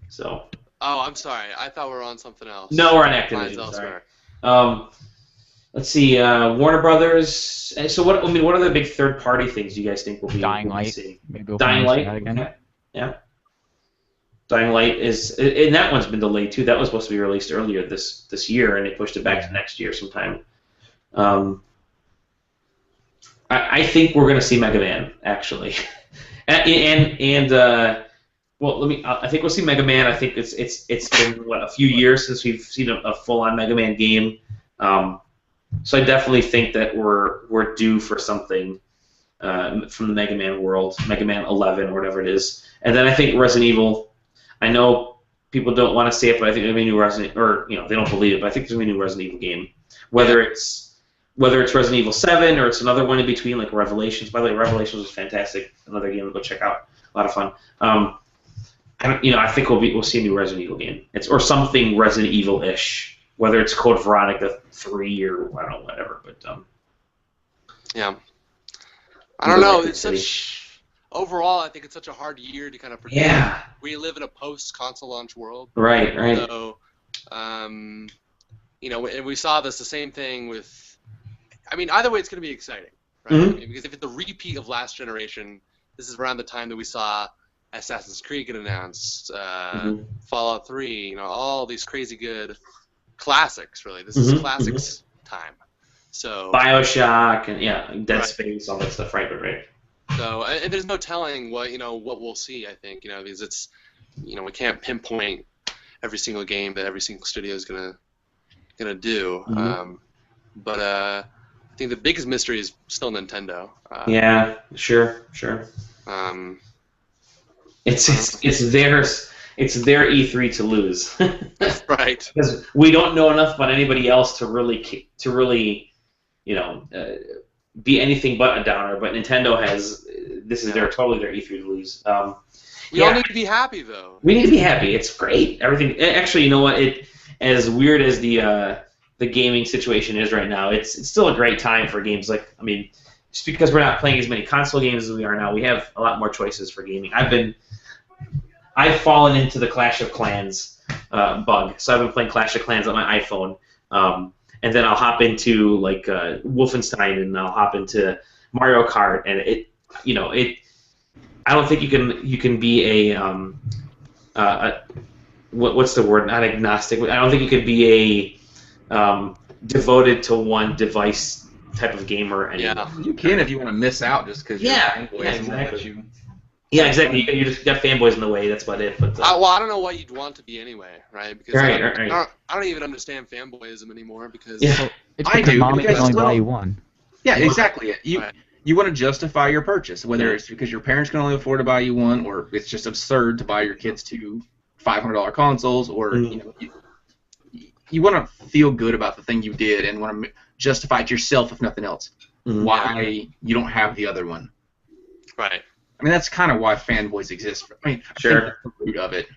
So.
Oh, I'm sorry. I thought we were on something else.
No, we're on Activision. Sorry. Let's see. Warner Brothers. So what? I mean, what are the big third-party things you guys think will be?
Dying Light. Maybe we'll
Dying Light.
Again.
Yeah. Dying Light is, and that one's been delayed too. That was supposed to be released earlier this year, and they pushed it back to next year sometime. I think we're going to see Mega Man actually, I think we'll see Mega Man. I think it's been a few years since we've seen a full-on Mega Man game. So I definitely think that we're due for something from the Mega Man world, Mega Man 11 or whatever it is. And then I think Resident Evil. I know people don't want to say it, but I think there's a new Resident, or they don't believe it, but I think there's a new Resident Evil game. Whether it's Resident Evil 7 or it's another one in between, like Revelations. By the way, Revelations was fantastic. Another game to go check out. A lot of fun. I think we'll see a new Resident Evil game. Or something Resident Evil-ish. Whether it's Code Veronica 3 or I don't know, whatever. But
yeah, I don't know. It's such overall. I think it's such a hard year to kind of predict.
Yeah.
We live in a post-console launch world.
Right.
So, and we saw the same thing with. I mean, either way, it's going to be exciting, right?
Mm-hmm.
I mean, because if it's a repeat of last generation, this is around the time that we saw Assassin's Creed get announced, Fallout 3, all these crazy good classics. Really, this is classics time. So
BioShock and Dead Space, all that stuff, right?
So, and there's no telling what we'll see. I think because it's we can't pinpoint every single game that every single studio is gonna do. But I think the biggest mystery is still Nintendo.
Yeah, sure. It's theirs. It's their E3 to lose.
Right.
Because we don't know enough about anybody else to really be anything but a downer. But Nintendo has this is totally their E3 to lose.
We all need to be happy though.
We need to be happy. It's great. Everything. Actually, you know what? As weird as the gaming situation is right now, it's still a great time for games. Like, I mean, just because we're not playing as many console games as we are now, we have a lot more choices for gaming. I've fallen into the Clash of Clans bug, so I've been playing Clash of Clans on my iPhone, and then I'll hop into like Wolfenstein, and I'll hop into Mario Kart, and I don't think you can be a what's the word? Not agnostic. I don't think you could be a devoted to one device type of gamer anymore.
Yeah, you can if you want to miss out just because you're
exactly. Yeah, exactly. You just got fanboys in the way. That's about it. But
well, I don't know what you'd want to be anyway, right? Because
right.
I don't even understand fanboyism anymore because
I do.
Mom
because
only buy you one.
Yeah, exactly. You want to justify your purchase, whether it's because your parents can only afford to buy you one, or it's just absurd to buy your kids two $500 consoles, or you want to feel good about the thing you did and want to justify it yourself, if nothing else, why you don't have the other one.
Right.
I mean, that's kind of why fanboys exist. I think that's the root of it.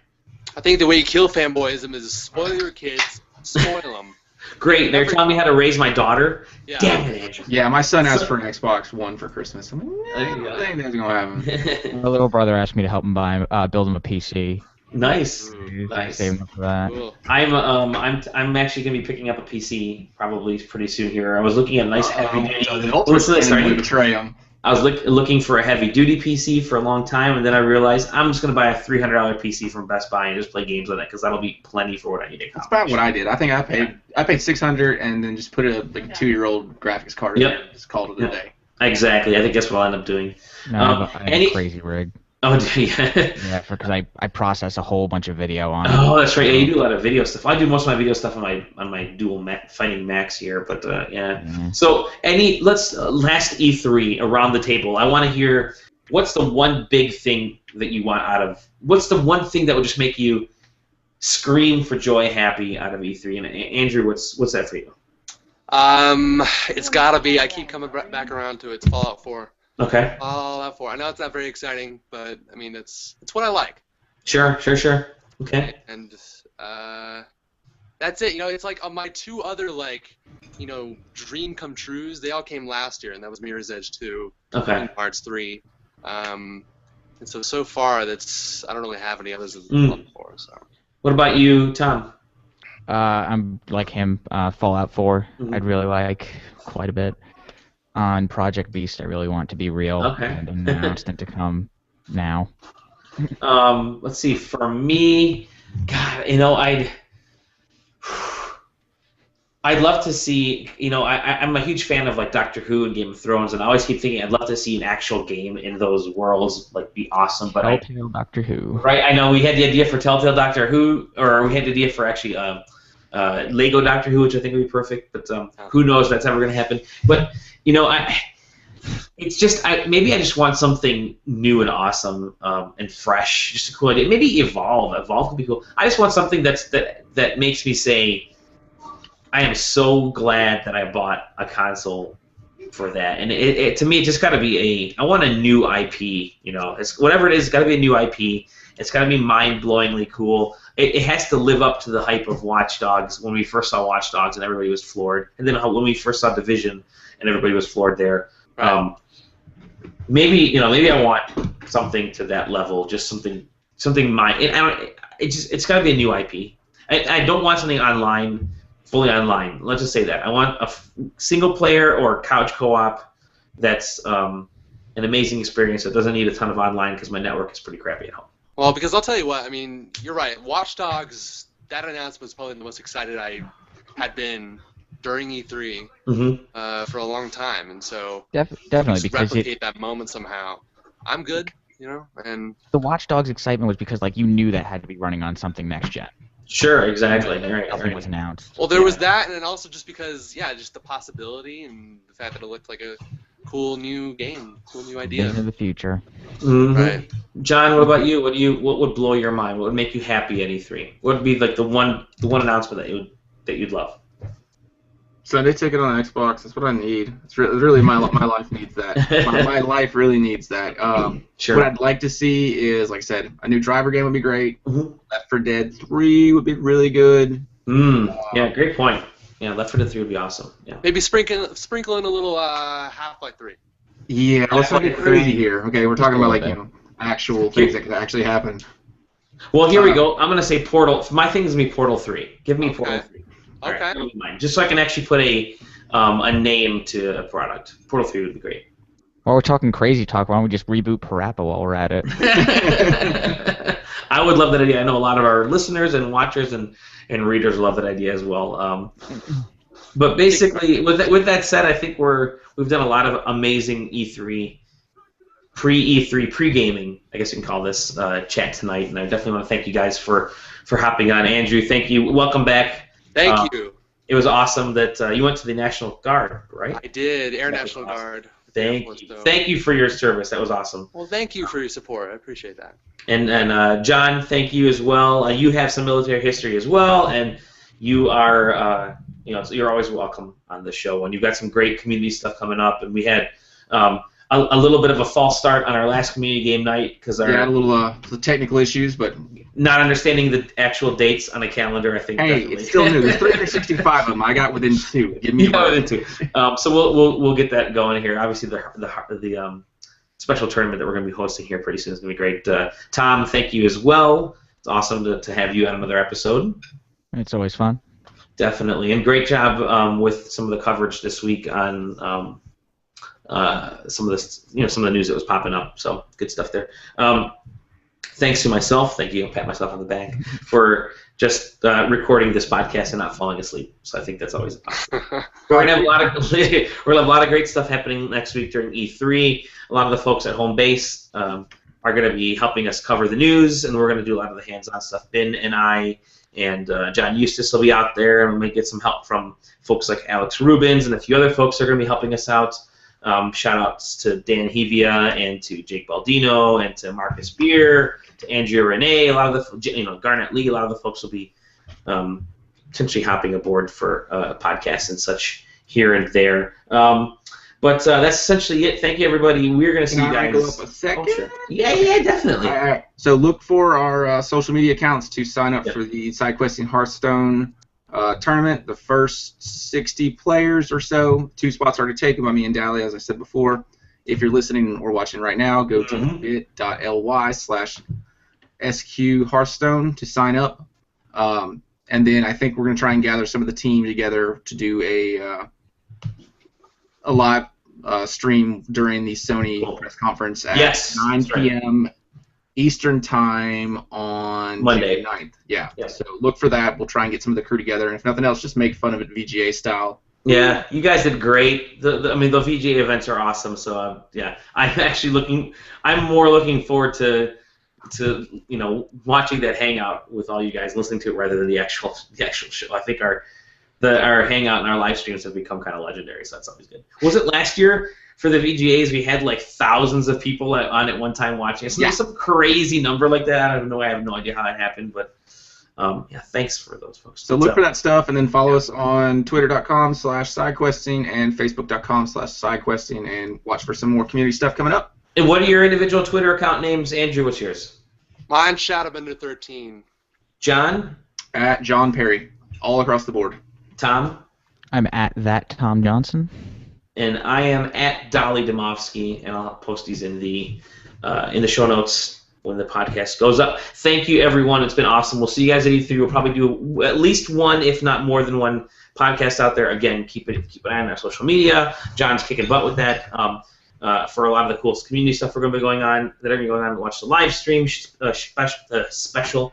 I think the way you kill fanboyism is spoil your kids, spoil them.
Great, they're telling me how to raise my daughter.
Yeah.
Damn it, Andrew.
Yeah, my son asked for an Xbox One for Christmas. I'm like, I think that's gonna happen.
My little brother asked me to help him build him a PC.
Nice.
Nice. Saving up for that.
Cool.
I'm actually gonna be picking up a PC probably pretty soon here. I was looking at a nice heavy.
Listen to this, starting to betray him.
I was looking for a heavy-duty PC for a long time, and then I realized I'm just going to buy a $300 PC from Best Buy and just play games on it because that'll be plenty for what I need to accomplish.
That's about what I did. I think I paid $600 and then just put a 2-year-old graphics card in and just called it a day.
Exactly. I think that's what I'll end up doing.
No, I have a crazy rig.
Oh, do you?
Yeah, because I process a whole bunch of video on it.
Oh, that's right. Yeah, you do a lot of video stuff. I do most of my video stuff on my dual fighting Macs here, but yeah.
Mm-hmm.
So last E3 around the table. I want to hear what's the one big thing that you want out of. What's the one thing that would just make you scream for joy, happy out of E3? And Andrew, what's that for you?
It's gotta be. I keep coming back around to it. It's Fallout 4.
Okay.
Fallout 4. I know it's not very exciting, but I mean it's what I like.
Sure. Okay.
And that's it. It's like my two other dream come trues. They all came last year, and that was Mirror's Edge 2 and Parts 3. And so far I don't really have any others than Fallout 4. So. What
about you, Tom?
I'm like him. Fallout 4. I'd really like quite a bit. On Project Beast, I really want to be real and announced and to come now.
Let's see. For me, God, I'd love to see. I'm a huge fan of Doctor Who and Game of Thrones, and I always keep thinking I'd love to see an actual game in those worlds, be awesome. But
Telltale Doctor Who.
Right. I know we had the idea for Telltale Doctor Who, or we had the idea for actually Lego Doctor Who, which I think would be perfect. But who knows if that's ever going to happen? But it's just maybe I just want something new and awesome and fresh, just a cool idea. Maybe evolve. Evolve could be cool. I just want something that makes me say, I am so glad that I bought a console for that. And to me, it just got to be I want a new IP. You know, whatever it is, it's got to be a new IP. It's got to be mind-blowingly cool. It has to live up to the hype of Watch Dogs when we first saw Watch Dogs and everybody was floored, and then when we first saw Division and everybody was floored there.
Right.
Maybe I want something to that level, just something it's got to be a new IP. I don't want something online, fully online. Let's just say that. I want a single player or couch co-op that's an amazing experience that doesn't need a ton of online because my network is pretty crappy at home.
Well, because I'll tell you what, I mean, you're right. Watch Dogs, that announcement was probably the most excited I had been during E3 for a long time, and so
definitely because
replicate that moment somehow. I'm good, and
the Watch Dogs excitement was because you knew that had to be running on something next gen.
Sure, exactly.
Nothing was announced.
Well, there was that, and then also just because, just the possibility and the fact that it looked like a cool new game, cool new idea.
Into the future.
Right.
John, what about you? What would blow your mind? What would make you happy at E3? What would be the one announcement that you'd love?
Sunday ticket on Xbox. That's what I need. It's really my life needs that. My life really needs that.
Sure.
What I'd like to see is, like I said, a new driver game would be great. Left 4 Dead 3 would be really good.
Yeah, great point. Yeah, Left 4 Dead 3 would be awesome. Yeah.
Maybe sprinkle in a little Half-Life 3.
Yeah, let's not get crazy here. Okay, we're talking about actual things that could actually happen.
Well, here we go. I'm gonna say Portal. My thing is gonna be Portal 3. Give me Portal 3.
Okay.
Right, just so I can actually put a name to a product. Portal 3 would be great.
While we're talking crazy talk, why don't we just reboot Parappa while we're at it?
I would love that idea. I know a lot of our listeners and watchers and readers love that idea as well. But basically, with that said, I think we've done a lot of amazing E3, pre-E3, pre-gaming, I guess you can call this, chat tonight. And I definitely want to thank you guys for hopping on. Andrew, thank you. Welcome back.
Thank you.
It was awesome that you went to the National Guard, right?
I did, Air National Guard.
Thank you. Thank you for your service. That was awesome.
Well, thank you for your support. I appreciate that.
And John, thank you as well. You have some military history as well, and you are, you're always welcome on the show. And you've got some great community stuff coming up. And we had a little bit of a false start on our last community game night because
had a little technical issues, but
not understanding the actual dates on a calendar. I think.
Hey,
definitely.
It's still new. There's 365 of them. I got within 2. Give me
within 2. So we'll get that going here. Obviously, the special tournament that we're going to be hosting here pretty soon is going to be great. Tom, thank you as well. It's awesome to have you on another episode.
It's always fun.
Definitely, and great job with some of the coverage this week on some of the news that was popping up. So good stuff there. Thanks to myself, thank you. I'll pat myself on the back for just recording this podcast and not falling asleep. So I think that's always a positive. We're gonna have a lot of great stuff happening next week during E3. A lot of the folks at home base are going to be helping us cover the news, and we're going to do a lot of the hands-on stuff. Ben and I and John Eustace will be out there, and we might get some help from folks like Alex Rubens and a few other folks that are going to be helping us out. Shout-outs to Dan Hevia and to Jake Baldino and to Marcus Beer, to Andrea Renee, a lot of the Garnett Lee, a lot of the folks will be potentially hopping aboard for podcasts and such here and there. But that's essentially it. Thank you, everybody. We're going to see you guys.
Can I go up a second?
Sure. Yeah, definitely.
All right. So look for our social media accounts to sign up for the SideQuest and Hearthstone tournament. The first 60 players or so, 2 spots already taken by me and Dally, as I said before. If you're listening or watching right now, go to bit.ly/SQ Hearthstone to sign up. And then I think we're going to try and gather some of the team together to do a live stream during the Sony press conference at 9 p.m. Eastern Time on
Monday.
June 9th. Yeah. So look for that. We'll try and get some of the crew together, and if nothing else, just make fun of it VGA style.
Yeah, you guys did great. The VGA events are awesome. So I'm more looking forward to watching that hangout with all you guys, listening to it rather than the actual show. I think our hangout and our live streams have become kind of legendary, so that's always good. Was it last year for the VGAs we had like thousands of people on at one time watching? So there's some crazy number like that. I have no idea how it happened, but yeah, thanks for those folks.
So look for that stuff, and then follow us on twitter.com/sidequesting and facebook.com/sidequesting, and watch for some more community stuff coming up.
And what are your individual Twitter account names? Andrew, what's yours?
Mine's Shadowbender13.
John?
At John Perry, all across the board.
Tom?
I'm at that Tom Johnson.
And I am at Dolly Domofsky, and I'll post these in the show notes when the podcast goes up. Thank you, everyone. It's been awesome. We'll see you guys at E3. We'll probably do at least one, if not more than one, podcast out there. Again, keep an eye on our social media. John's kicking butt with that. For a lot of the cool community stuff we're going to be going on, watch the live stream special.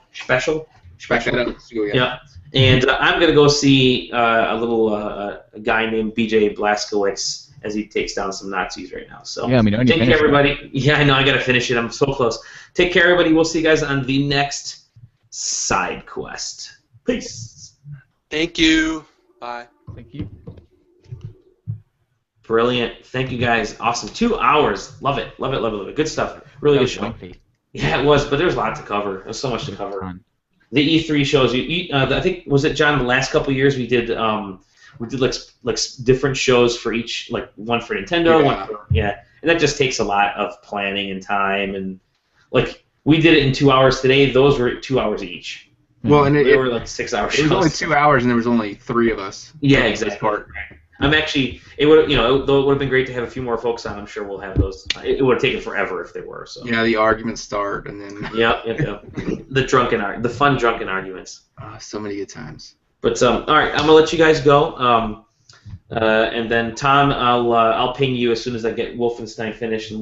Yeah. And I'm going to go see a guy named BJ Blazkowicz as he takes down some Nazis right now. So take care, everybody. Yeah, I know. I got to finish it. I'm so close. Take care, everybody. We'll see you guys on the next side quest. Peace.
Thank you. Bye.
Thank you.
Brilliant. Thank you, guys. Awesome. 2 hours. Love it. Love it. Love it. Love it. Good stuff. Really good show. Lengthy. Yeah, it was, but there's a lot to cover. There's so much to cover. The E3 shows. I think, was it, John, the last couple of years we did like different shows for each, like one for Nintendo, and that just takes a lot of planning and time, and like we did it in 2 hours today. Those were 2 hours each.
Well, and
they were like 6 hours.
It was only 2 hours, and there was only 3 of us.
Yeah, exactly. I'm actually. It would, though it would have been great to have a few more folks on. I'm sure we'll have those. It would have taken forever if they were. So. Yeah,
the arguments start, and then.
Yep. The fun drunken arguments.
So many good times.
But all right, I'm gonna let you guys go. And then Tom, I'll ping you as soon as I get Wolfenstein finished, and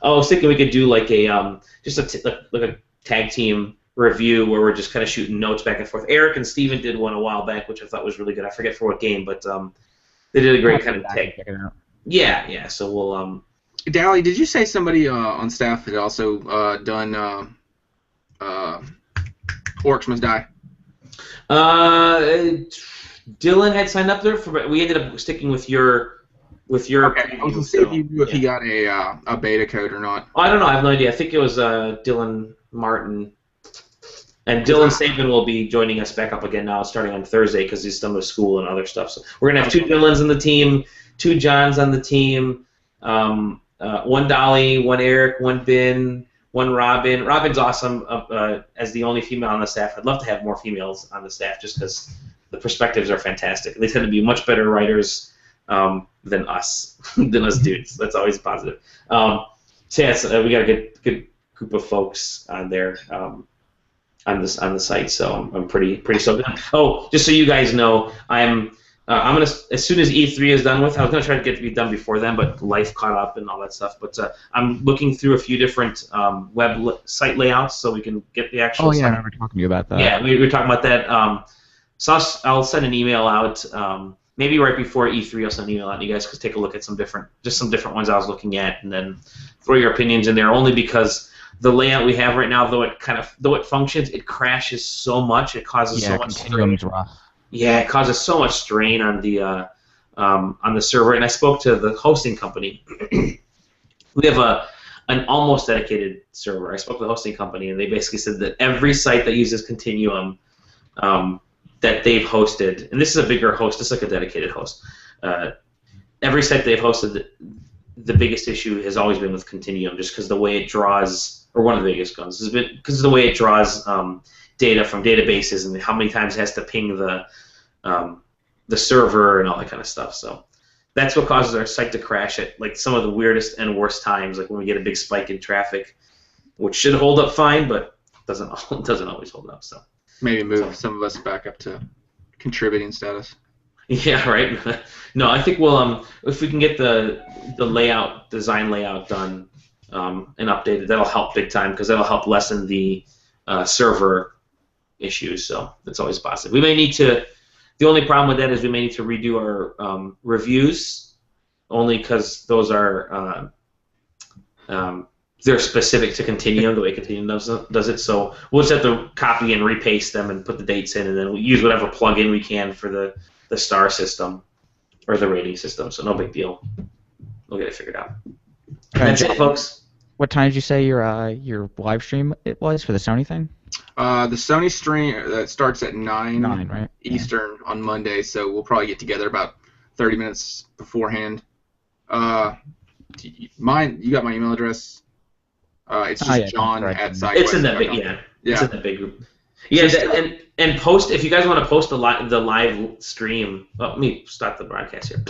I was thinking we could do like a like a tag team review where we're just kind of shooting notes back and forth. Eric and Steven did one a while back, which I thought was really good. I forget for what game, but they did a great kind of tag. Yeah. So we'll.
Dally, did you say somebody on staff had also done Orcs Must Die?
Dylan had signed up there but we ended up sticking with your.
Okay, I was gonna see if he got a beta code or not.
Oh, I don't know. I have no idea. I think it was Dylan Martin. And Dylan Saban will be joining us back up again now, starting on Thursday, because he's done with school and other stuff. So we're gonna have 2 Dylans on the team, 2 Johns on the team, 1 Dolly, 1 Eric, 1 Ben, 1 Robin. Robin's awesome as the only female on the staff. I'd love to have more females on the staff, just because the perspectives are fantastic. They tend to be much better writers than us, dudes. That's always positive. So we got a good group of folks on there. On the site, so I'm pretty stoked. Oh, just so you guys know, I'm gonna, as soon as E3 is done with, I was gonna try to get it to be done before then, but life caught up and all that stuff. But I'm looking through a few different site layouts so we can get the actual.
Oh yeah,
site.
I remember talking to you about that.
Yeah, we were talking about that. So I'll send an email out. Maybe right before E3, I'll send an email out to you guys to take a look at some different ones I was looking at, and then throw your opinions in there. Only because the layout we have right now, though it functions, it crashes so much. It causes so much strain. Yeah, it causes so much strain on the server. And I spoke to the hosting company. We have an almost dedicated server. I spoke to the hosting company, and they basically said that every site that uses Continuum that they've hosted, and this is a bigger host, it's like a dedicated host. Every site they've hosted, the biggest issue has always been with Continuum, just because the way it draws. Or one of the biggest ones has been because of the way it draws data from databases and how many times it has to ping the server and all that kind of stuff. So that's what causes our site to crash at like some of the weirdest and worst times, like when we get a big spike in traffic, which should hold up fine, but doesn't always hold up. So
maybe move some of us back up to contributing status.
Yeah, right. No, I think we'll if we can get the design layout done. And updated. That'll help big time because that'll help lessen the server issues. So that's always positive. We may need to. The only problem with that is we may need to redo our reviews, only because those are they're specific to Continuum, the way Continuum does it. So we'll just have to copy and repaste them and put the dates in, and then we'll use whatever plugin we can for the star system or the rating system. So no big deal. We'll get it figured out. That's it, folks.
What time did you say your live stream it was for the Sony thing?
The Sony stream that starts at 9
right?
Eastern on Monday, so we'll probably get together about 30 minutes beforehand. You got my email address. It's just John at SideQuest.
It's in that big, It's in that big group. Yeah, and post if you guys want to post the live stream. Well, let me start the broadcast here.